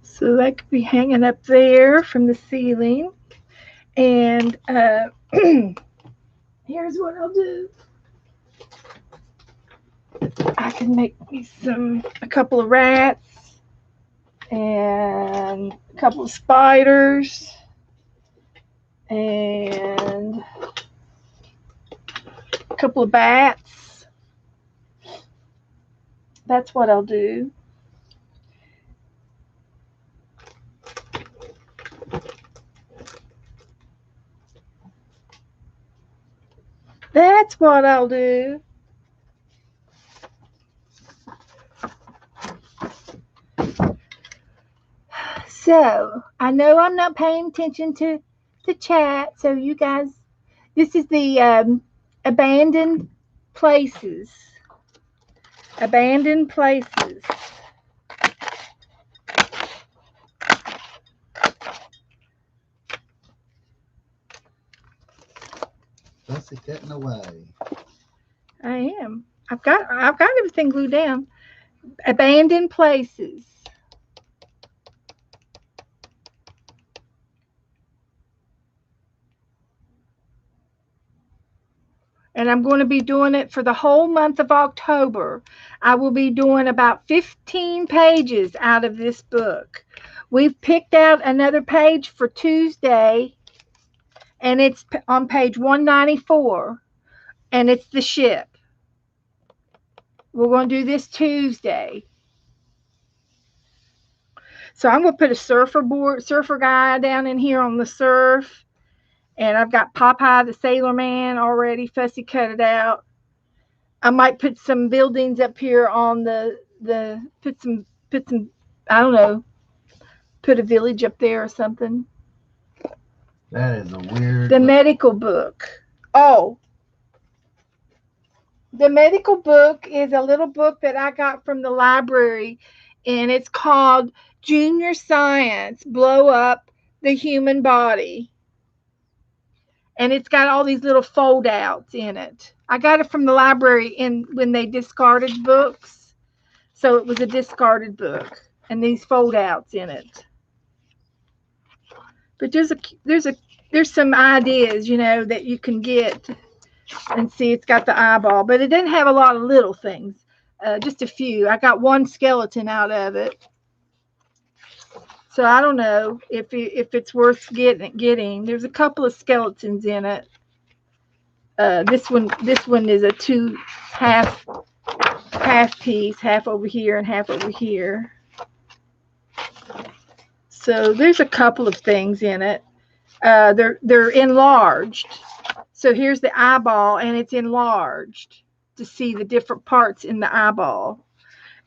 So that could be hanging up there from the ceiling. And here's what I'll do. I can make me a couple of rats. and a couple of spiders, and a couple of bats. That's what I'll do. That's what I'll do. So, I know I'm not paying attention to the chat, so you guys, this is the abandoned places. Abandoned places. Fussy cutting away. I am. I've got everything glued down. Abandoned places. And I'm going to be doing it for the whole month of October. I will be doing about 15 pages out of this book. We've picked out another page for Tuesday, and it's on page 194, and it's the ship. We're going to do this Tuesday. So I'm going to put a surfer guy down in here on the surf. And I've got Popeye the Sailor Man already fussy cut it out. I might put some buildings up here on put some I don't know, put a village up there or something. That is a weird. The medical book. Oh, the medical book is a little book that I got from the library, and it's called Junior Science Blow Up the Human Body. And it's got all these little fold outs in it. I got it from the library when they discarded books. So it was a discarded book, and these fold outs in it. But there's some ideas, that you can get and see. It's got the eyeball, but it didn't have a lot of little things. Just a few. I got one skeleton out of it. So I don't know if it's worth getting. There's a couple of skeletons in it. This one is a half piece, half over here and half over here. So there's a couple of things in it. They're enlarged. So here's the eyeball, and it's enlarged to see the different parts in the eyeball.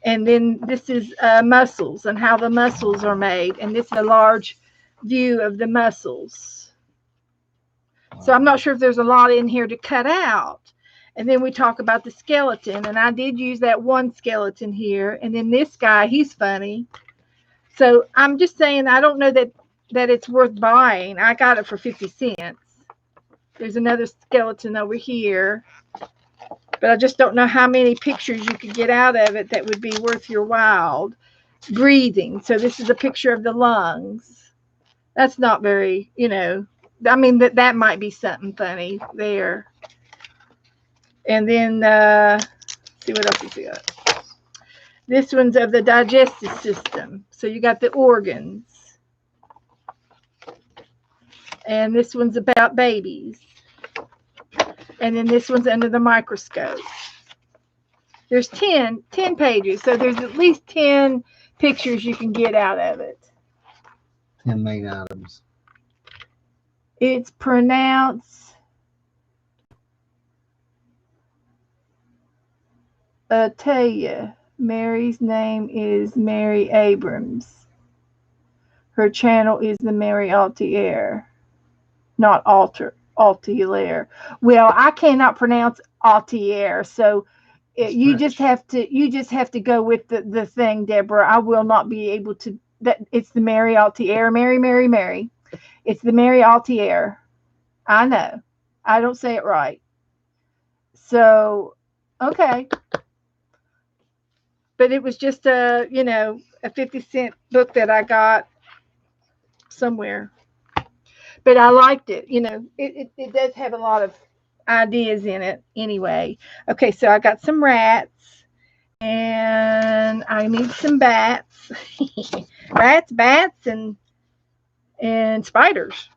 And then this is muscles and how the muscles are made. And this is a large view of the muscles. So I'm not sure if there's a lot in here to cut out. And then we talk about the skeleton. And I did use that one skeleton here. And then this guy, he's funny. So I'm just saying, I don't know that it's worth buying. I got it for 50 cents. There's another skeleton over here. But I just don't know how many pictures you could get out of it that would be worth your while. Breathing. So this is a picture of the lungs. That's not very, I mean, that might be something funny there. And then, see what else we got. This one's of the digestive system. So you got the organs. And this one's about babies. And then this one's under the microscope. There's 10 pages, so there's at least 10 pictures you can get out of it. 10 main items. It's pronounced Ataya. Mary's name is Mary Abrams. Her channel is the Mary Altier, not Altier. Well, I cannot pronounce Altier, so you just have to go with the thing, Deborah. I will not be able to. That it's the Mary Altier, Mary. It's the Mary Altier. I know, I don't say it right. So, okay, but it was just a 50-cent book that I got somewhere. But I liked it. It does have a lot of ideas in it anyway. Okay, so I got some rats, And I need some bats. Rats, bats, and spiders.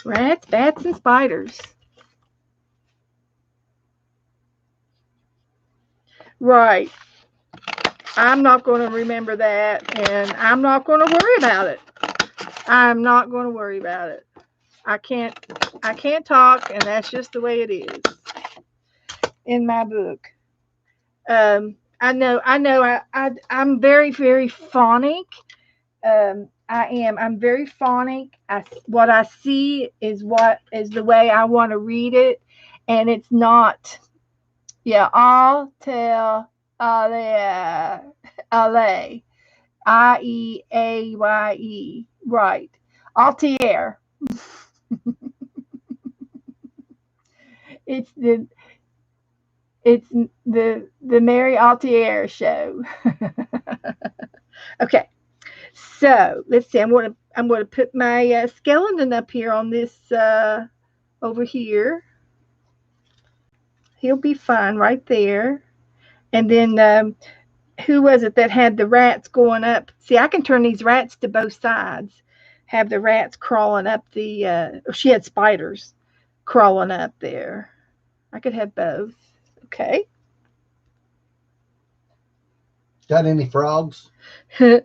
Rats, bats, and spiders. Right. I'm not going to remember that, and I'm not going to worry about it. I'm not going to worry about it. I can't talk, and that's just the way it is in my book. I'm very, very phonic. I am. I'm very phonic. What I see is what is the way I want to read it, and it's not. Yeah, I'll tell Ale, Ale, Ieaye. Right, Altier. It's the it's the Mary Altier show. Okay, so let's see. I'm gonna put my skeleton up here on this over here. He'll be fine right there. And then who was it that had the rats going up? See, I can turn these rats to both sides. Have the rats crawling up the. She had spiders crawling up there. I could have both. Okay. Got any frogs? I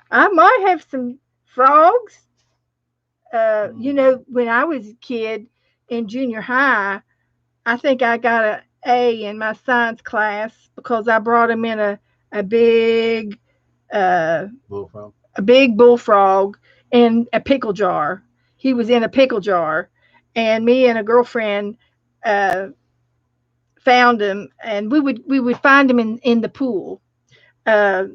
might have some frogs. Mm. When I was a kid in junior high, I think I got an A in my science class because I brought him in a big Bullfrog. a big bullfrog in a pickle jar. He was in a pickle jar, and me and a girlfriend uh, found him, and we would find him in the pool. Uh,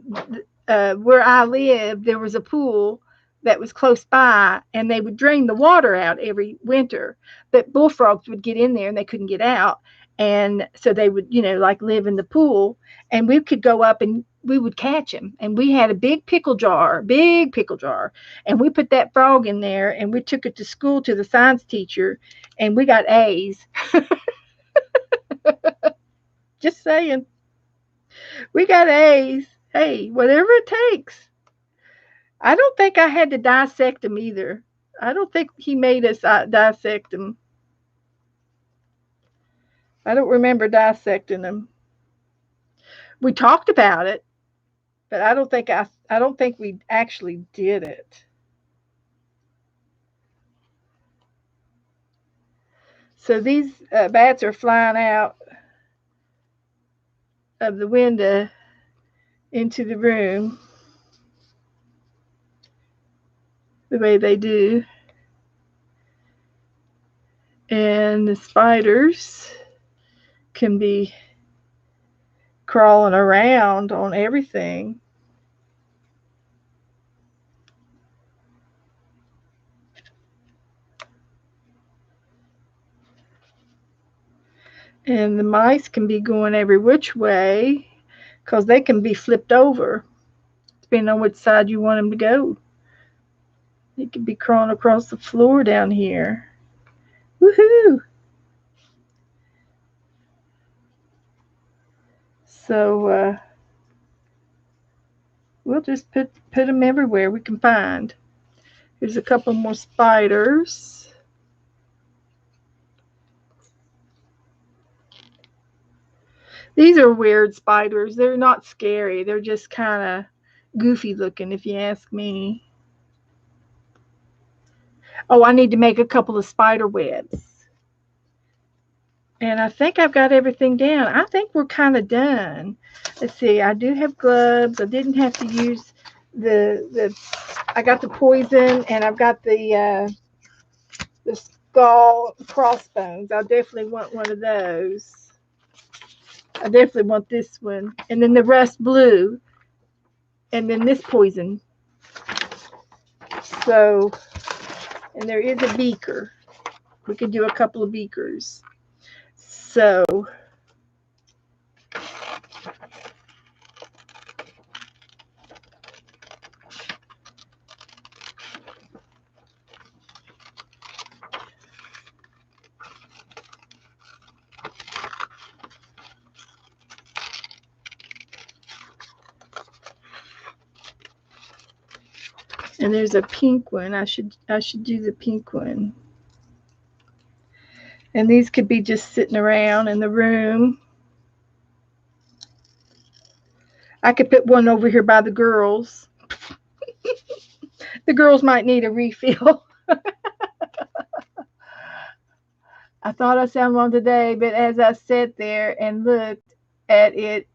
where I lived, there was a pool that was close by, and they would drain the water out every winter. But bullfrogs would get in there, and they couldn't get out, and so they would, like live in the pool, and we could go up and we would catch him. And we had a big pickle jar, and we put that frog in there, and we took it to school to the science teacher, and we got A's. Just saying, we got A's. Hey, whatever it takes. I don't think I had to dissect him either. I don't think he made us dissect him. I don't remember dissecting him. We talked about it, but I don't think we actually did it. So these bats are flying out of the window into the room the way they do. And the spiders can be crawling around on everything. And the mice can be going every which way because they can be flipped over depending on which side you want them to go. They could be crawling across the floor down here. Woohoo! So we'll just put them everywhere we can find. Here's a couple more spiders. These are weird spiders. They're not scary. They're just kind of goofy looking, if you ask me. Oh, I need to make a couple of spider webs. And I think I've got everything down. I think we're kind of done. Let's see. I do have gloves. I didn't have to use the. I got the poison, and I've got the skull crossbones. I definitely want one of those. I definitely want this one, and then the rust blue, and then this poison. So, and there is a beaker. We could do a couple of beakers. So, And there's a pink one. I should do the pink one. And these could be just sitting around in the room. I could put one over here by the girls. The girls might need a refill. I thought I found one today, but as I sat there and looked at it,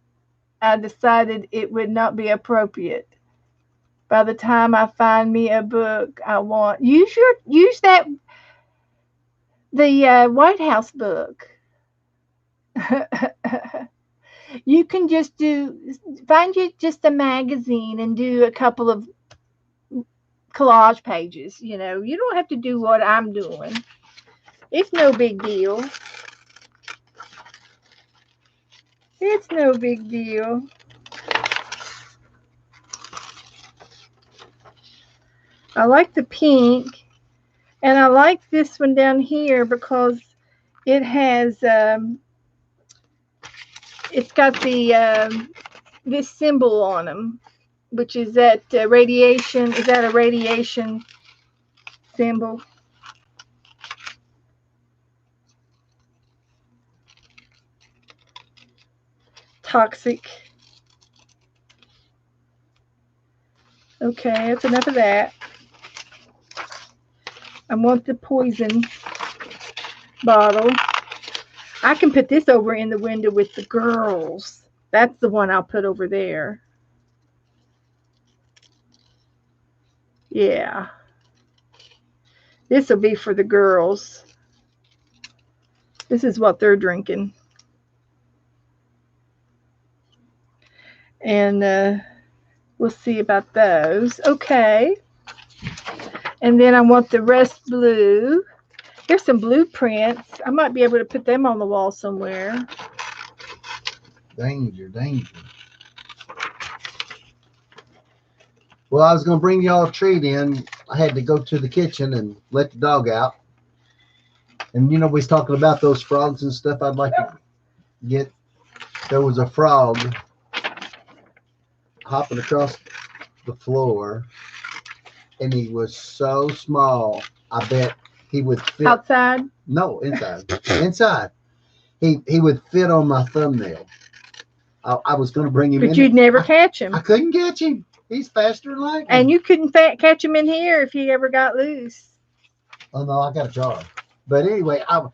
I decided it would not be appropriate. By the time I find me a book I want, use that the White House book. You can just find you just a magazine and do a couple of collage pages. You don't have to do what I'm doing. It's no big deal. It's no big deal. I like the pink, and I like this one down here because it has it's got the this symbol on them, which is that radiation. Is that a radiation symbol? Toxic. Okay, that's enough of that. I want the poison bottle. I can put this over in the window with the girls. That's the one I'll put over there. Yeah. This will be for the girls. This is what they're drinking. And we'll see about those. Okay. And then I want the rest blue. Here's some blueprints. I might be able to put them on the wall somewhere. Danger, danger. Well, I was going to bring y'all a treat in. I had to go to the kitchen and let the dog out. And we was talking about those frogs and stuff. I'd like to get. There was a frog hopping across the floor, and he was so small. I bet he would fit outside. No, inside. Inside. He would fit on my thumbnail. I was going to bring him in. But you'd never catch him. I couldn't catch him. He's faster than lightning. And you couldn't catch him in here if he ever got loose. Oh no, I got a jar. But anyway, I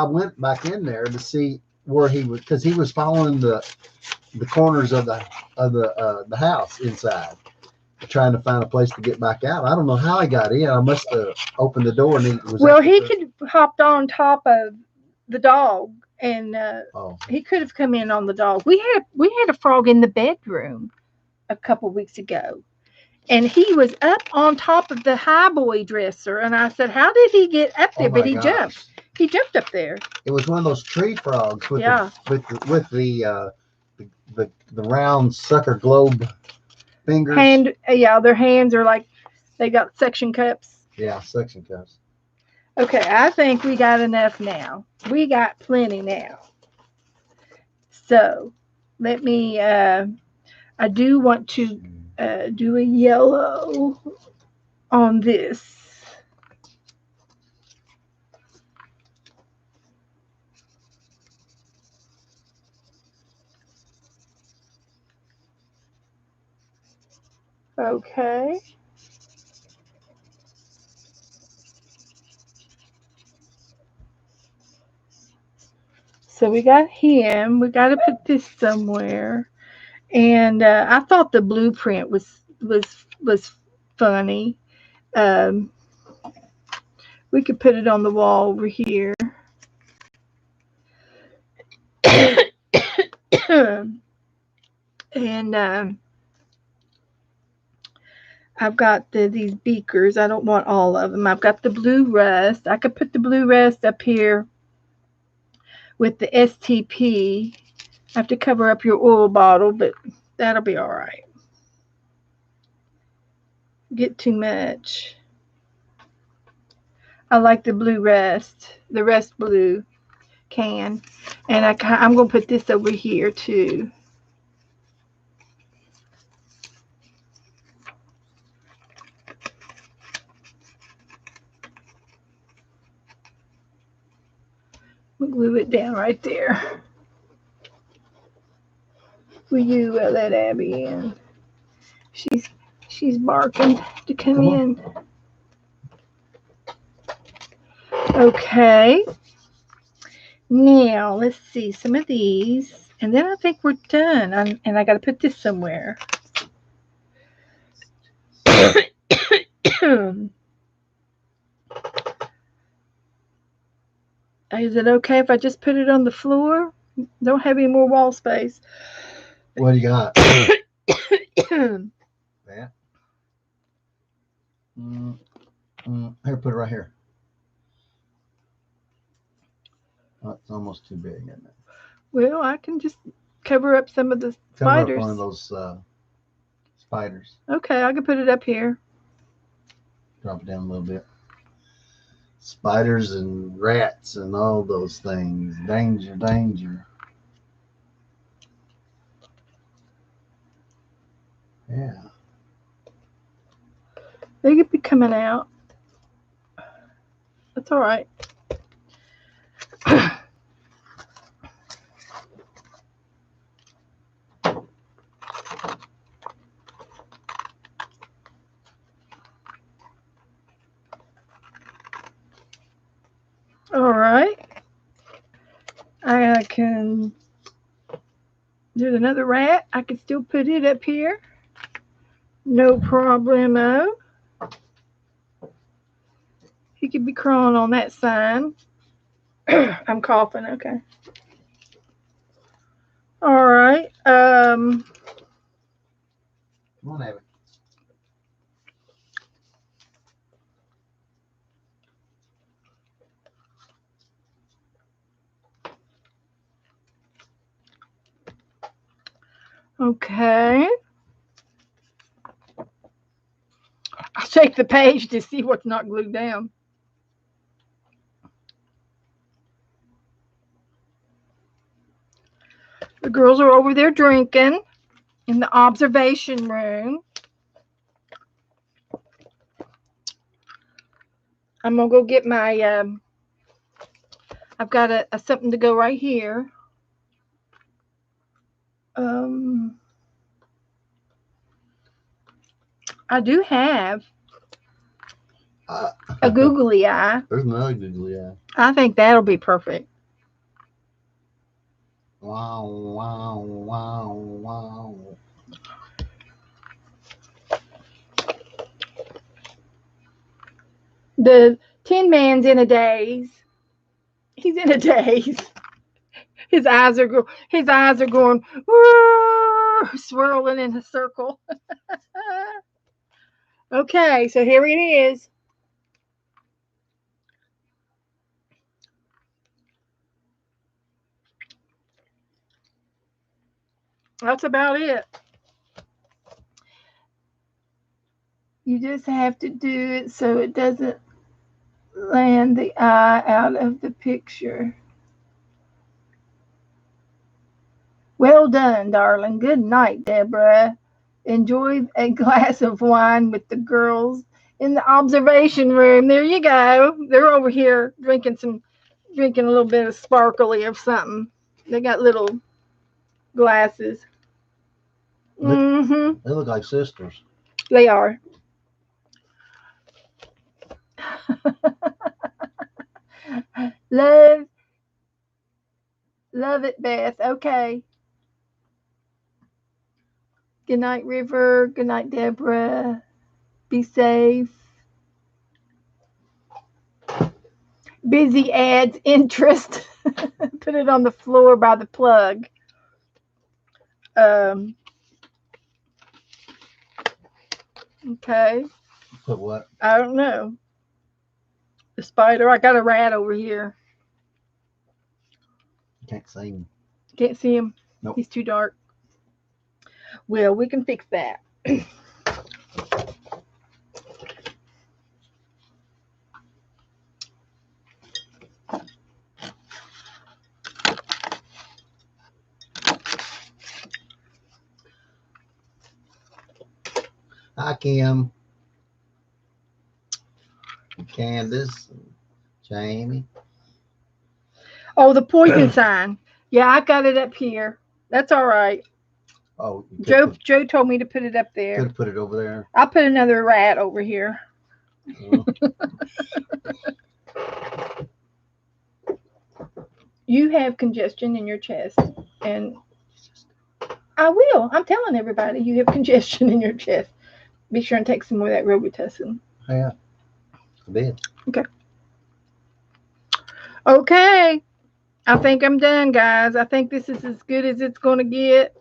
went back in there to see where he was, because he was following the corners of the house inside, trying to find a place to get back out. I don't know how he got in. I must have opened the door and he was. Well, he could hopped on top of the dog, and he could have come in on the dog. We had a frog in the bedroom a couple weeks ago, and he was up on top of the highboy dresser, and I said, how did he get up there? But he jumped up there. It was one of those tree frogs with the round sucker globe fingers. Their hands are like they got suction cups. Yeah, suction cups. Okay, I think we got enough now. We got plenty now. So let me I do want to do a yellow on this. Okay. So we got him. We got to put this somewhere. And I thought the blueprint was funny. We could put it on the wall over here. And I've got these beakers. I don't want all of them. I've got the blue rust. I could put the blue rust up here with the STP. I have to cover up your oil bottle, but that'll be all right. Get too much. I like the blue rust, the rust blue can. And I'm going to put this over here too. glue it down right there. Will you let Abby in? She's barking to come in. Okay. Now let's see some of these, and then I think we're done. And I got to put this somewhere. Is it okay if I just put it on the floor? Don't have any more wall space. What do you got? That. Here, put it right here. Oh, it's almost too big, isn't it? Well, I can just cover up some of the Cover spiders. up one of those spiders. Okay, I can put it up here. Drop it down a little bit. Spiders and rats and all those things. Danger, danger. Yeah. They could be coming out. That's all right. All right. I can. There's another rat. I can still put it up here. No problemo. He could be crawling on that sign. I'm coughing. Okay. All right. Come on, Abby. Okay. I'll shake the page to see what's not glued down. The girls are over there drinking in the observation room. I'm gonna go get my. I've got a something to go right here. I do have a googly eye. There's another googly eye. I think that'll be perfect. Wow, wow, wow, wow. The Tin Man's in a daze. He's in a daze. His eyes are going swirling in a circle. Okay, so here it is. That's about it. You just have to do it so it doesn't land the eye out of the picture. Well done, darling. Good night, Deborah. Enjoy a glass of wine with the girls in the observation room. There you go. They're over here drinking a little bit of sparkly or something. They got little glasses. They look like sisters. They are. Love it, Beth. Okay. Good night, River. Good night, Deborah. Be safe. Busy adds interest. Put it on the floor by the plug. Okay. Put what? I don't know. The spider. I got a rat over here. Can't see him. Can't see him. Nope. He's too dark. Well, we can fix that. Hi, Kim. Candace. Jamie. Oh, the poison sign. Yeah, I got it up here. That's all right. Oh, you Joe told me to put it up could there. have put it over there. I'll put another rat over here. Oh, You have congestion in your chest, and I will. I'm telling everybody you have congestion in your chest. Be sure and take some more of that Robitussin. yeah, I did. Okay. Okay. I think I'm done, guys. I think this is as good as it's going to get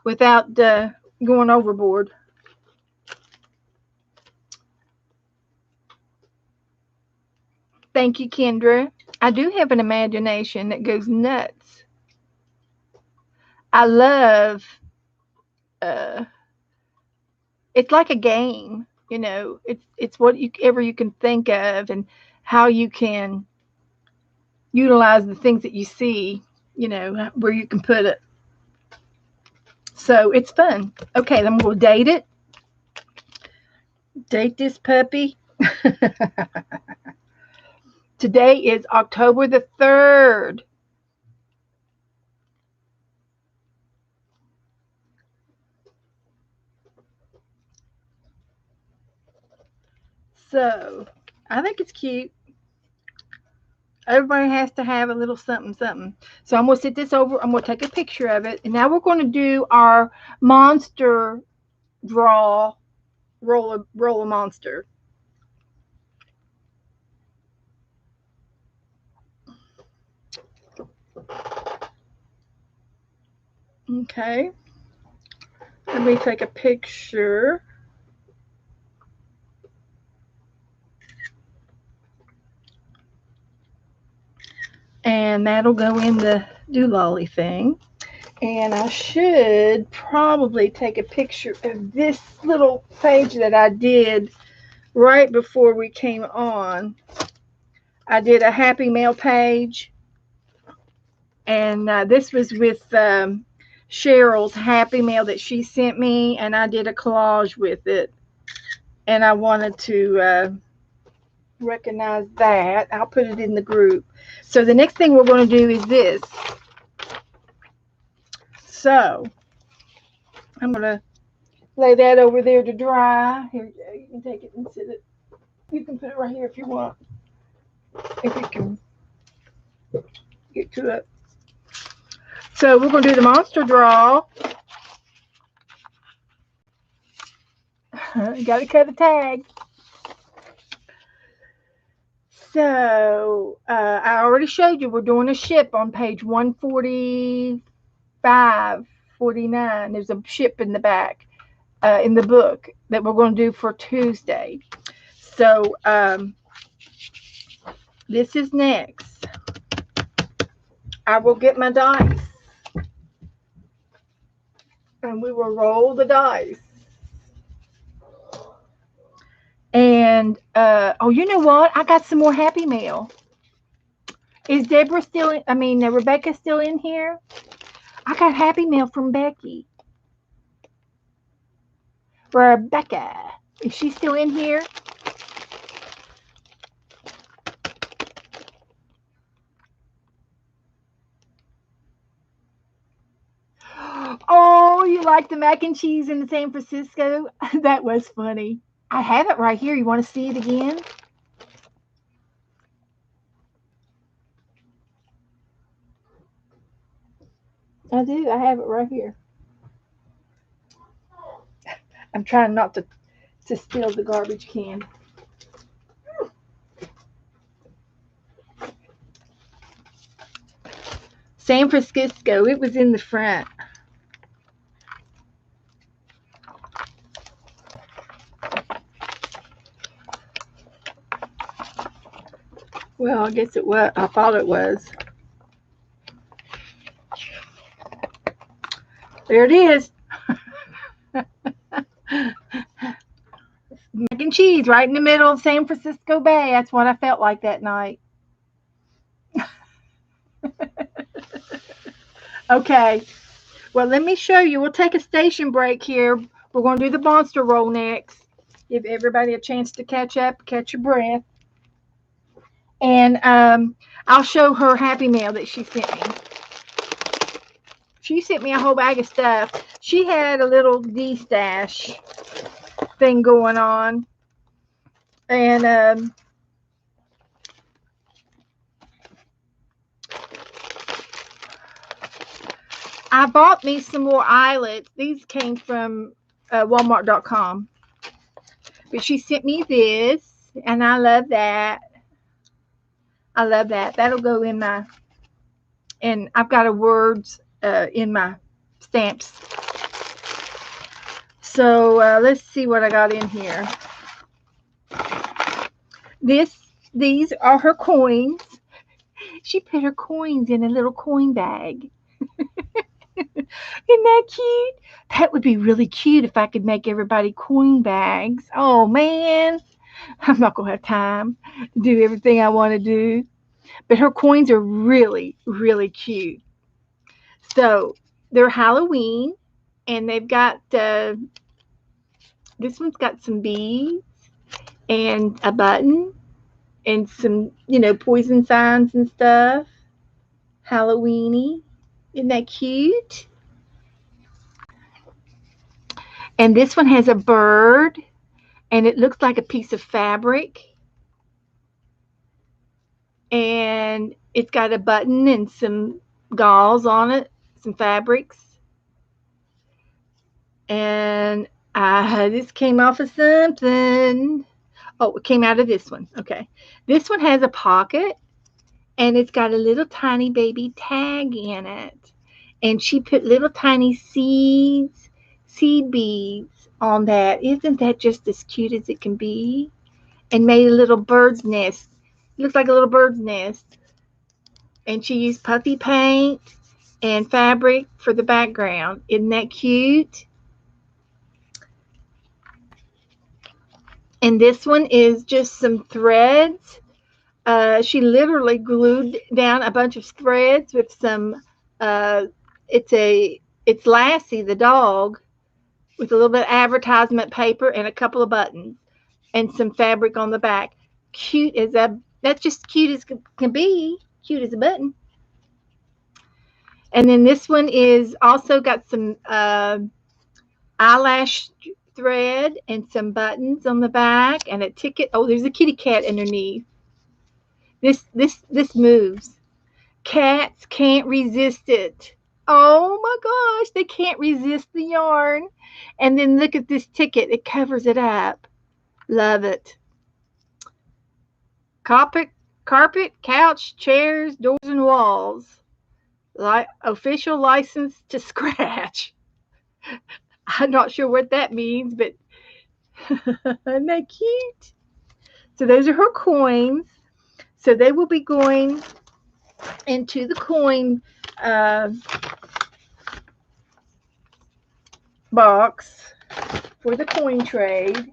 without going overboard. Thank you, Kendra. I do have an imagination that goes nuts. I love uh it's like a game, you know. It's what you ever you can think of and how you can utilize the things that you see, you know, where you can put it. So it's fun. Okay, I'm going to date it. Date this puppy. Today is October the 3rd. So I think it's cute. Everybody has to have a little something, something. So I'm going to sit this over. I'm going to take a picture of it. And now we're going to do our monster draw, roll a monster. Okay. Let me take a picture. And that'll go in the doololly thing. And I should probably take a picture of this little page that I did right before we came on. I did a Happy Mail page, and this was with Cheryl's Happy Mail that she sent me, and I did a collage with it. And I wanted to recognize that. I'll put it in the group. So the next thing we're going to do is this. So I'm going to lay that over there to dry. Here, you can take it and sit it. You can put it right here if you want. If you can get to it. So we're going to do the monster draw. You got to cut the tag. So I already showed you we're doing a ship on page 145, 49. There's a ship in the back in the book that we're going to do for Tuesday. So this is next. I will get my dice and we will roll the dice. And oh, you know what? I got some more Happy Mail. Is Deborah still in? I mean, Rebecca still in here? I got Happy Mail from Becky. Rebecca, is she still in here? Oh, you like the mac and cheese in San Francisco? That was funny. I have it right here. You want to see it again? I do. I have it right here. I'm trying not to steal the garbage can. San Francisco. It was in the front. Well, I guess it was. I thought it was. There it is. Mac and cheese right in the middle of San Francisco Bay. That's what I felt like that night. Okay. Well, let me show you. We'll take a station break here. We're going to do the monster roll next. Give everybody a chance to catch up, catch your breath. And I'll show her Happy Mail that she sent me. She sent me a whole bag of stuff. She had a little D-stash thing going on. And I bought me some more eyelets. These came from Walmart.com. But she sent me this, and I love that. I love that. That'll go in my, and I've got a words in my stamps. So let's see what I got in here. These are her coins. She put her coins in a little coin bag. Isn't that cute? That would be really cute if I could make everybody coin bags. Oh man, I'm not gonna have time to do everything I want to do. But her coins are really, really cute. So they're Halloween, and they've got this one's got some beads and a button and some, poison signs and stuff. Halloweeny. Isn't that cute? And this one has a bird, and it looks like a piece of fabric. And it's got a button and some gauze on it, some fabrics. And this came off of something. Oh, it came out of this one. Okay. This one has a pocket, and it's got a little tiny baby tag in it. And she put little tiny seed beads on that. Isn't that just as cute as it can be? And made a little bird's nest. It looks like a little bird's nest. And she used puffy paint and fabric for the background. Isn't that cute? And this one is just some threads. She literally glued down a bunch of threads with some, it's Lassie, the dog, with a little bit of advertisement paper and a couple of buttons and some fabric on the back. That's just cute as can be. Cute as a button. And then this one is also got some eyelash thread and some buttons on the back and a ticket. Oh, there's a kitty cat underneath. This moves. Cats can't resist it. Oh my gosh, they can't resist the yarn. And then look at this ticket. It covers it up. Love it. Carpet, couch, chairs, doors, and walls. Official license to scratch. I'm not sure what that means, but isn't that cute? So those are her coins. So they will be going into the coin box for the coin trade.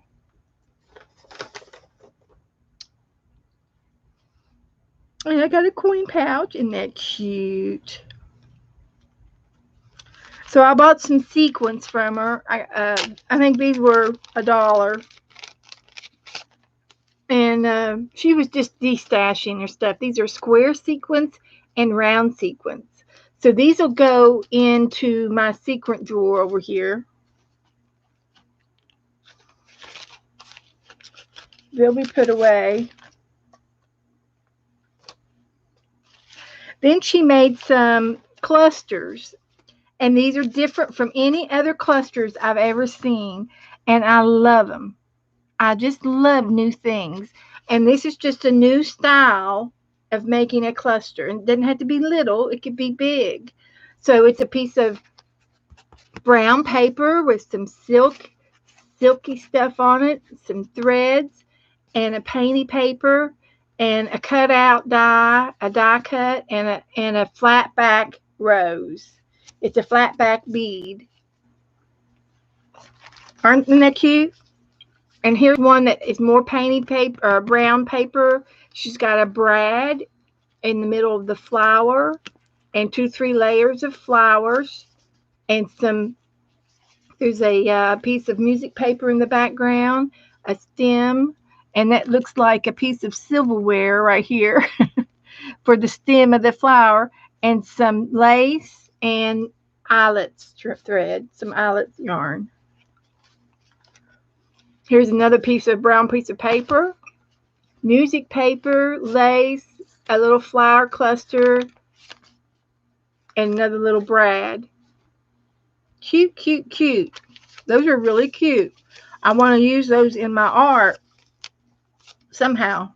And I got a coin pouch. Isn't that cute? So I bought some sequins from her. I think these were $1. And she was just destashing her stuff. These are square sequins and round sequins. So these will go into my sequin drawer over here. They'll be put away. Then she made some clusters. And these are different from any other clusters I've ever seen. And I love them. I just love new things. And this is just a new style of making a cluster. And it doesn't have to be little. It could be big. So it's a piece of brown paper with some silky stuff on it, some threads, and a painty paper, and a cutout die, a die cut, and a flat back rose. It's a flat back bead. Aren't that cute? And here's one that is more painty paper or brown paper. She's got a brad in the middle of the flower and 2-3 layers of flowers and there's a piece of music paper in the background, a stem, And that looks like a piece of silverware right here for the stem of the flower, and some lace and eyelets thread, some eyelets yarn. Here's another brown piece of paper, music paper, lace, a little flower cluster, and another little brad. Cute, cute, cute. Those are really cute. I want to use those in my art somehow.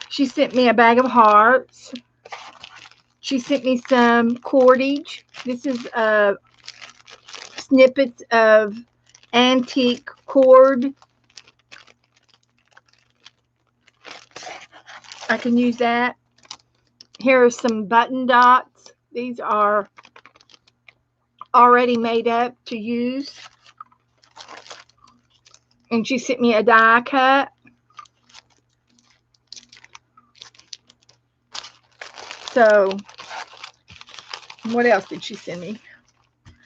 She sent me a bag of hearts. She sent me some cordage. This is snippets of antique cord. I can use that. Here are some button dots. These are already made up to use. And she sent me a die cut. So, what else did she send me?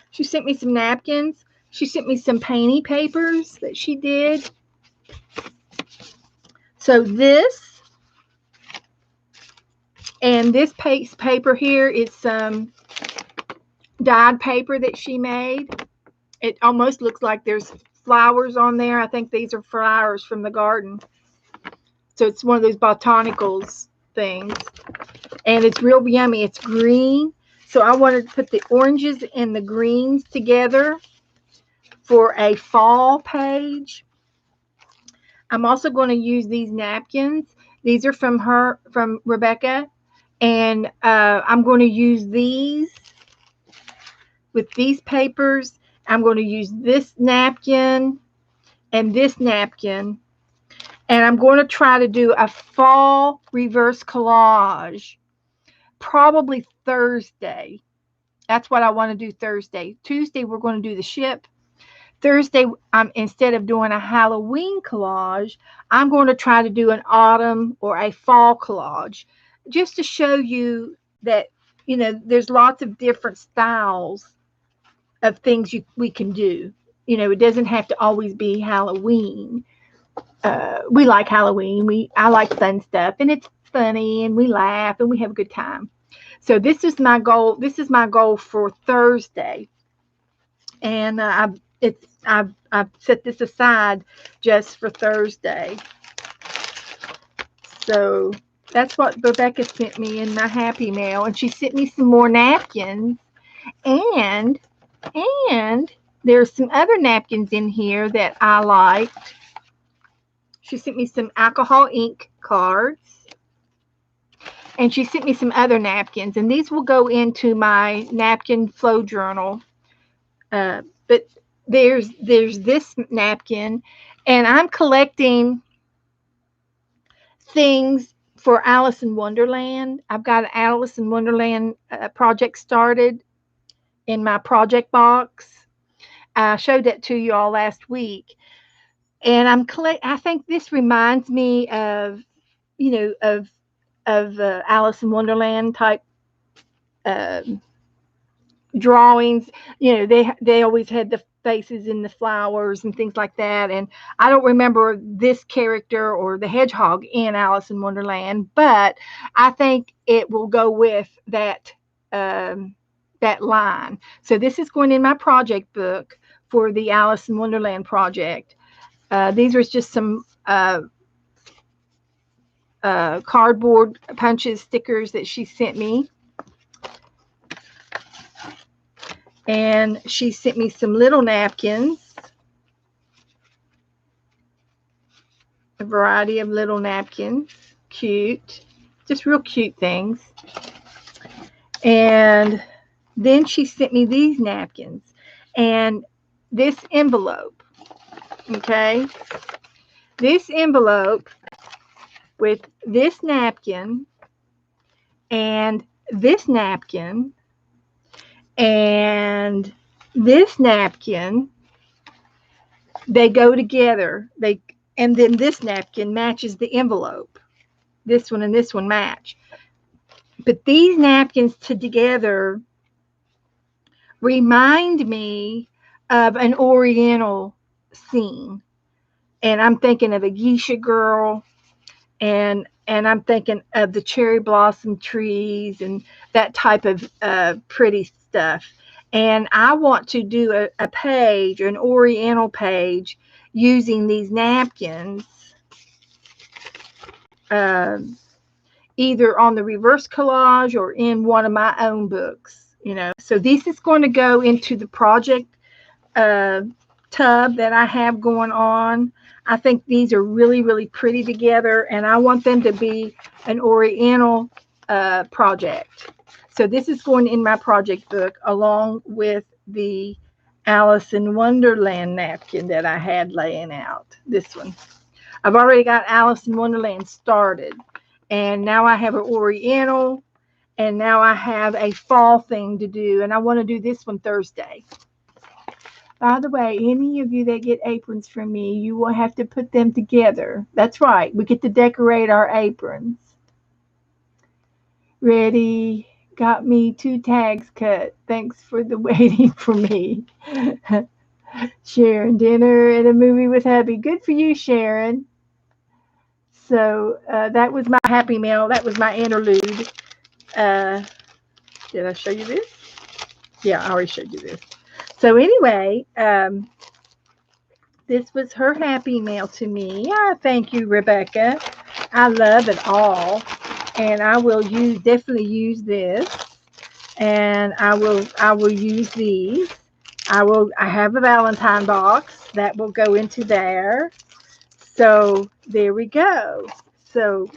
She sent me some napkins. She sent me some painting papers that she did. So this and this paper here is some dyed paper that she made. It almost looks like there's flowers on there. I think these are flowers from the garden. So it's one of those botanicals things. And it's real yummy. It's green. So I wanted to put the oranges and the greens together for a fall page. I'm also going to use these napkins. These are from Rebecca. And I'm going to use these with these papers. I'm going to use this napkin and this napkin. And I'm going to try to do a fall reverse collage probably Thursday. That's what I want to do Thursday. Tuesday, we're going to do the ship. Thursday, instead of doing a Halloween collage, I'm going to try to do an autumn or a fall collage, just to show you that, there's lots of different styles of things we can do. It doesn't have to always be Halloween. We like Halloween. I like fun stuff, and it's funny, and we laugh, and we have a good time. So this is my goal. This is my goal for Thursday, and I've set this aside just for Thursday. So that's what Rebecca sent me in my happy mail, and she sent me some more napkins, and there's some other napkins in here that I liked. She sent me some alcohol ink cards. And she sent me some other napkins. And these will go into my napkin flow journal. But there's this napkin. And I'm collecting things for Alice in Wonderland. I've got an Alice in Wonderland project started in my project box. I showed that to you all last week. And I think this reminds me of, of Alice in Wonderland type drawings. They always had the faces and the flowers and things like that. And I don't remember this character or the hedgehog in Alice in Wonderland, but I think it will go with that line. So this is going in my project book for the Alice in Wonderland project. These are just some cardboard punches, stickers that she sent me. And she sent me some little napkins, a variety of little napkins. Cute, just real cute things. And then she sent me these napkins and this envelope. Okay, this envelope with this napkin and this napkin and this napkin, they go together. And then this napkin matches the envelope. This one and this one match. But these napkins together remind me of an Oriental scene. And I'm thinking of a geisha girl, and I'm thinking of the cherry blossom trees and that type of pretty stuff. And I want to do a page, an oriental page, using these napkins, um, either on the reverse collage or in one of my own books. So this is going to go into the project uh, tub that I have going on. I think these are really, really pretty together, and I want them to be an oriental project. So this is going in my project book along with the Alice in Wonderland napkin that I had laying out. This one. I've already got Alice in Wonderland started, and now I have an oriental, and now I have a fall thing to do, and I want to do this one Thursday. By the way, any of you that get aprons from me, you will have to put them together. That's right. We get to decorate our aprons. Ready? Got me 2 tags cut. Thanks for the waiting for me. Sharon, dinner and a movie with hubby. Good for you, Sharon. So that was my happy meal. That was my interlude. Uh, did I show you this? Yeah, I already showed you this. So anyway, this was her happy mail to me. Thank you, Rebecca. I love it all, and I will definitely use this, and I will use these. I have a Valentine box that will go into there. So there we go. So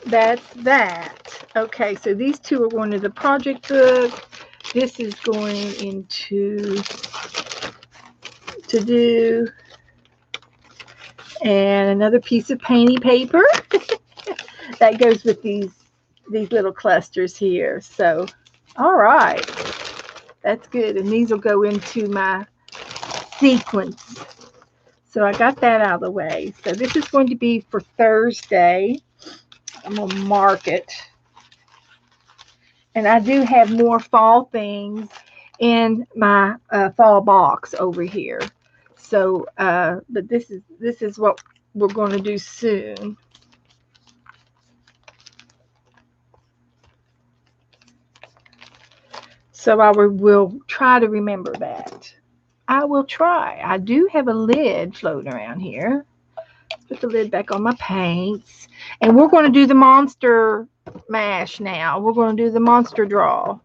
that's that. Okay, so these two are going to the project book. This is going into to do, and another piece of painty paper that goes with these little clusters here. So, all right, that's good. And these will go into my sequence. So I got that out of the way. So this is going to be for Thursday. I'm going to mark it. And I do have more fall things in my fall box over here. So, but this is what we're going to do soon. So I will try to remember that. I will try. I do have a lid floating around here. Put the lid back on my paints. And we're going to do the monster mash now. We're going to do the monster draw.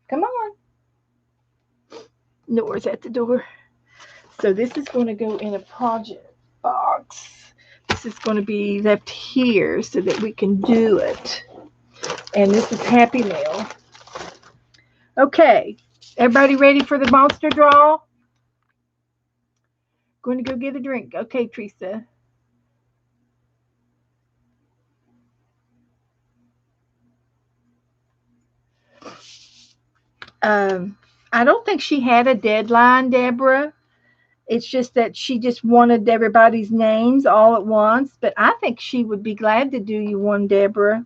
Come on. Nora's at the door. So this is going to go in a project box. This is going to be left here so that we can do it. And this is Happy Mail. Okay. Everybody ready for the monster draw? Going to go get a drink. Okay, Teresa. I don't think she had a deadline, Deborah. It's just that she just wanted everybody's names all at once. But I think she would be glad to do you one, Deborah.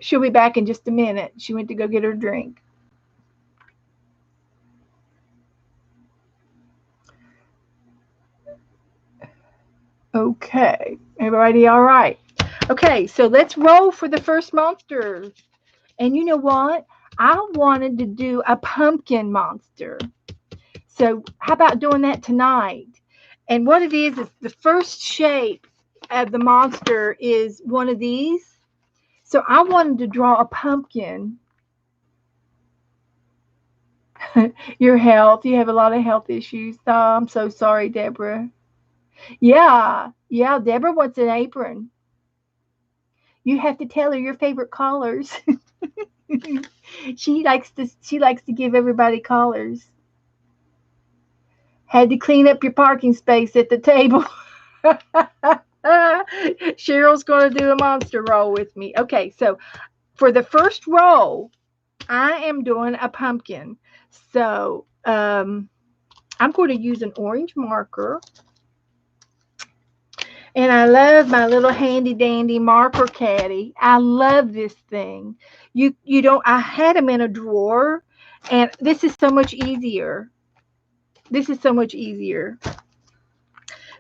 She'll be back in just a minute. She went to go get her drink. Okay. Everybody all right? Okay, so let's roll for the first monster. And you know what? I wanted to do a pumpkin monster. So how about doing that tonight? And what it is the first shape of the monster is one of these. So I wanted to draw a pumpkin. Your health. You have a lot of health issues. Oh, I'm so sorry, Deborah. Yeah, Deborah wants an apron. You have to tell her your favorite colors. She likes to give everybody collars. Had to clean up your parking space at the table. Cheryl's going to do a monster roll with me. Okay, so for the first roll, I am doing a pumpkin. So I'm going to use an orange marker. And I love my little handy dandy marker caddy. I love this thing. You don't. I had them in a drawer, And this is so much easier. This is so much easier.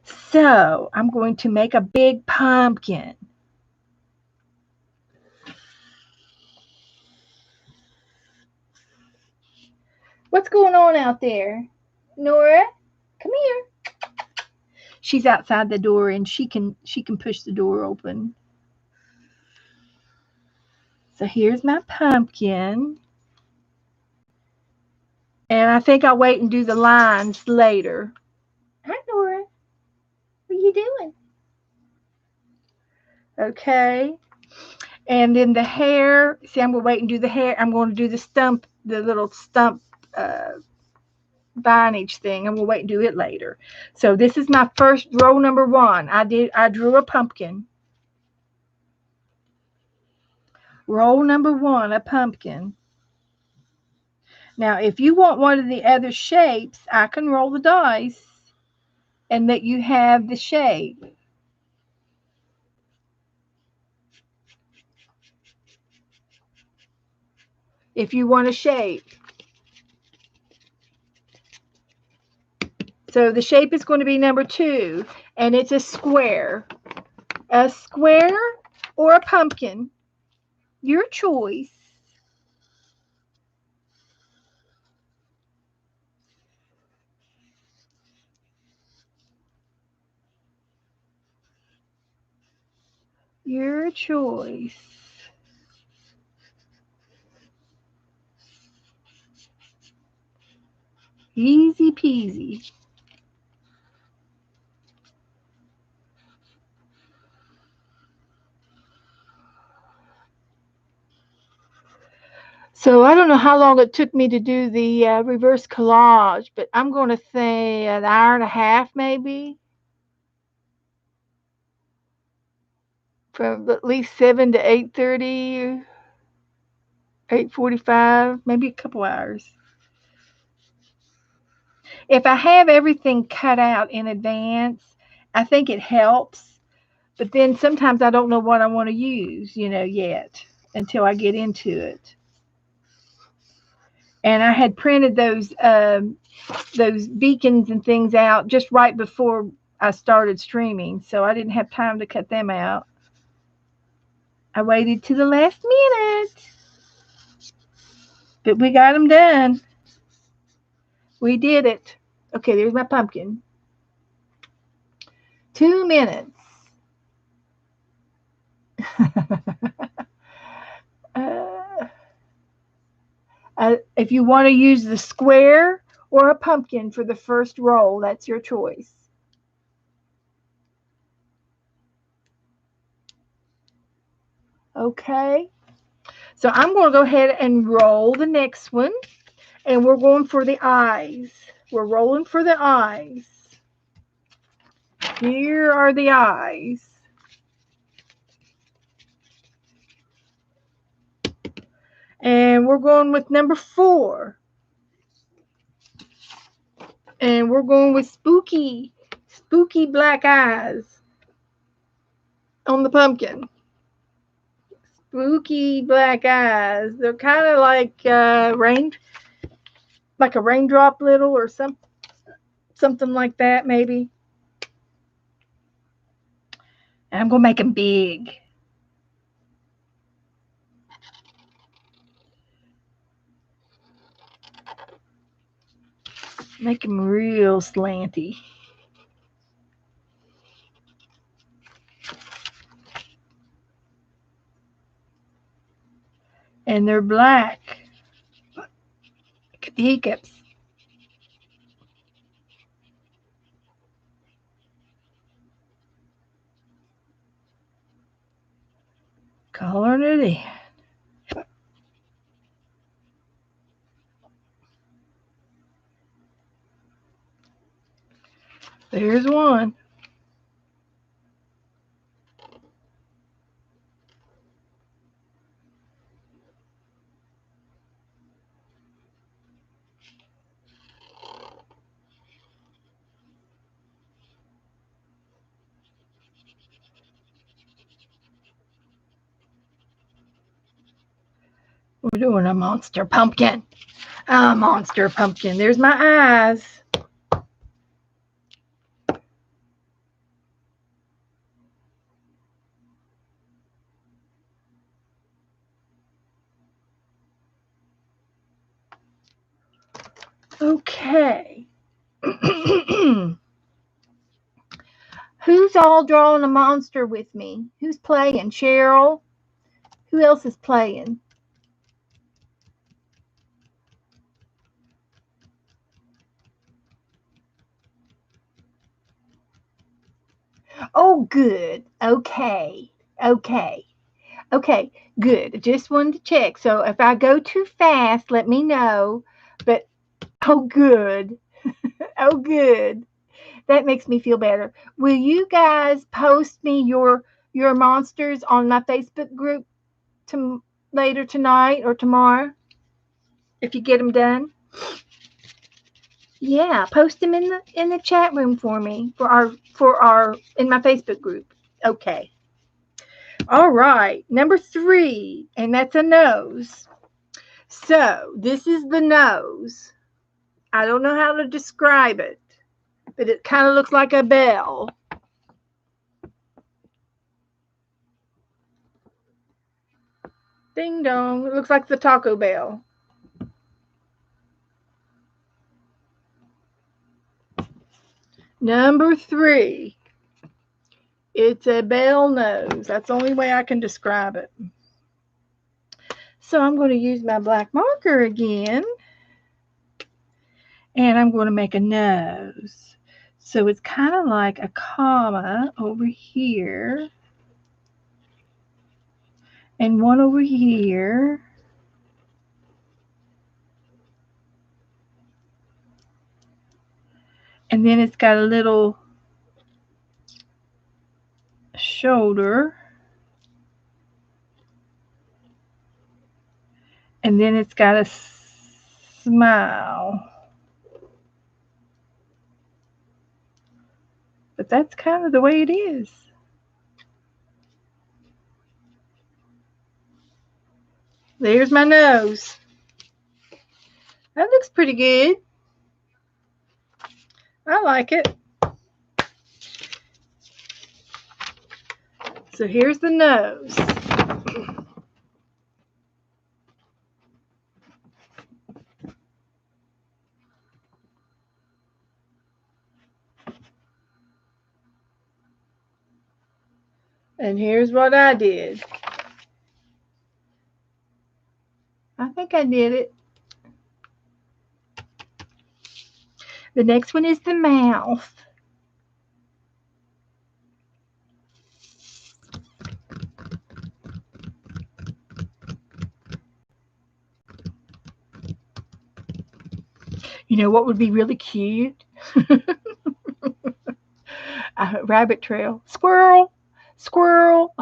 So I'm going to make a big pumpkin. What's going on out there? Nora, come here. She's outside the door and she can push the door open. So here's my pumpkin. And I think I'll wait and do the lines later. Hi, Nora. What are you doing? Okay. And then the hair. See, I'm going to wait and do the hair. I'm going to do the stump, the little stump vinage thing. I'm going to wait and do it later. So this is my first row number 1. I drew a pumpkin. Roll number 1, a pumpkin. Now, if you want one of the other shapes, I can roll the dice and let you have the shape. If you want a shape. So the shape is going to be number 2, and it's a square. A square or a pumpkin, your choice. Your choice. Easy peasy. So I don't know how long it took me to do the reverse collage, but I'm going to say an hour and a half maybe. From at least 7 to 8:30, 8:45, maybe a couple hours. If I have everything cut out in advance, I think it helps. But then sometimes I don't know what I want to use, yet until I get into it. And I had printed those beacons and things out just right before I started streaming, so I didn't have time to cut them out. I waited to the last minute, but we got them done. We did it. Okay, there's my pumpkin. 2 minutes. uh, if you want to use the square or a pumpkin for the first roll, that's your choice. Okay, so I'm going to go ahead and roll the next one, and we're going for the eyes. We're rolling for the eyes. Here are the eyes. And we're going with number 4. And we're going with spooky black eyes on the pumpkin. Spooky black eyes. They're kind of like like a raindrop little or something like that maybe. And I'm going to make them big. Make them real slanty. And they're black. Look at the hiccups. Coloring it in. There's one. We're doing a monster pumpkin. Monster pumpkin. There's my eyes. Okay. Who's all drawing a monster with me? Who's playing? Cheryl? Who else is playing? Oh, good. Okay. Okay. Okay. Good. Just wanted to check. So if I go too fast, let me know. But, oh, good. Oh, good. That makes me feel better. Will you guys post me your monsters on my Facebook group later tonight or tomorrow if you get them done? Yeah, post them in the chat room for me for our in my Facebook group. Okay. All right. Number 3, and that's a nose. So, this is the nose. I don't know how to describe it, but it kind of looks like a bell. Ding dong. It looks like the Taco Bell. Number 3. It's a bell nose. That's the only way I can describe it. So I'm going to use my black marker again. And I'm going to make a nose. So it's kind of like a comma over here. And one over here. And then it's got a little shoulder. And then it's got a smile. But that's kind of the way it is. There's my nose. That looks pretty good. I like it. So here's the nose. And here's what I did. I think I did it. The next one is the mouth. You know what would be really cute? A rabbit trail. Squirrel, squirrel.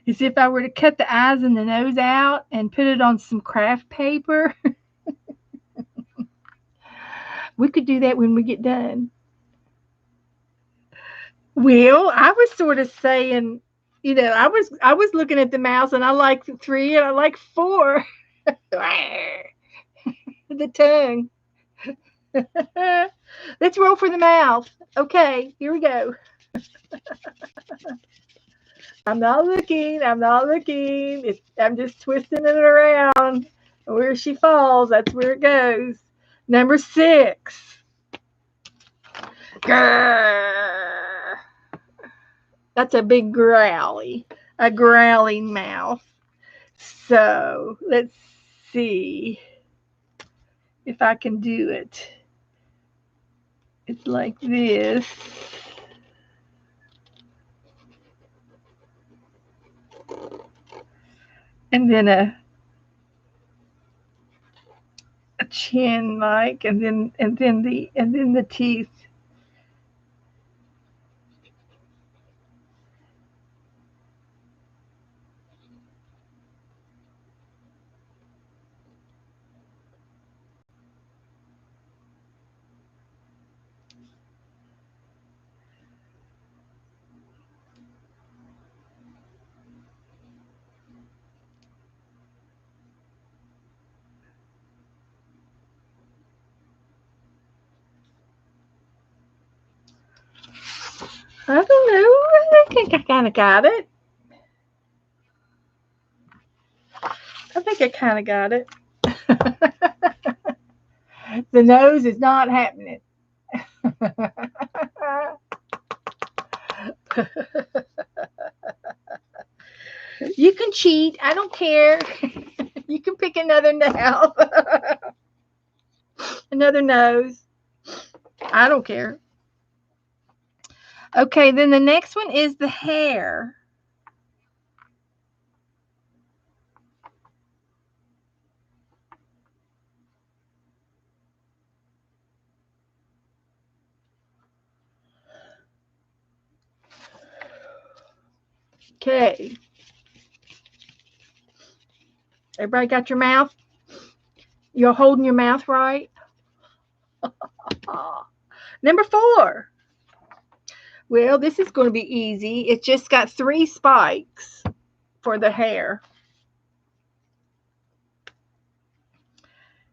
As if I were to cut the eyes and the nose out and put it on some craft paper. We could do that when we get done. Well, I was sort of saying, I was looking at the mouse and I like 3 and I like 4. The tongue. Let's roll for the mouth. Okay, here we go. I'm not looking. I'm not looking. I'm just twisting it around. Where she falls, that's where it goes. Number 6. Grrr. That's a big growly. A growling mouth. So let's see if I can do it. It's like this. And then a chin like and then the teeth. I don't know. I think I kind of got it. I think I kind of got it. The nose is not happening. You can cheat. I don't care. You can pick another now. Another nose. I don't care. Okay, then the next one is the hair. Okay. Everybody got your mouth? You're holding your mouth right? Number 4. Well, this is going to be easy. It's just got 3 spikes for the hair.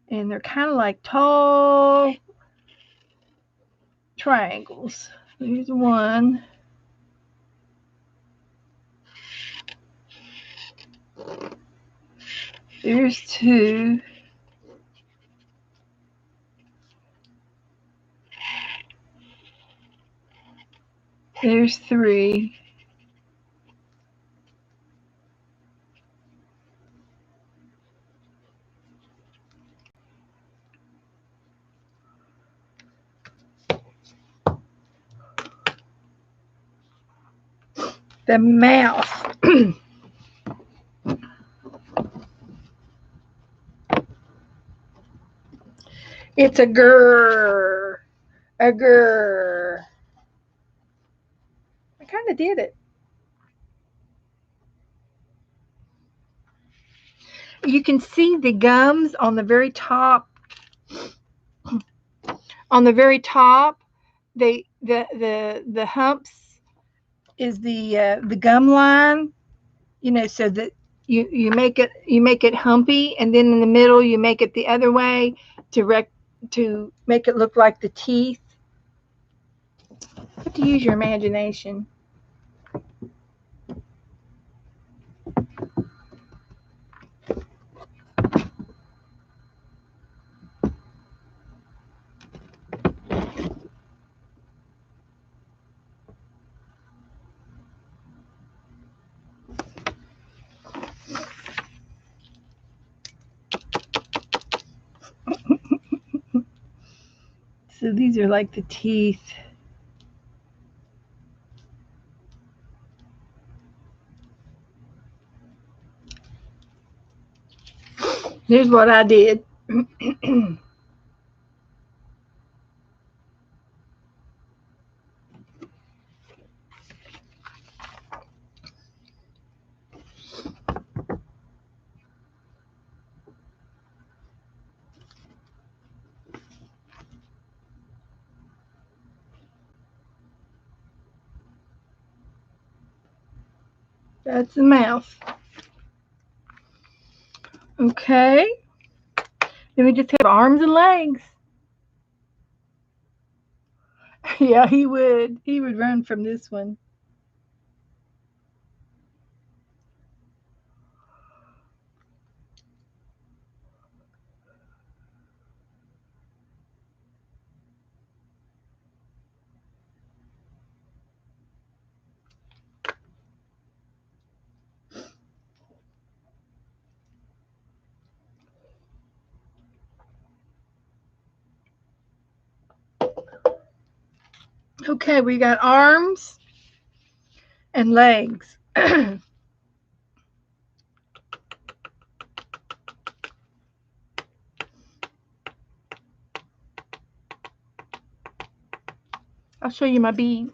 And they're kind of like tall triangles. Here's one. There's 2. There's 3. The mouth. It's a grr. A grr. I kind of did it. You can see the gums on the very top. On the very top, the humps is the gum line. So that you make it humpy, and then in the middle you make it the other way to make it look like the teeth. You have to use your imagination. So these are like the teeth. Here's what I did. That's the mouth. Okay. Then we just have arms and legs. Yeah, he would. He would run from this one. Okay, we got arms and legs. I'll show you my beads.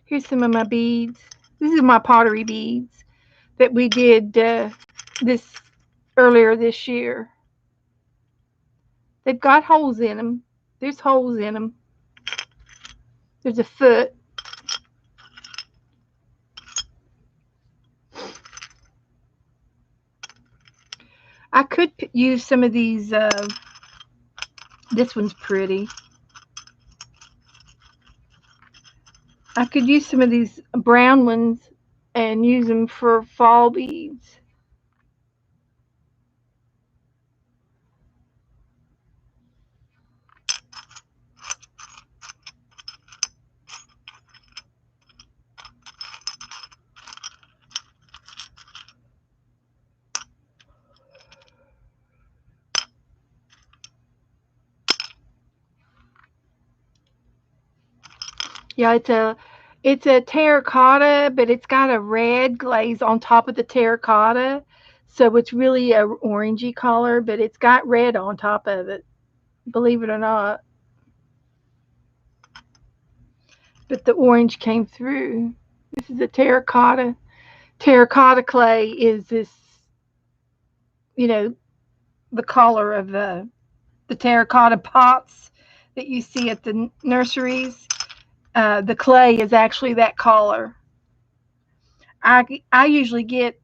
Here's some of my beads. This is my pottery beads that we did this earlier this year. They've got holes in them. There's holes in them. There's a foot. I could use some of these. This one's pretty. I could use some of these brown ones and use them for fall beads. Yeah, it's a terracotta, but it's got a red glaze on top of the terracotta. So it's really a orangey color, but it's got red on top of it, believe it or not. But the orange came through. This is a terracotta. Terracotta clay is this, you know, the color of the terracotta pots that you see at the nurseries. The clay is actually that color. I usually get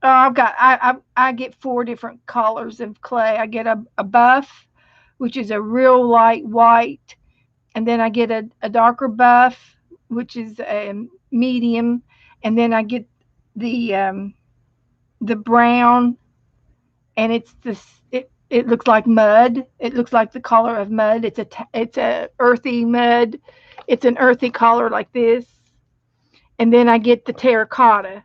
I get four different colors of clay. I get a buff, which is a real light white, and then I get a darker buff, which is a medium, and then I get the brown, and it looks like mud. It looks like the color of mud. It's a earthy mud. It's an earthy color like this, and then I get the terracotta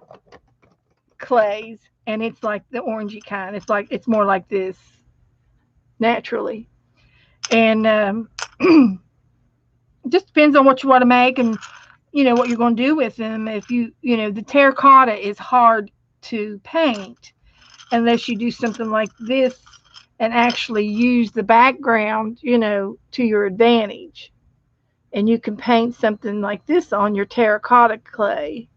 clays, and it's like the orangey kind. It's more like this naturally, and just depends on what you want to make and what you're going to do with them. If the terracotta is hard to paint unless you do something like this and actually use the background, to your advantage. And you can paint something like this on your terracotta clay,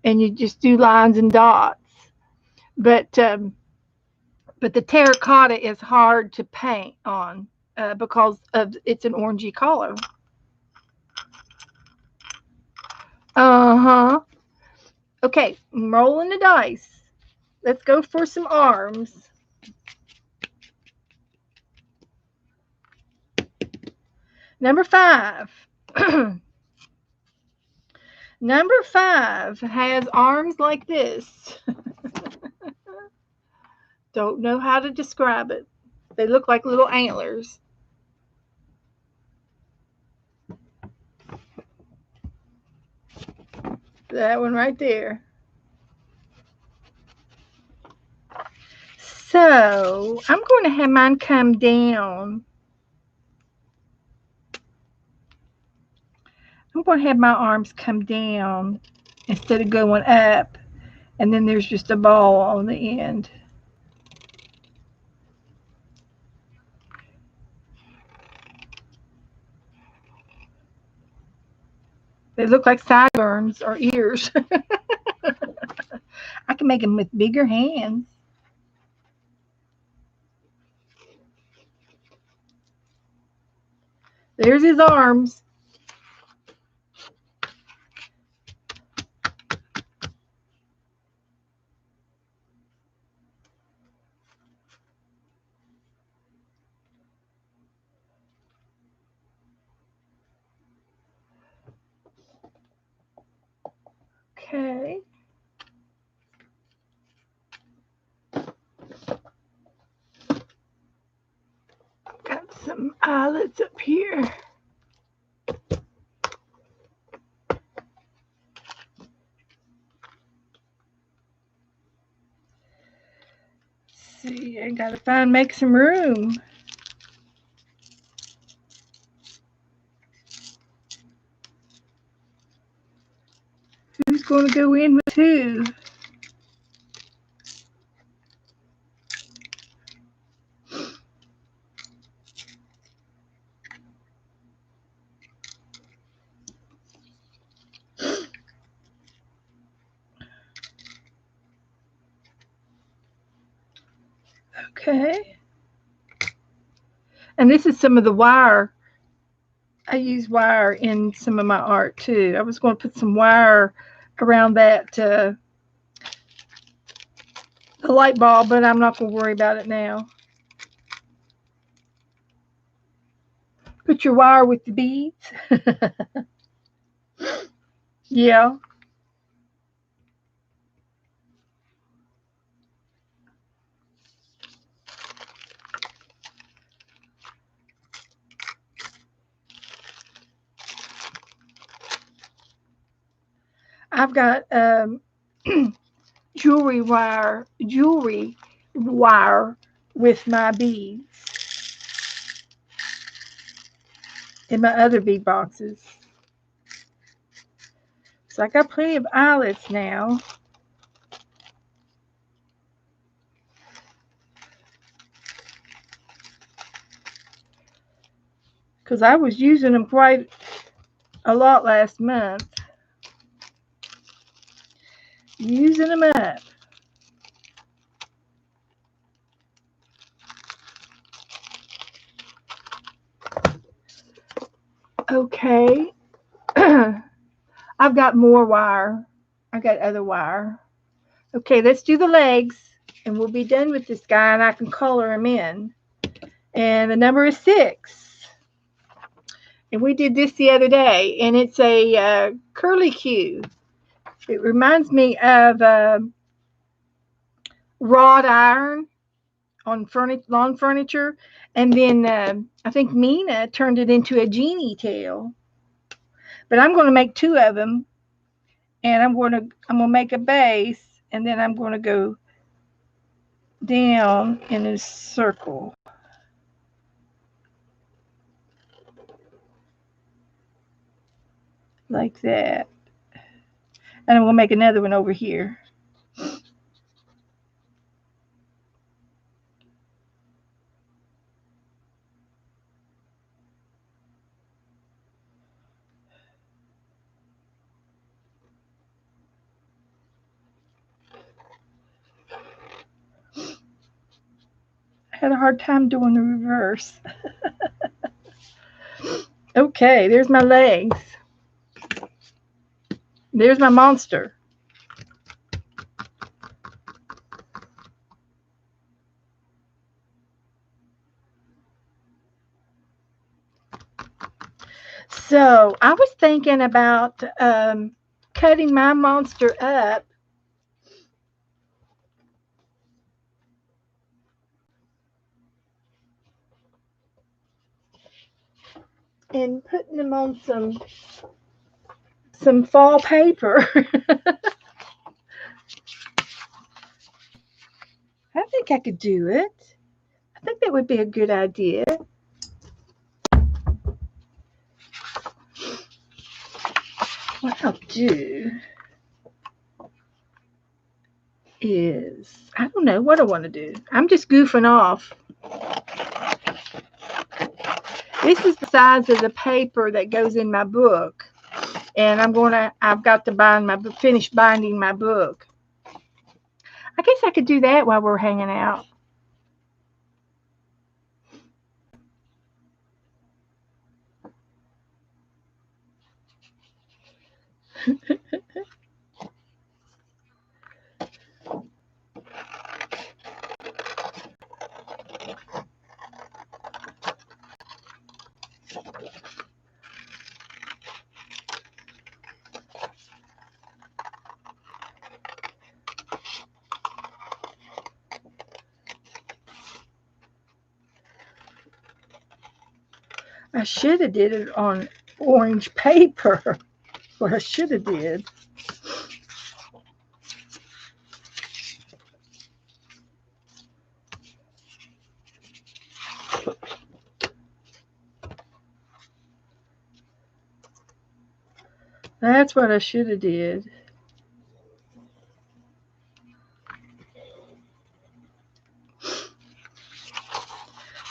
and you just do lines and dots. But the terracotta is hard to paint on because of it's an orangey color. Uh-huh. Okay, I'm rolling the dice. Let's go for some arms. Number 5. Number 5 has arms like this. Don't know how to describe it. They look like little antlers. That one right there. So I'm going to have mine come down. I'm going to have my arms come down instead of going up. And then there's just a ball on the end. They look like sideburns or ears. I can make them with bigger hands. There's his arms. Okay. Got some eyelets up here. See, I gotta make some room. Who's going to go in with who? Okay. And this is some of the wire. I use wire in some of my art too. I was going to put some wire around that the light bulb, but I'm not going to worry about it now. Put your wire with the beads. Yeah. I've got jewelry wire with my beads in my other bead boxes. So I got plenty of eyelets now. Because I was using them quite a lot last month. Using them up. Okay. I've got more wire. I got other wire. Okay, let's do the legs and we'll be done with this guy and I can color him in. And the number is 6. And we did this the other day and it's a curly Q. It reminds me of wrought iron on lawn furniture. And then I think Mina turned it into a genie tail. But I'm going to make 2 of them and I'm gonna make a base and then I'm gonna go down in a circle like that, and I'm gonna make another one over here. I had a hard time doing the reverse. Okay, there's my legs. There's my monster. So I was thinking about cutting my monster up and putting them on some fall paper. I think I could do it. I think that would be a good idea. What I'll do is, I don't know what I want to do. I'm just goofing off. This is the size of the paper that goes in my book. And I've got to finish binding my book. I guess I could do that while we're hanging out. I should have did it on orange paper. What I should have did. That's what I should have did.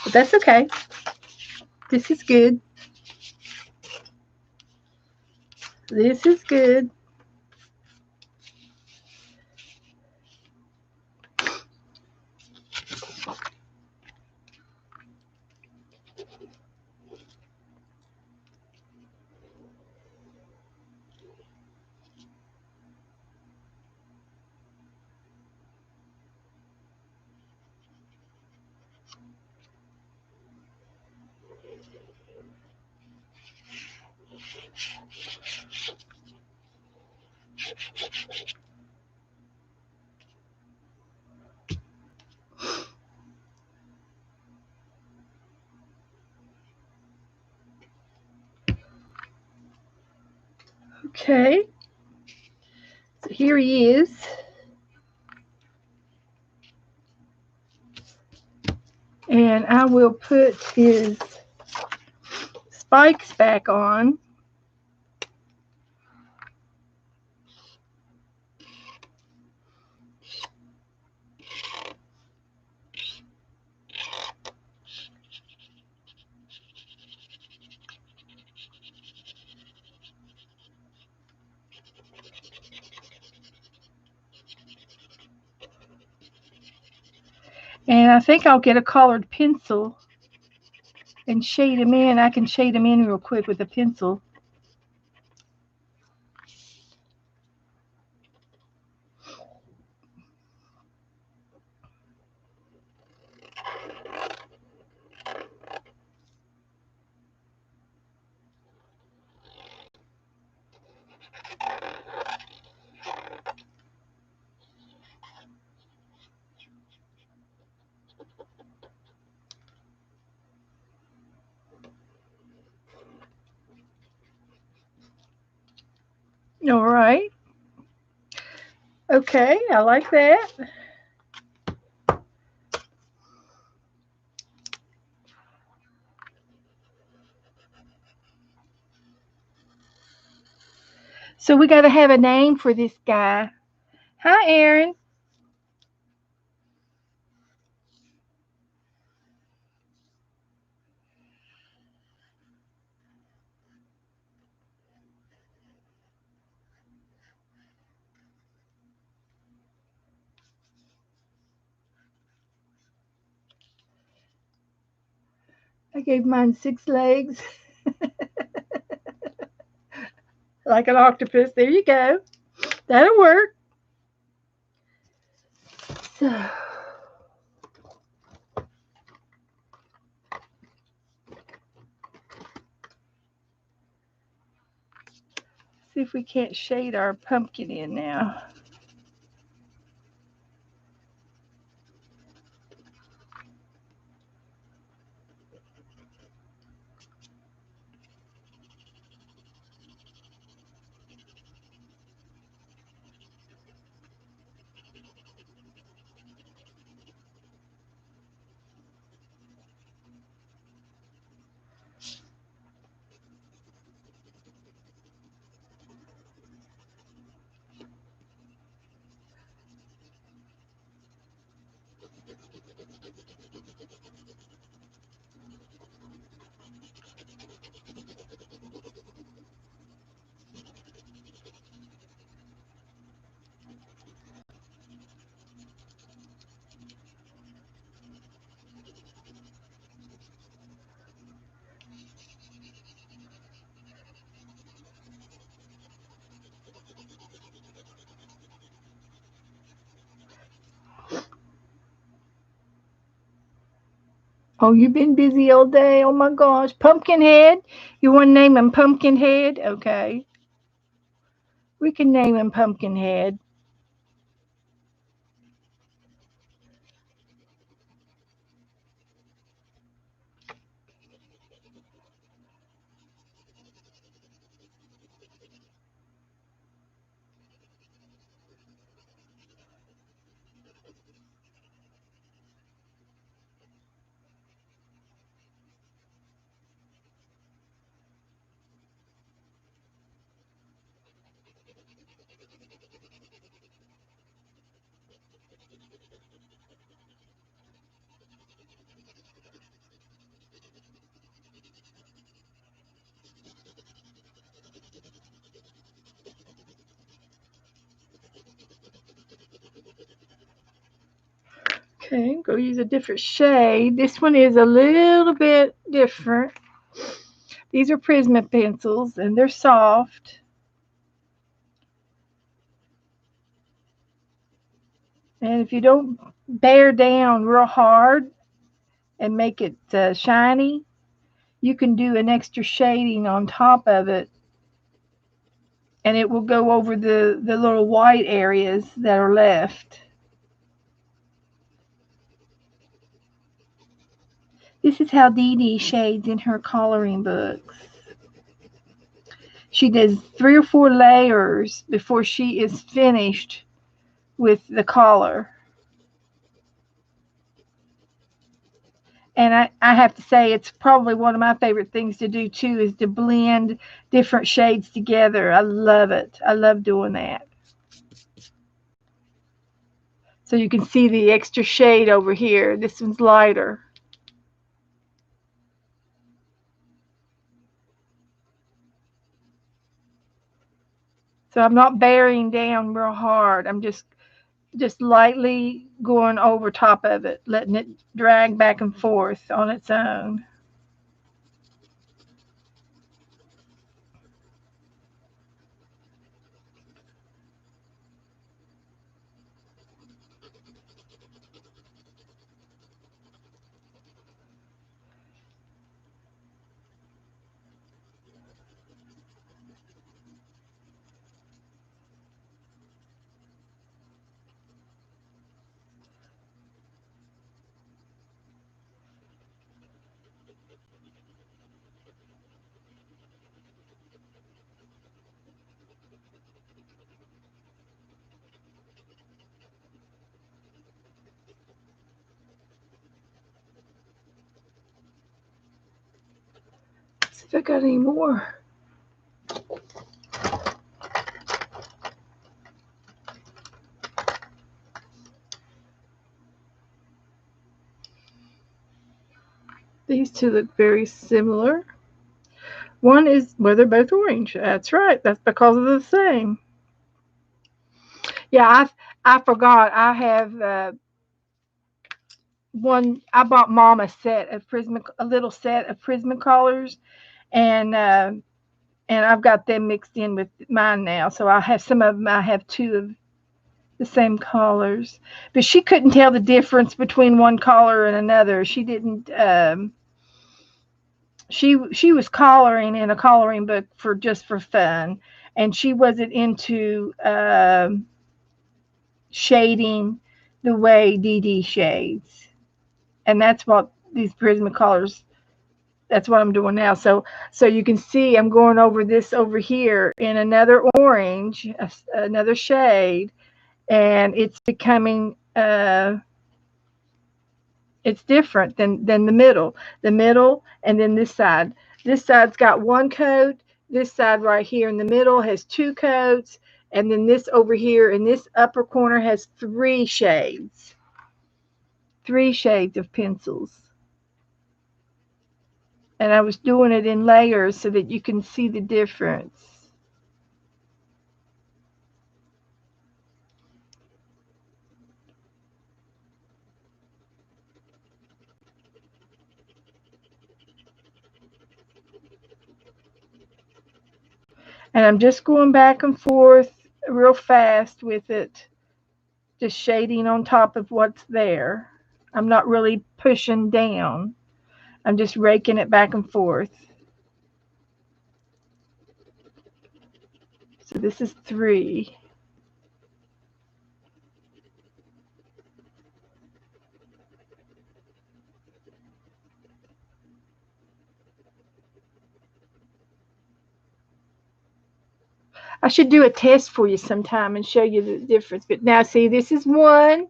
But that's okay. This is good. This is good. Okay, so here he is. And I will put his spikes back on. And I think I'll get a colored pencil and shade them in. I can shade them in real quick with a pencil. All right. Okay, I like that. So we got to have a name for this guy. Hi, Aaron. I gave mine 6 legs, like an octopus. There you go. That'll work. So, see if we can't shade our pumpkin in now. Oh, you've been busy all day. Oh my gosh. Pumpkinhead? You want to name him Pumpkinhead? Okay. We can name him Pumpkinhead. Okay, go use a different shade. This one is a little bit different. These are Prisma pencils and they're soft. And if you don't bear down real hard and make it shiny, you can do an extra shading on top of it and it will go over the little white areas that are left. This is how Dee Dee shades in her coloring books. She does 3 or 4 layers before she is finished with the collar. And I have to say, it's probably one of my favorite things to do too, is to blend different shades together. I love it. I love doing that. So you can see the extra shade over here. This one's lighter. So I'm not bearing down real hard. I'm just lightly going over top of it, letting it drag back and forth on its own. Let's see if I got any more. These two look very similar. One is, well, they're both orange. That's right. That's because of the same. Yeah, I forgot. I have one. I bought Mom a little set of Prismacolors, and I've got them mixed in with mine now. So I have some of them. I have two of the same colors, but she couldn't tell the difference between one color and another. She didn't. She was coloring in a coloring book for just for fun, and she wasn't into shading the way Dee Dee shades, and that's what these Prismacolors. That's what I'm doing now. So you can see I'm going over this over here in another orange, another shade, and it's becoming it's different than the middle, and then this side. This side's got one coat. This side right here in the middle has two coats, and then this over here in this upper corner has three shades of pencils. And I was doing it in layers so that you can see the difference. And I'm just going back and forth real fast with it, just shading on top of what's there. I'm not really pushing down. I'm just raking it back and forth. So this is 3. I should do a test for you sometime and show you the difference. But now see, this is 1,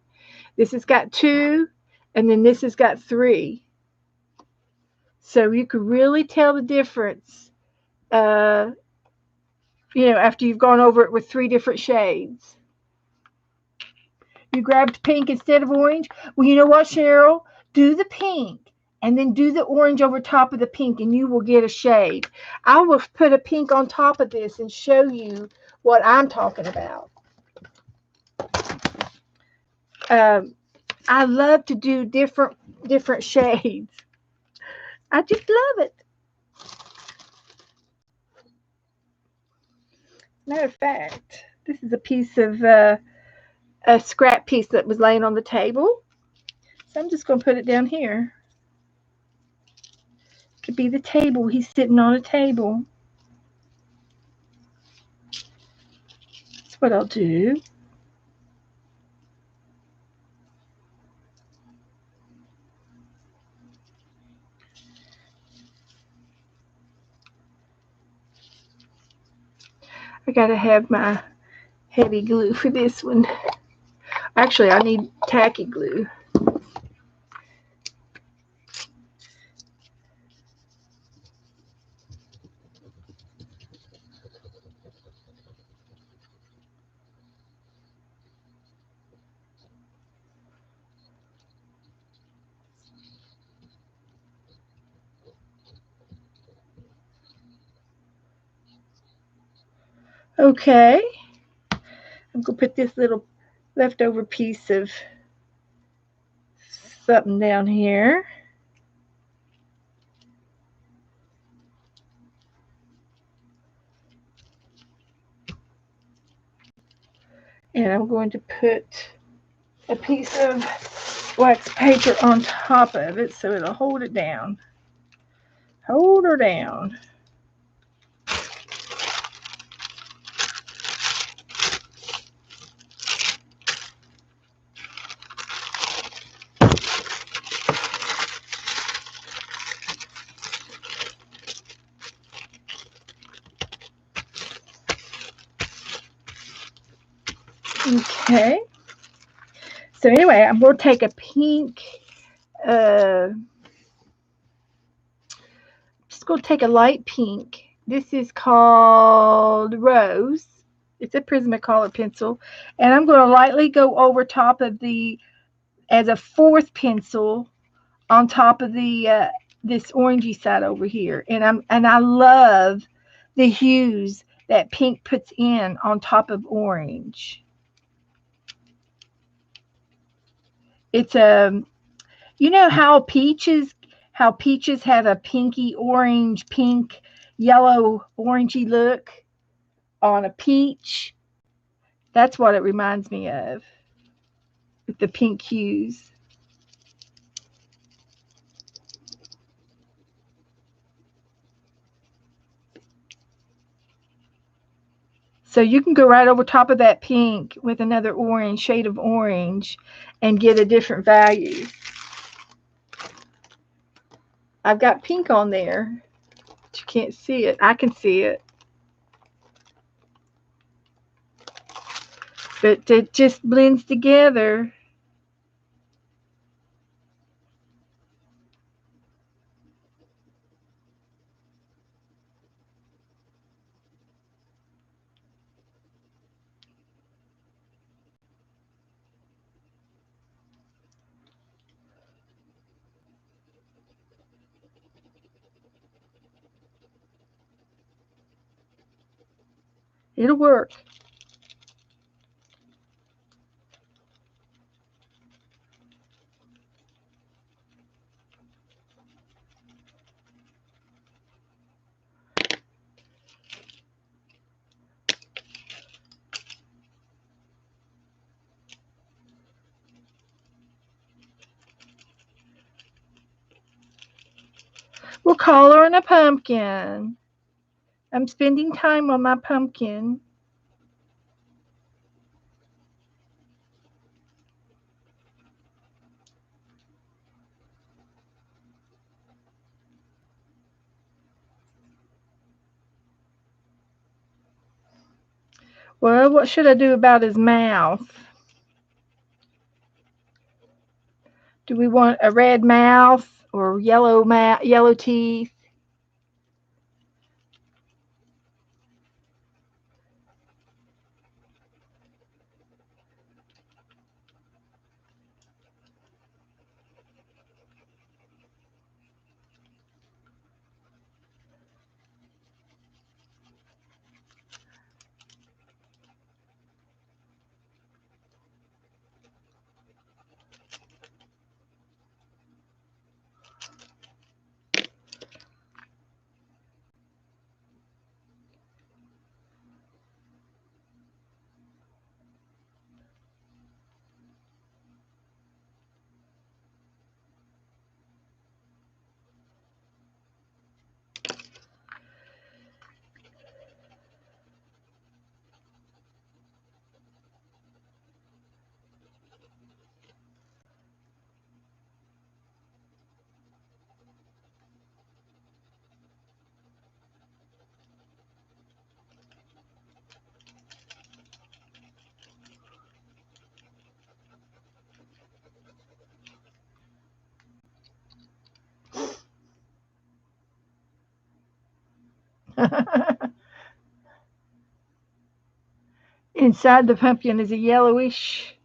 this has got 2, and then this has got 3. So you could really tell the difference, uh, after you've gone over it with 3 different shades. You grabbed pink instead of orange. Well, you know what, Cheryl? Do the pink and then do the orange over top of the pink, and you will get a shade. I will put a pink on top of this and show you what I'm talking about. I love to do different shades. I just love it. Matter of fact, this is a piece of a scrap piece that was laying on the table. So I'm just going to put it down here. It could be the table. He's sitting on a table. That's what I'll do. I gotta have my heavy glue for this one. Actually, I need tacky glue. Okay, I'm gonna put this little leftover piece of something down here. And I'm going to put a piece of wax paper on top of it so it'll hold it down. Hold her down. Okay. So anyway, I'm going to take a pink, just going to take a light pink. This is called Rose. It's a Prismacolor pencil. And I'm going to lightly go over top of the, as a fourth pencil, on top of the, this orangey side over here. And I love the hues that pink puts in on top of orange. It's a, you know how peaches have a pinky orange, pink, yellow, orangey look on a peach? That's what it reminds me of with the pink hues. So you can go right over top of that pink with another orange, shade of orange, and get a different value. I've got pink on there, but you can't see it. I can see it. But it just blends together. It'll work. We're coloring a pumpkin. I'm spending time on my pumpkin. Well, what should I do about his mouth? Do we want a red mouth or yellow teeth? Inside the pumpkin is a yellowish.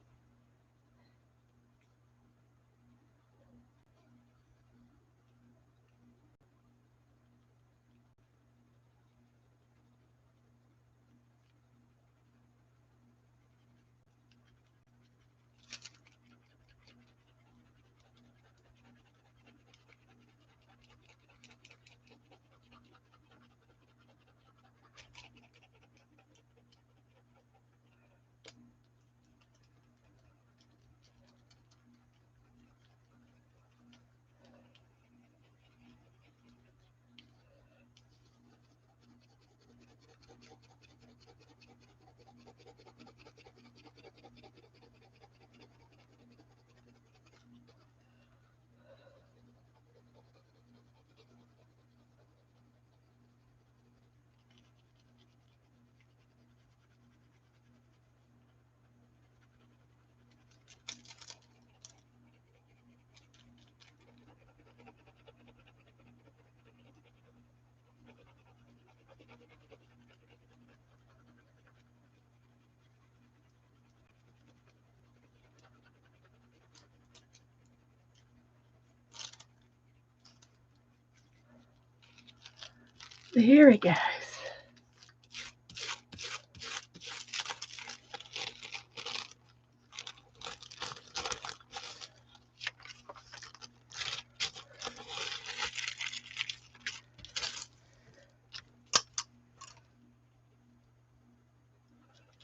Here it goes.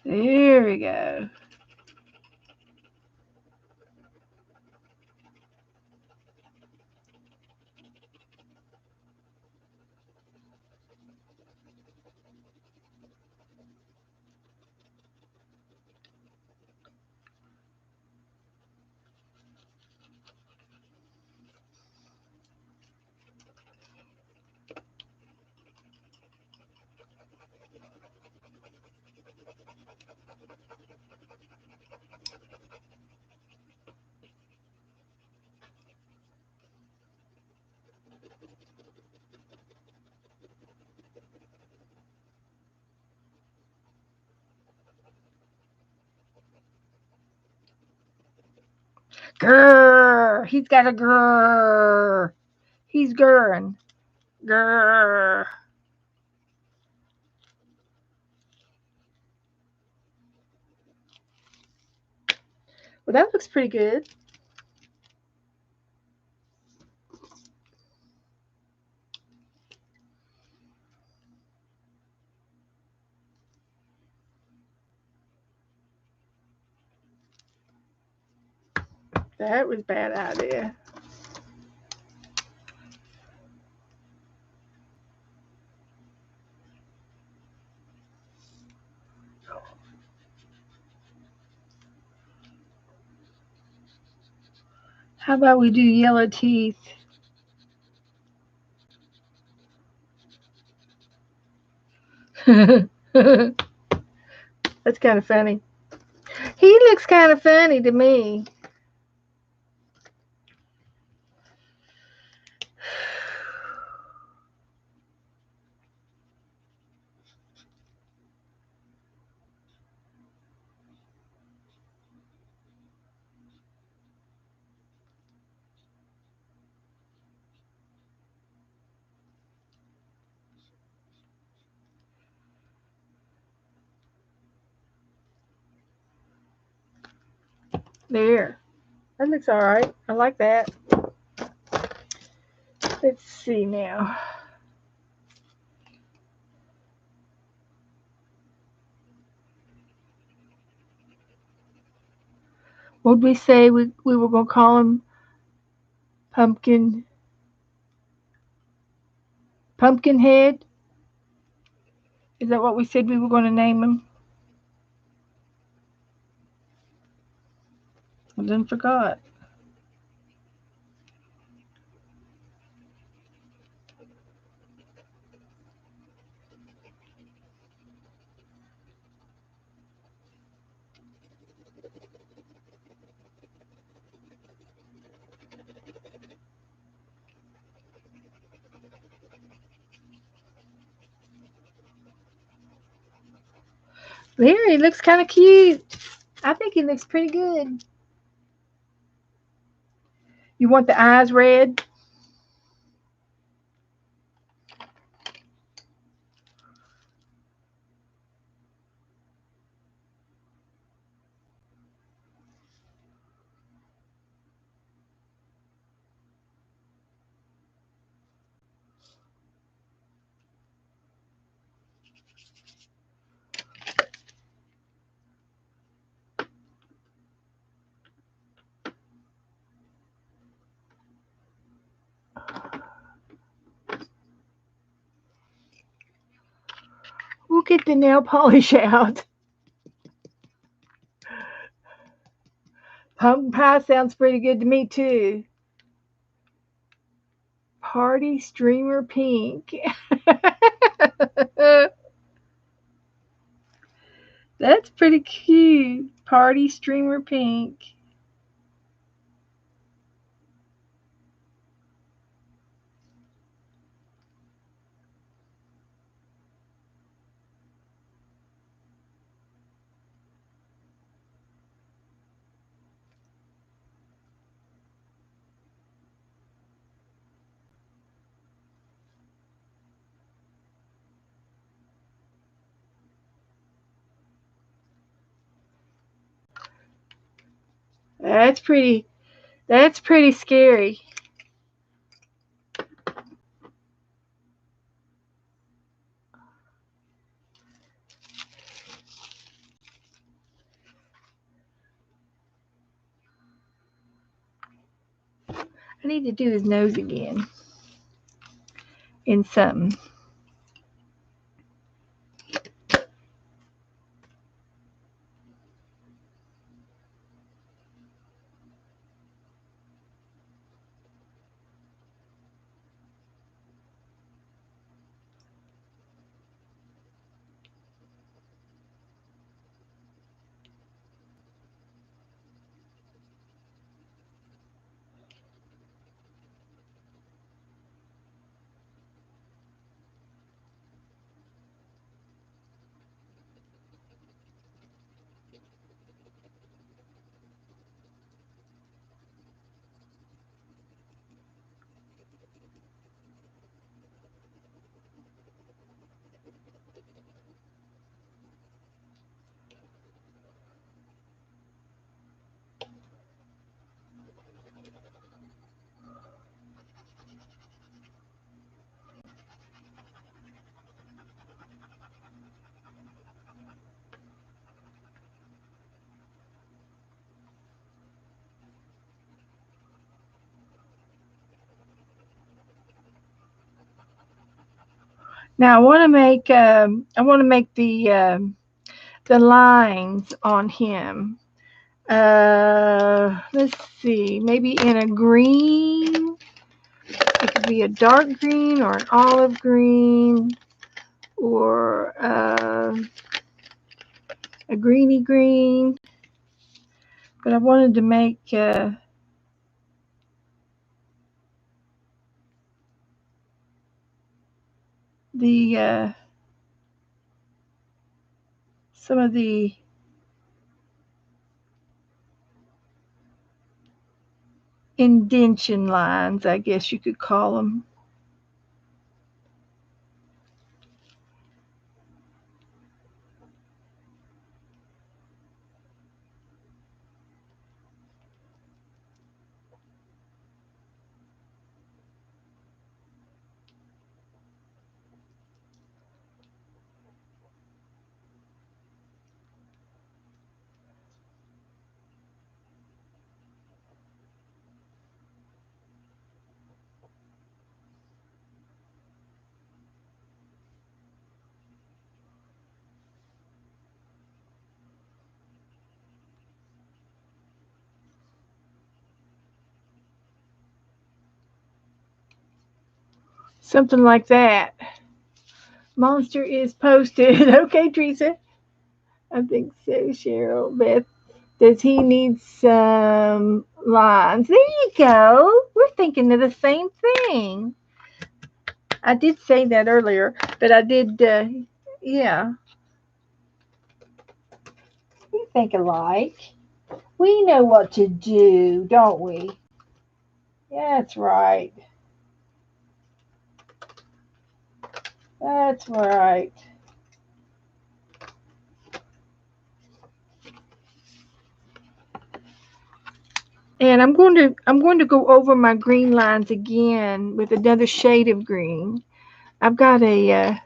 There we go. Grrr. He's got a grrr. He's grrring. Grrr. Well, that looks pretty good. That was a bad idea. How about we do yellow teeth? That's kind of funny. He looks kind of funny to me. There. That looks all right. I like that. Let's see now. What did we say we were going to call him? Pumpkin. Pumpkinhead? Is that what we said we were going to name him? I didn't forgot. There, he looks kind of cute. I think he looks pretty good. You want the eyes red? We'll get the nail polish out. Pumpkin pie sounds pretty good to me too. Party streamer pink. That's pretty cute. Party streamer pink. That's pretty. That's pretty scary. I need to do his nose again in something. Now I want to make the lines on him. Let's see, maybe in a green. It could be a dark green or an olive green or a greeny green. But I wanted to make the some of the indention lines, I guess you could call them. Something like that. Monster is posted. Okay, Teresa. I think so, Cheryl. Beth, does he need some lines? There you go. We're thinking of the same thing. I did say that earlier, but I did, yeah. think alike. We know what to do, don't we? That's right. That's right. And I'm going to go over my green lines again with another shade of green. I've got a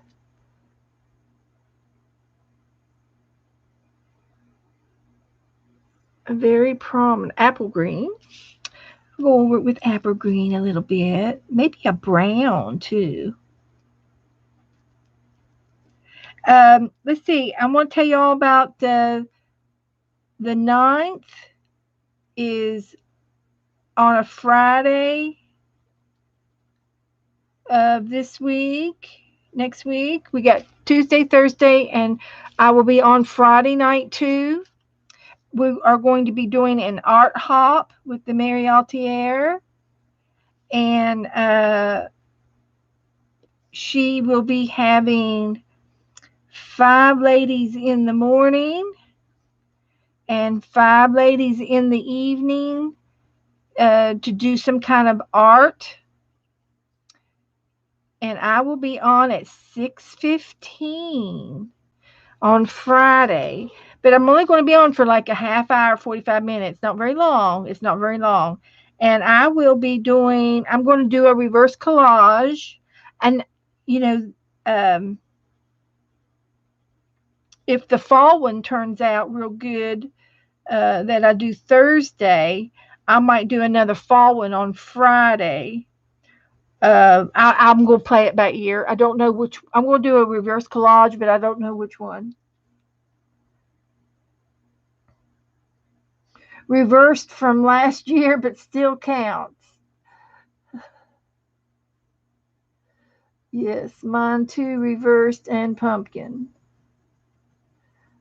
very prominent apple green. Go over it with apple green a little bit, maybe a brown too. Let's see. I want to tell you all about the ninth is on a Friday of this week. Next week we got Tuesday, Thursday, and I will be on Friday night too. We are going to be doing an art hop with the Mary Altier, and she will be having 5 ladies in the morning and 5 ladies in the evening to do some kind of art. And I will be on at 6:15 on Friday. But I'm only going to be on for like a half hour, 45 minutes. Not very long. It's not very long. And I'm going to do a reverse collage. And, you know, if the fall one turns out real good, that I do Thursday, I might do another fall one on Friday. I'm going to play it by ear. I don't know which. I'm going to do a reverse collage, but I don't know which one. Reversed from last year, but still counts. Yes, mine too, reversed and pumpkin.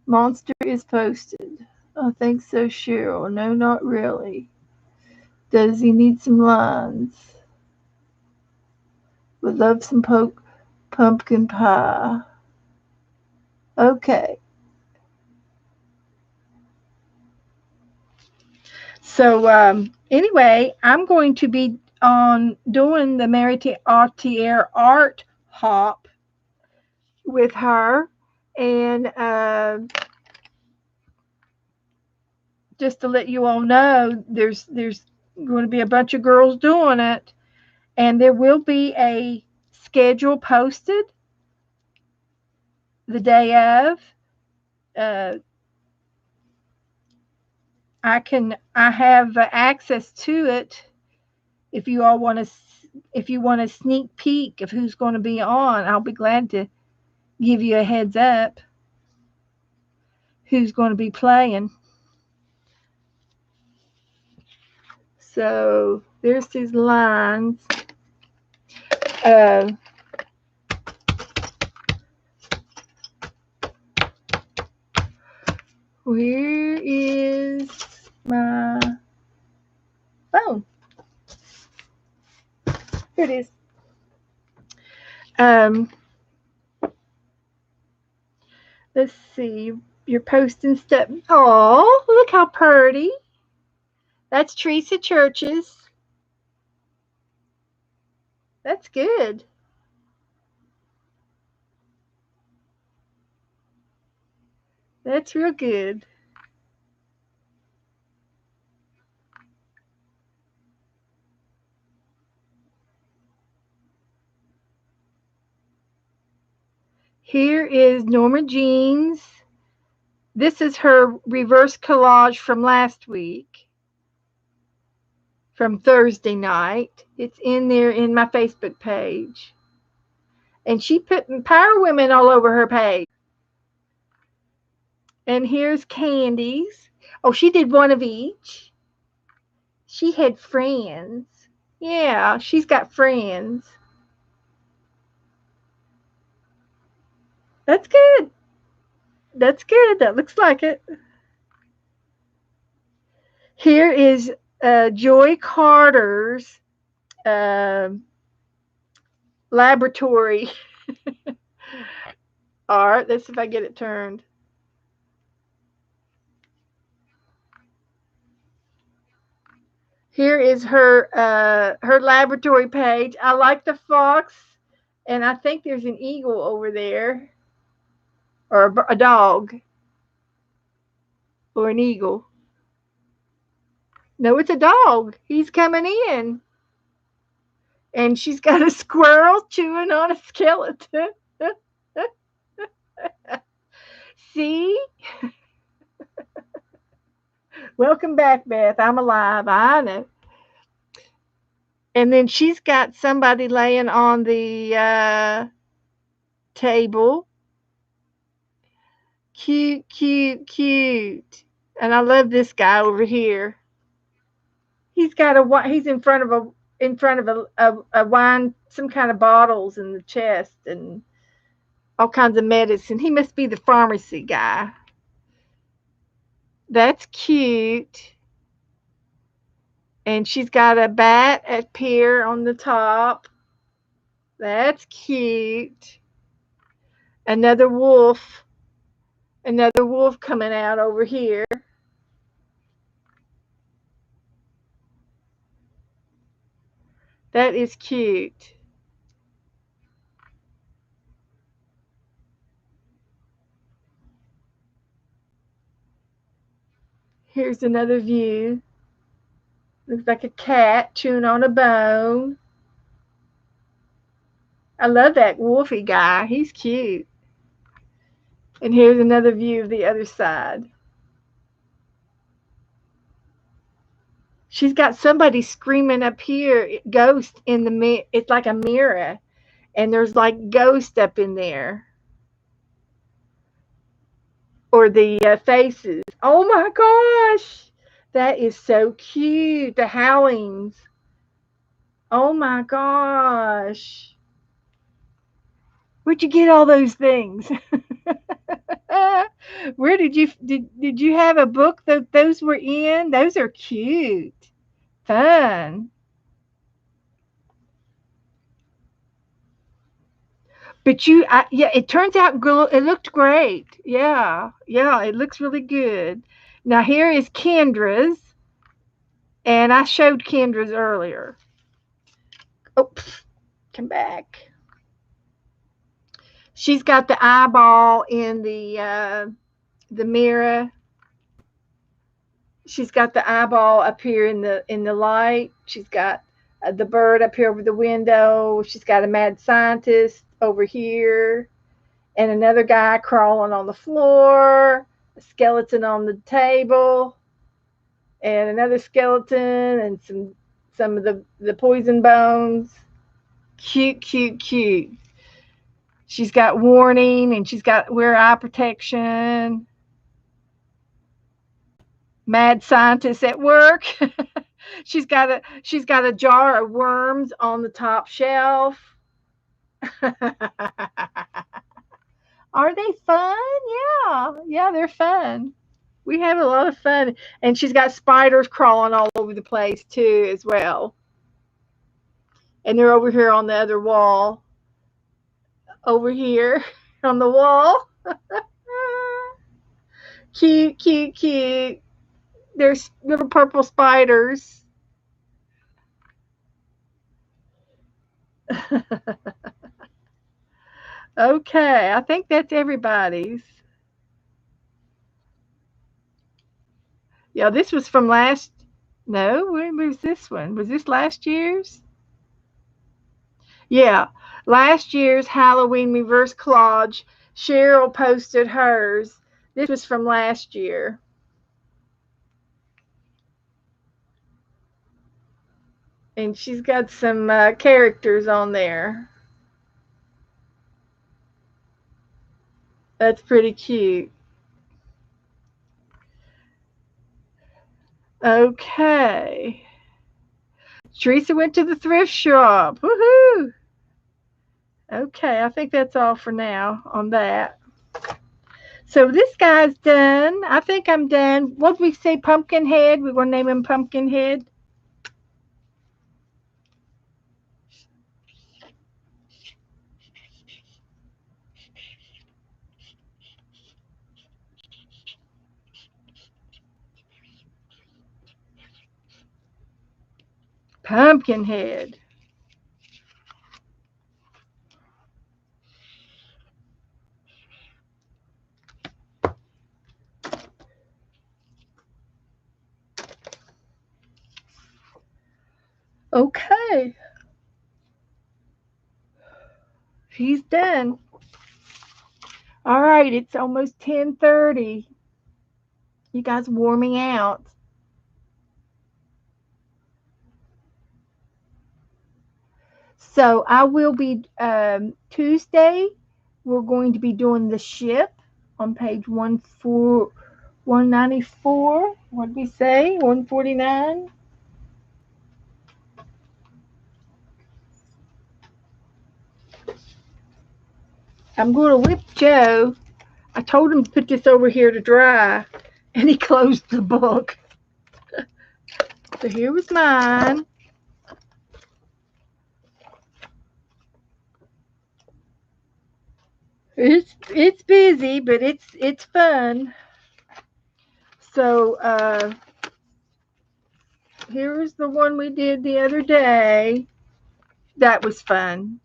Monster is posted. I think so, Cheryl. No, not really. Does he need some lines? Would love some pumpkin pie. Okay. So anyway, I'm going to be on doing the Mary Artier art hop with her, and just to let you all know, there's going to be a bunch of girls doing it, and there will be a schedule posted the day of. Uh, I have access to it if you all want to. If you want a sneak peek of who's going to be on, I'll be glad to give you a heads up who's going to be playing. So there's these lines. Uh, where is my phone? Here it is. Um, let's see. You're posting stuff. Oh, look how pretty. That's Teresa Churches. That's good. That's real good. Here is Norma Jean's. This is her reverse collage from last week, from Thursday night. It's in there in my Facebook page. And she put Power Women all over her page. And here's Candy's. Oh, she did one of each. She had friends. Yeah, she's got friends. That's good. That's good. That looks like it. Here is Joy Carter's uh, laboratory art. Let's see if I get it turned. Here is her laboratory page. I like the fox, and I think there's an eagle over there, or a dog, or an eagle. No, it's a dog. He's coming in, and she's got a squirrel chewing on a skeleton. See? Welcome back, Beth. I'm alive. I know. And then she's got somebody laying on the table. Cute, cute, cute. And I love this guy over here. He's got a he's in front of a wine, some kind of bottles in the chest and all kinds of medicine. He must be the pharmacy guy. That's cute. And she's got a bat up here on the top. That's cute. Another wolf. Another wolf coming out over here. That is cute. Here's another view. Looks like a cat chewing on a bone. I love that wolfy guy. He's cute. And here's another view of the other side. She's got somebody screaming up here, ghost in the it's like a mirror, and there's like ghost up in there, or the faces. Oh my gosh, that is so cute. The howlings. Oh my gosh, where'd you get all those things? Where did you have a book that those were in? Those are cute, fun. But yeah, it turns out it looked great. Yeah, yeah, it looks really good. Now here is Kendra's, and I showed Kendra's earlier. Oh, come back. She's got the eyeball in the mirror. She's got the eyeball up here in the light. She's got the bird up here over the window. She's got a mad scientist over here, and another guy crawling on the floor, a skeleton on the table, and another skeleton, and some of the poison bones. Cute, cute, cute. She's got warning, and she's got wear eye protection. Mad scientist at work. She's got a jar of worms on the top shelf. Are they fun? Yeah, yeah, they're fun. We have a lot of fun, and she's got spiders crawling all over the place too, as well. And they're over here on the other wall, over here on the wall. Cute, cute, cute. There's little purple spiders. Okay, I think that's everybody's. Yeah, this was from last. No, when was this one? Was this last year's? Yeah, last year's Halloween reverse collage. Cheryl posted hers. This was from last year. And she's got some characters on there. That's pretty cute. Okay. Teresa went to the thrift shop. Woohoo! Okay, I think that's all for now on that. So this guy's done. I think I'm done. What did we say? Pumpkinhead? We're going to name him Pumpkinhead. pumpkin head. Okay, he's done. All right, it's almost 10:30. You guys warming out. So I will be Tuesday. We're going to be doing the ship on page 194. What did we say? 149. I'm going to whip Joe. I told him to put this over here to dry, and he closed the book. So here was mine. It's busy, but it's fun. So here's the one we did the other day. That was fun.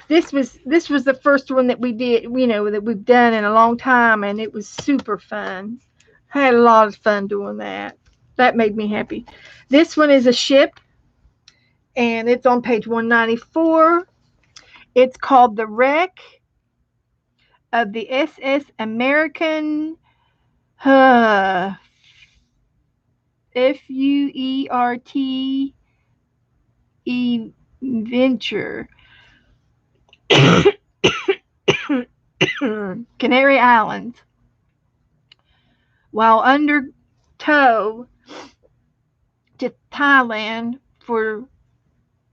This was the first one that we did, that we've done in a long time, and it was super fun. I had a lot of fun doing that. That made me happy. This one is a ship, and it's on page 194. It's called The Wreck of the SS American Fuert Venture, Canary Islands. While under tow to Thailand for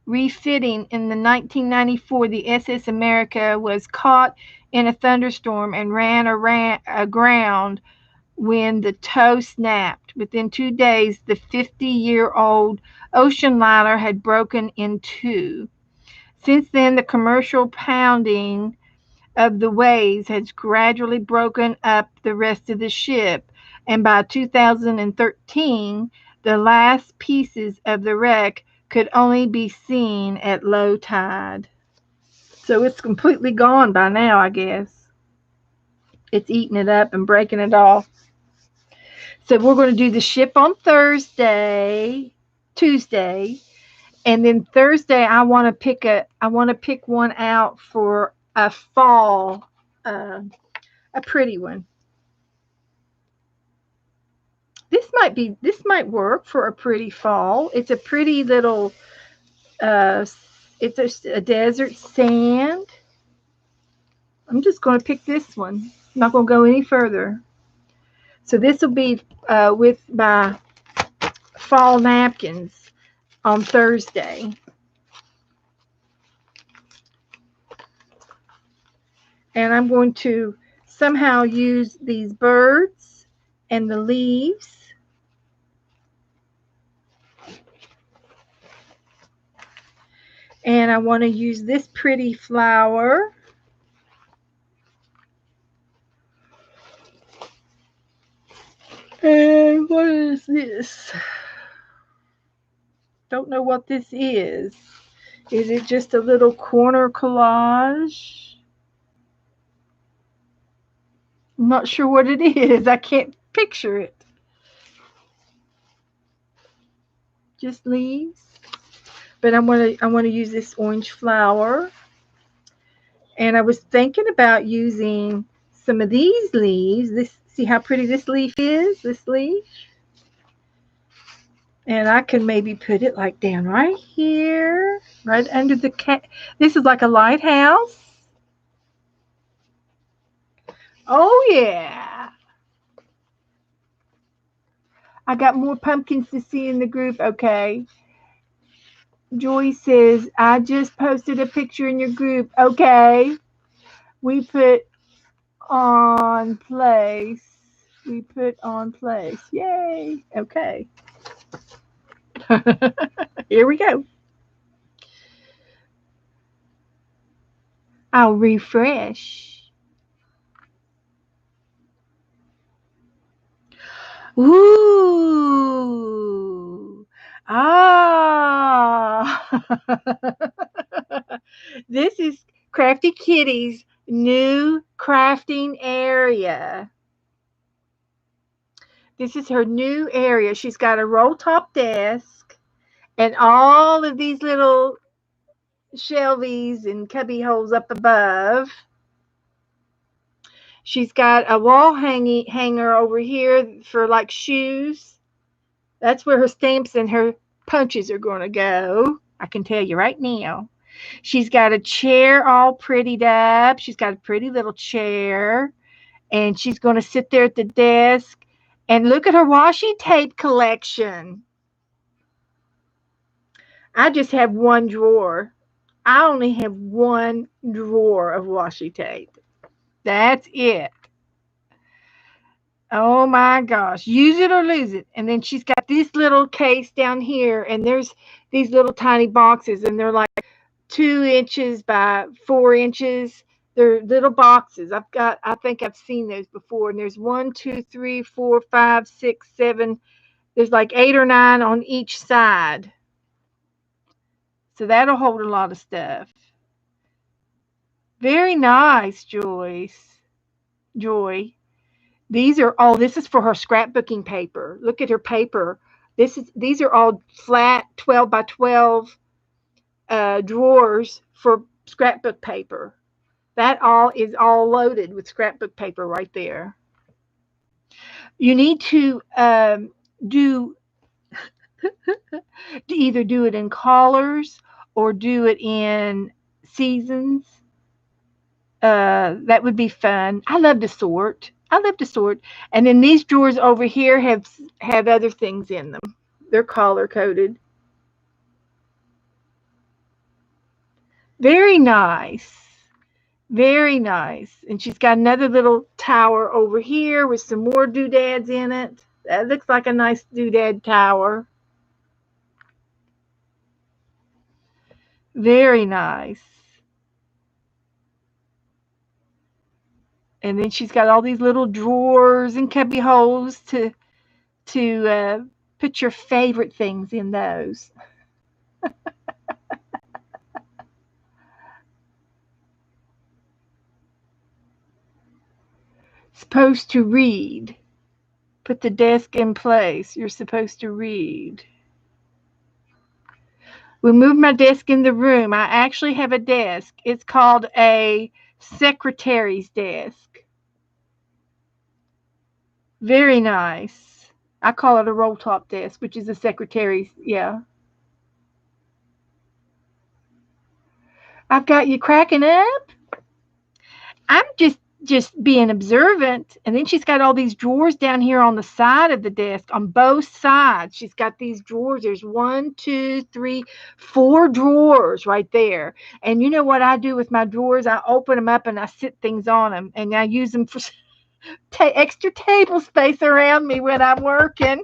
refitting in the 1994, the SS America was caught in a thunderstorm and ran aground when the tow snapped. Within 2 days, the 50-year-old ocean liner had broken in two. Since then, the commercial pounding of the waves has gradually broken up the rest of the ship, and by 2013, the last pieces of the wreck could only be seen at low tide. So it's completely gone by now, I guess. It's eating it up and breaking it off. So we're going to do the ship on Tuesday, and then Thursday I want to pick one out for a fall, a pretty one. This might work for a pretty fall. It's a pretty little it's a desert sand. I'm just going to pick this one. I'm not going to go any further. So this will be with my fall napkins on Thursday. And I'm going to somehow use these birds and the leaves. And I want to use this pretty flower. And what is this? Don't know what this is. Is it just a little corner collage? I'm not sure what it is. I can't picture it. Just leaves. But I want to use this orange flower. And I was thinking about using some of these leaves. See how pretty this leaf is? This leaf. And I can maybe put it like down right here, right under the cat. This is like a lighthouse. Oh, yeah. I got more pumpkins to see in the group. Okay. Joy says, I just posted a picture in your group. Okay. We put on place. Yay. Okay. Here we go. I'll refresh. Ooh. Ah. This is Crafty Kitty's new crafting area. This is her new area. She's got a roll top desk and all of these little shelvies and cubby holes up above. She's got a wall hanger over here for like shoes. That's where her stamps and her punches are going to go. I can tell you right now. She's got a chair all prettied up. She's got a pretty little chair. And she's going to sit there at the desk and look at her washi tape collection. I just have one drawer. I only have one drawer of washi tape. That's it. Oh my gosh. Use it or lose it. And then she's got this little case down here, and there's these little tiny boxes, and they're like 2 inches by 4 inches. They're little boxes. I think I've seen those before. And there's 1, 2, 3, 4, 5, 6, 7. There's like 8 or 9 on each side. So that'll hold a lot of stuff. Very nice, Joy. This is for her scrapbooking paper. Look at her paper. These are all flat 12 by 12 drawers for scrapbook paper. That all is all loaded with scrapbook paper right there. You need to either do it in colors or do it in seasons. That would be fun. I love to sort. And then these drawers over here have other things in them. They're color coded. Very nice. Very nice. And she's got another little tower over here with some more doodads in it. That looks like a nice doodad tower. Very nice. And then she's got all these little drawers and cubby holes to put your favorite things in those. Supposed to read. Put the desk in place. You're supposed to read. We moved my desk in the room. I actually have a desk. It's called a secretary's desk. Very nice. I call it a roll top desk, which is a secretary's, yeah. I've got you cracking up. I'm just being observant. And then she's got all these drawers down here on the side of the desk, on both sides. She's got these drawers. There's 1, 2, 3, 4 drawers right there. And you know what I do with my drawers? I open them up and I sit things on them, and I use them for extra table space around me when I'm working.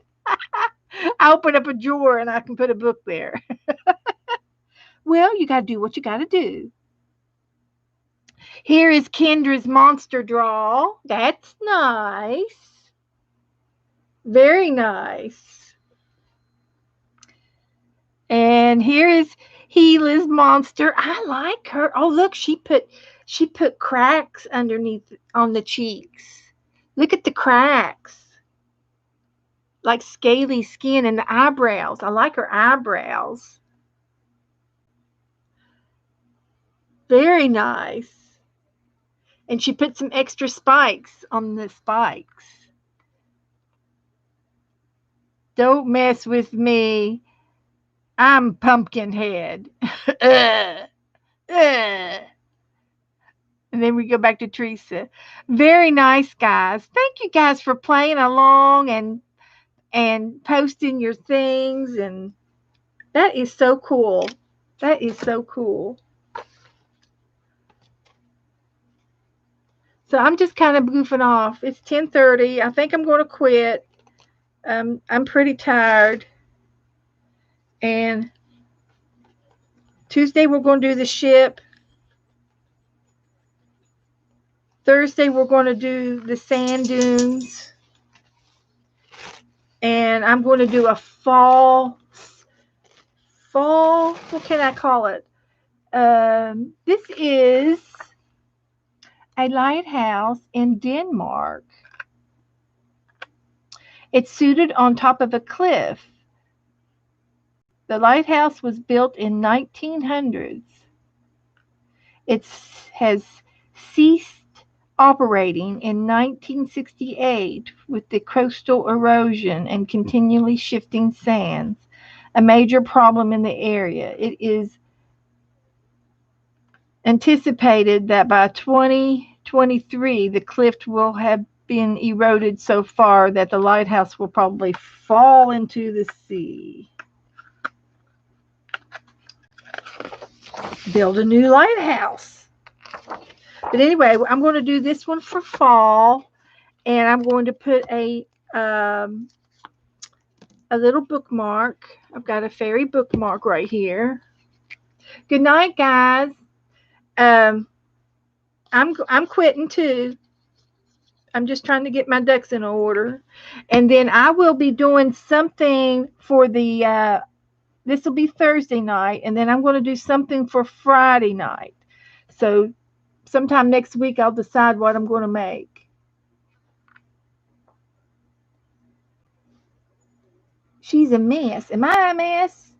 I open up a drawer and I can put a book there. Well, you got to do what you got to do. Here is Kendra's monster draw. That's nice. Very nice. And here is Gila's monster. I like her. Oh, look, she put cracks underneath on the cheeks. Look at the cracks. Like scaly skin, and the eyebrows. I like her eyebrows. Very nice. And she put some extra spikes on the spikes. Don't mess with me. I'm Pumpkinhead. And then we go back to Teresa. Very nice, guys. Thank you guys for playing along and posting your things. And that is so cool. That is so cool. So I'm just kind of goofing off. It's 10:30. I think I'm going to quit. I'm pretty tired. And Tuesday we're going to do the ship. Thursday we're going to do the sand dunes. And I'm going to do a fall fall, what can I call it? This is a lighthouse in Denmark. It's suited on top of a cliff. The lighthouse was built in 1900s. It has ceased operating in 1968 with the coastal erosion and continually shifting sands, a major problem in the area. It is anticipated that by 2023 the cliff will have been eroded so far that the lighthouse will probably fall into the sea. Build a new lighthouse. But anyway, I'm going to do this one for fall, and I'm going to put a little bookmark. I've got a fairy bookmark right here. Good night, guys. I'm quitting too. I'm just trying to get my ducks in order, and then I will be doing something for the. This will be Thursday night, and then I'm going to do something for Friday night. So sometime next week I'll decide what I'm going to make. She's a mess. Am I a mess?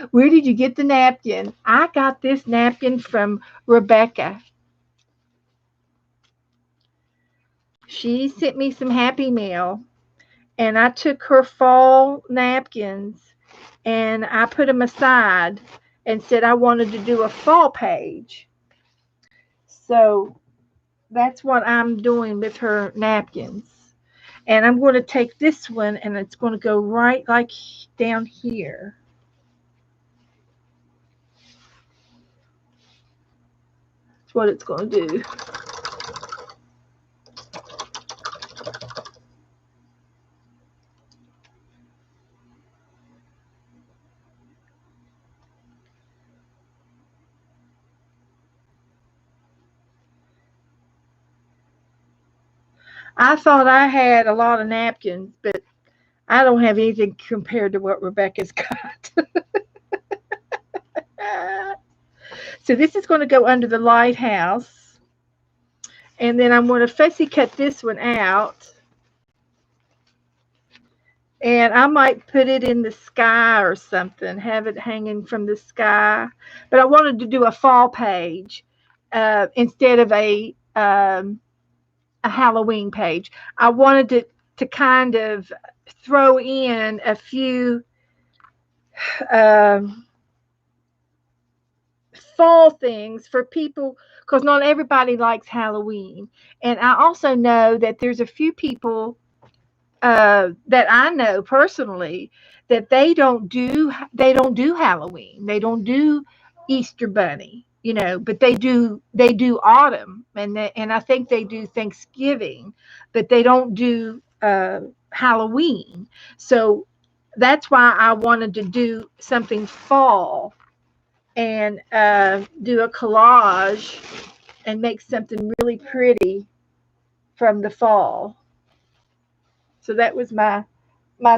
Where did you get the napkin? I got this napkin from Rebecca. She sent me some Happy Mail, and I took her fall napkins and I put them aside and said I wanted to do a fall page. So that's what I'm doing with her napkins. And I'm going to take this one and it's going to go right like down here. That's what it's going to do. I thought I had a lot of napkins, but I don't have anything compared to what Rebecca's got. So this is going to go under the lighthouse. And then I'm going to fussy cut this one out. And I might put it in the sky or something, have it hanging from the sky. But I wanted to do a fall page instead of a Halloween page. I wanted to kind of throw in a few fall things for people because not everybody likes Halloween. And I also know that there's a few people that I know personally that they don't do Halloween. They don't do Easter Bunny, but they do autumn, and I think they do Thanksgiving, but they don't do Halloween. So that's why I wanted to do something fall and do a collage and make something really pretty from the fall. So that was my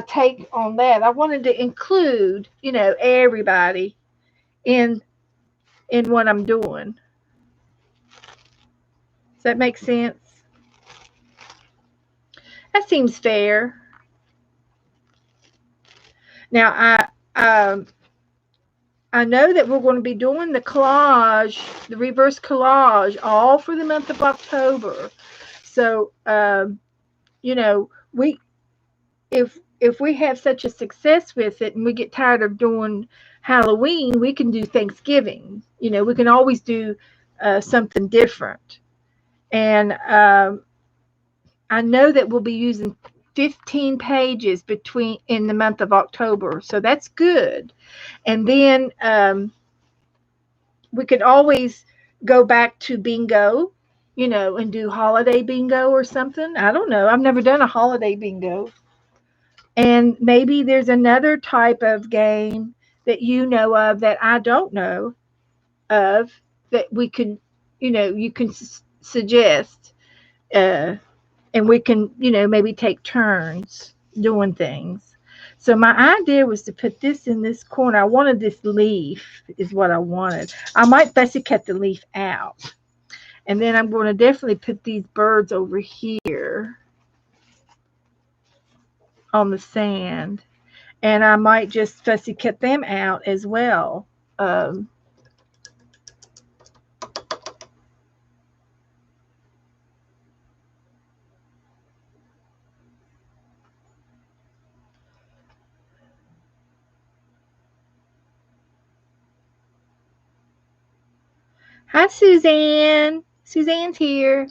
take on that. I wanted to include, everybody in what I'm doing. Does that make sense? That seems fair. Now I know that we're going to be doing the collage, the reverse collage, all for the month of October. So we if we have such a success with it and we get tired of doing Halloween, we can do Thanksgiving. We can always do something different. And I know that we'll be using 15 pages in the month of October. So that's good. And then we could always go back to bingo, and do holiday bingo or something. I don't know. I've never done a holiday bingo. And maybe there's another type of game that you know of that I don't know of that we can, you can suggest. And we can, maybe take turns doing things. So my idea was to put this in this corner. I wanted this leaf is what I wanted. I might fussy cut the leaf out. And then I'm going to definitely put these birds over here on the sand. And I might just fussy cut them out as well. Um, Hi, Suzanne. Suzanne's here.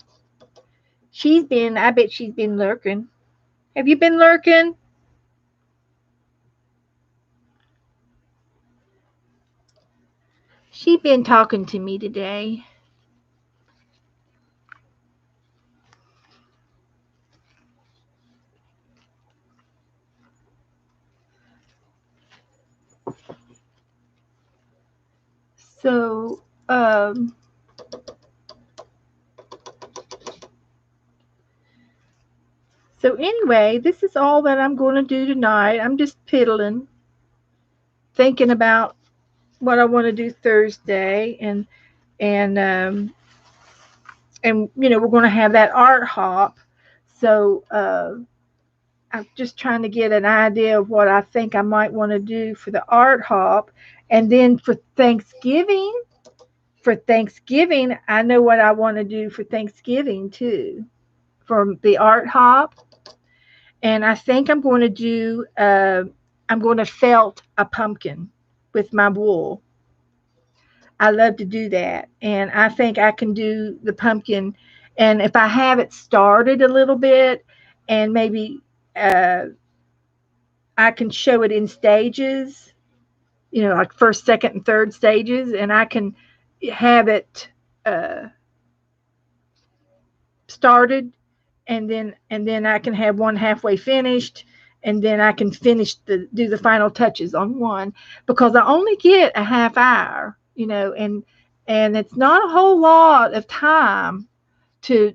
I bet she's been lurking. Have you been lurking? She's been talking to me today. So, so anyway, this is all that I'm going to do tonight. I'm just piddling, thinking about what I want to do Thursday, and we're going to have that art hop. So I'm just trying to get an idea of what I think I might want to do for the art hop, and then For Thanksgiving, I know what I want to do for Thanksgiving too, for the art hop. And I think I'm going to do. I'm going to felt a pumpkin with my wool. I love to do that, and I think I can do the pumpkin. And if I have it started a little bit, and maybe uh, I can show it in stages, like first, second, and third stages, and I can have it uh, started, and then I can have one halfway finished, and then I can do the final touches on one, because I only get a half hour, and it's not a whole lot of time to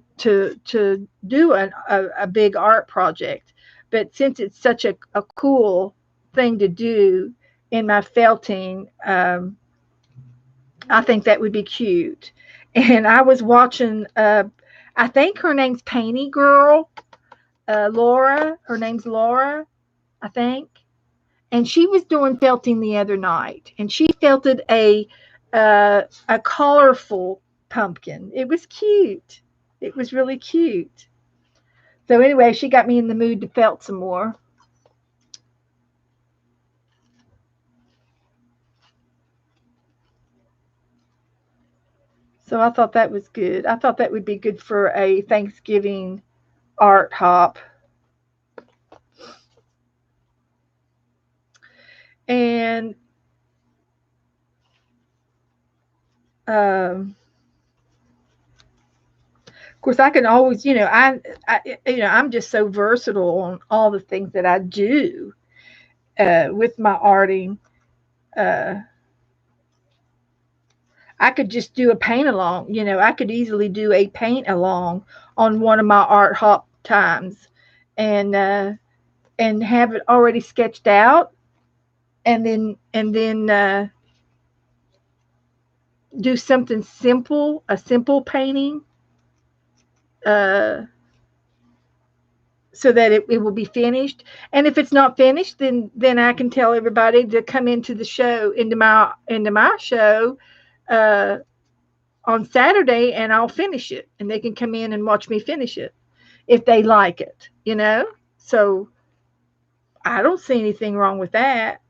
do a big art project. But since it's such a cool thing to do in my felting, I think that would be cute. And I was watching, I think her name's Painty Girl, Laura. Her name's Laura, I think. And she was doing felting the other night, and she felted a colorful pumpkin. It was cute. It was really cute. So anyway, she got me in the mood to felt some more. So I thought that was good. I thought that would be good for a Thanksgiving art hop. And of course, I can always, I'm just so versatile on all the things that I do with my arting. Uh, I could just do a paint along. I could easily do a paint along on one of my art hop times, and have it already sketched out, and then do something simple, a simple painting, uh, so that it will be finished. And if it's not finished, then I can tell everybody to come into the show, into my show, uh, on Saturday, and I'll finish it, and they can come in and watch me finish it if they like it. So I don't see anything wrong with that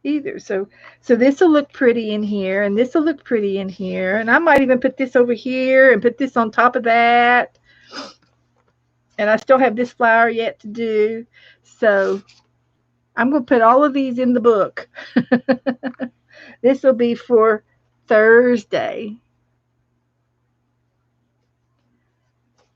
either. So this will look pretty in here, and this will look pretty in here, and I might even put this over here and put this on top of that. And I still have this flower yet to do. So I'm going to put all of these in the book. This will be for Thursday.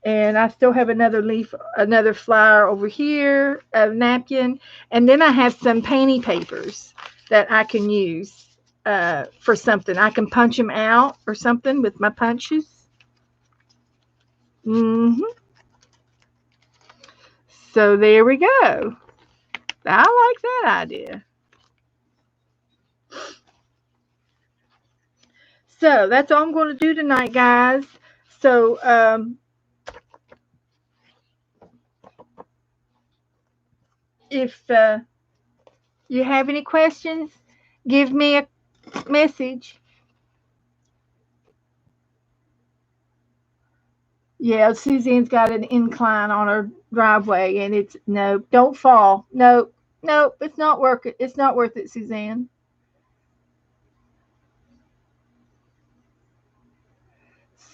And I still have another leaf, another flower over here, a napkin. And then I have some painting papers that I can use for something. I can punch them out or something with my punches. hmm So there we go. I like that idea. So that's all I'm going to do tonight, guys. So if you have any questions, give me a message. Yeah, Suzanne's got an incline on her driveway, and it's no, don't fall. No, no, it's not worth it. It's not worth it, Suzanne.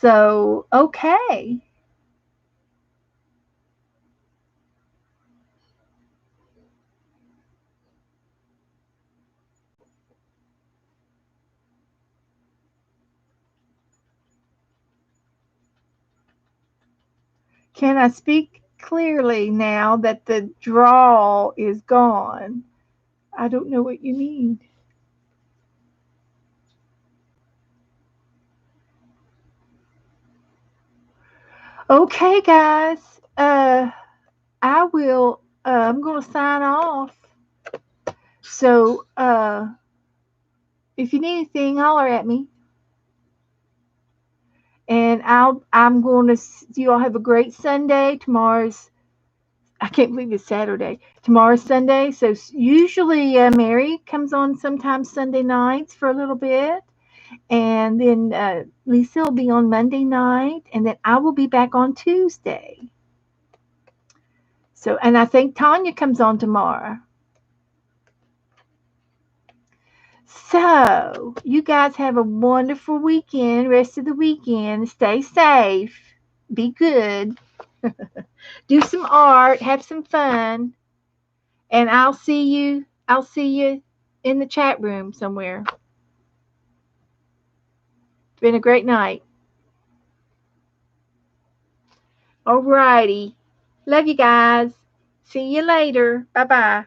So okay. Can I speak clearly now that the draw is gone? I don't know what you mean. Okay, guys. I will. I'm gonna sign off. So, if you need anything, holler at me. And I'm going to. You all have a great Sunday. Tomorrow's. I can't believe it's Saturday. Tomorrow's Sunday. So usually Mary comes on sometimes Sunday nights for a little bit, and then Lisa will be on Monday night, and then I will be back on Tuesday. So, and I think Tanya comes on tomorrow. So, you guys have a wonderful weekend, rest of the weekend. Stay safe. Be good. Do some art, have some fun, and I'll see you in the chat room somewhere. It's been a great night. Alrighty. Love you guys. See you later. Bye-bye.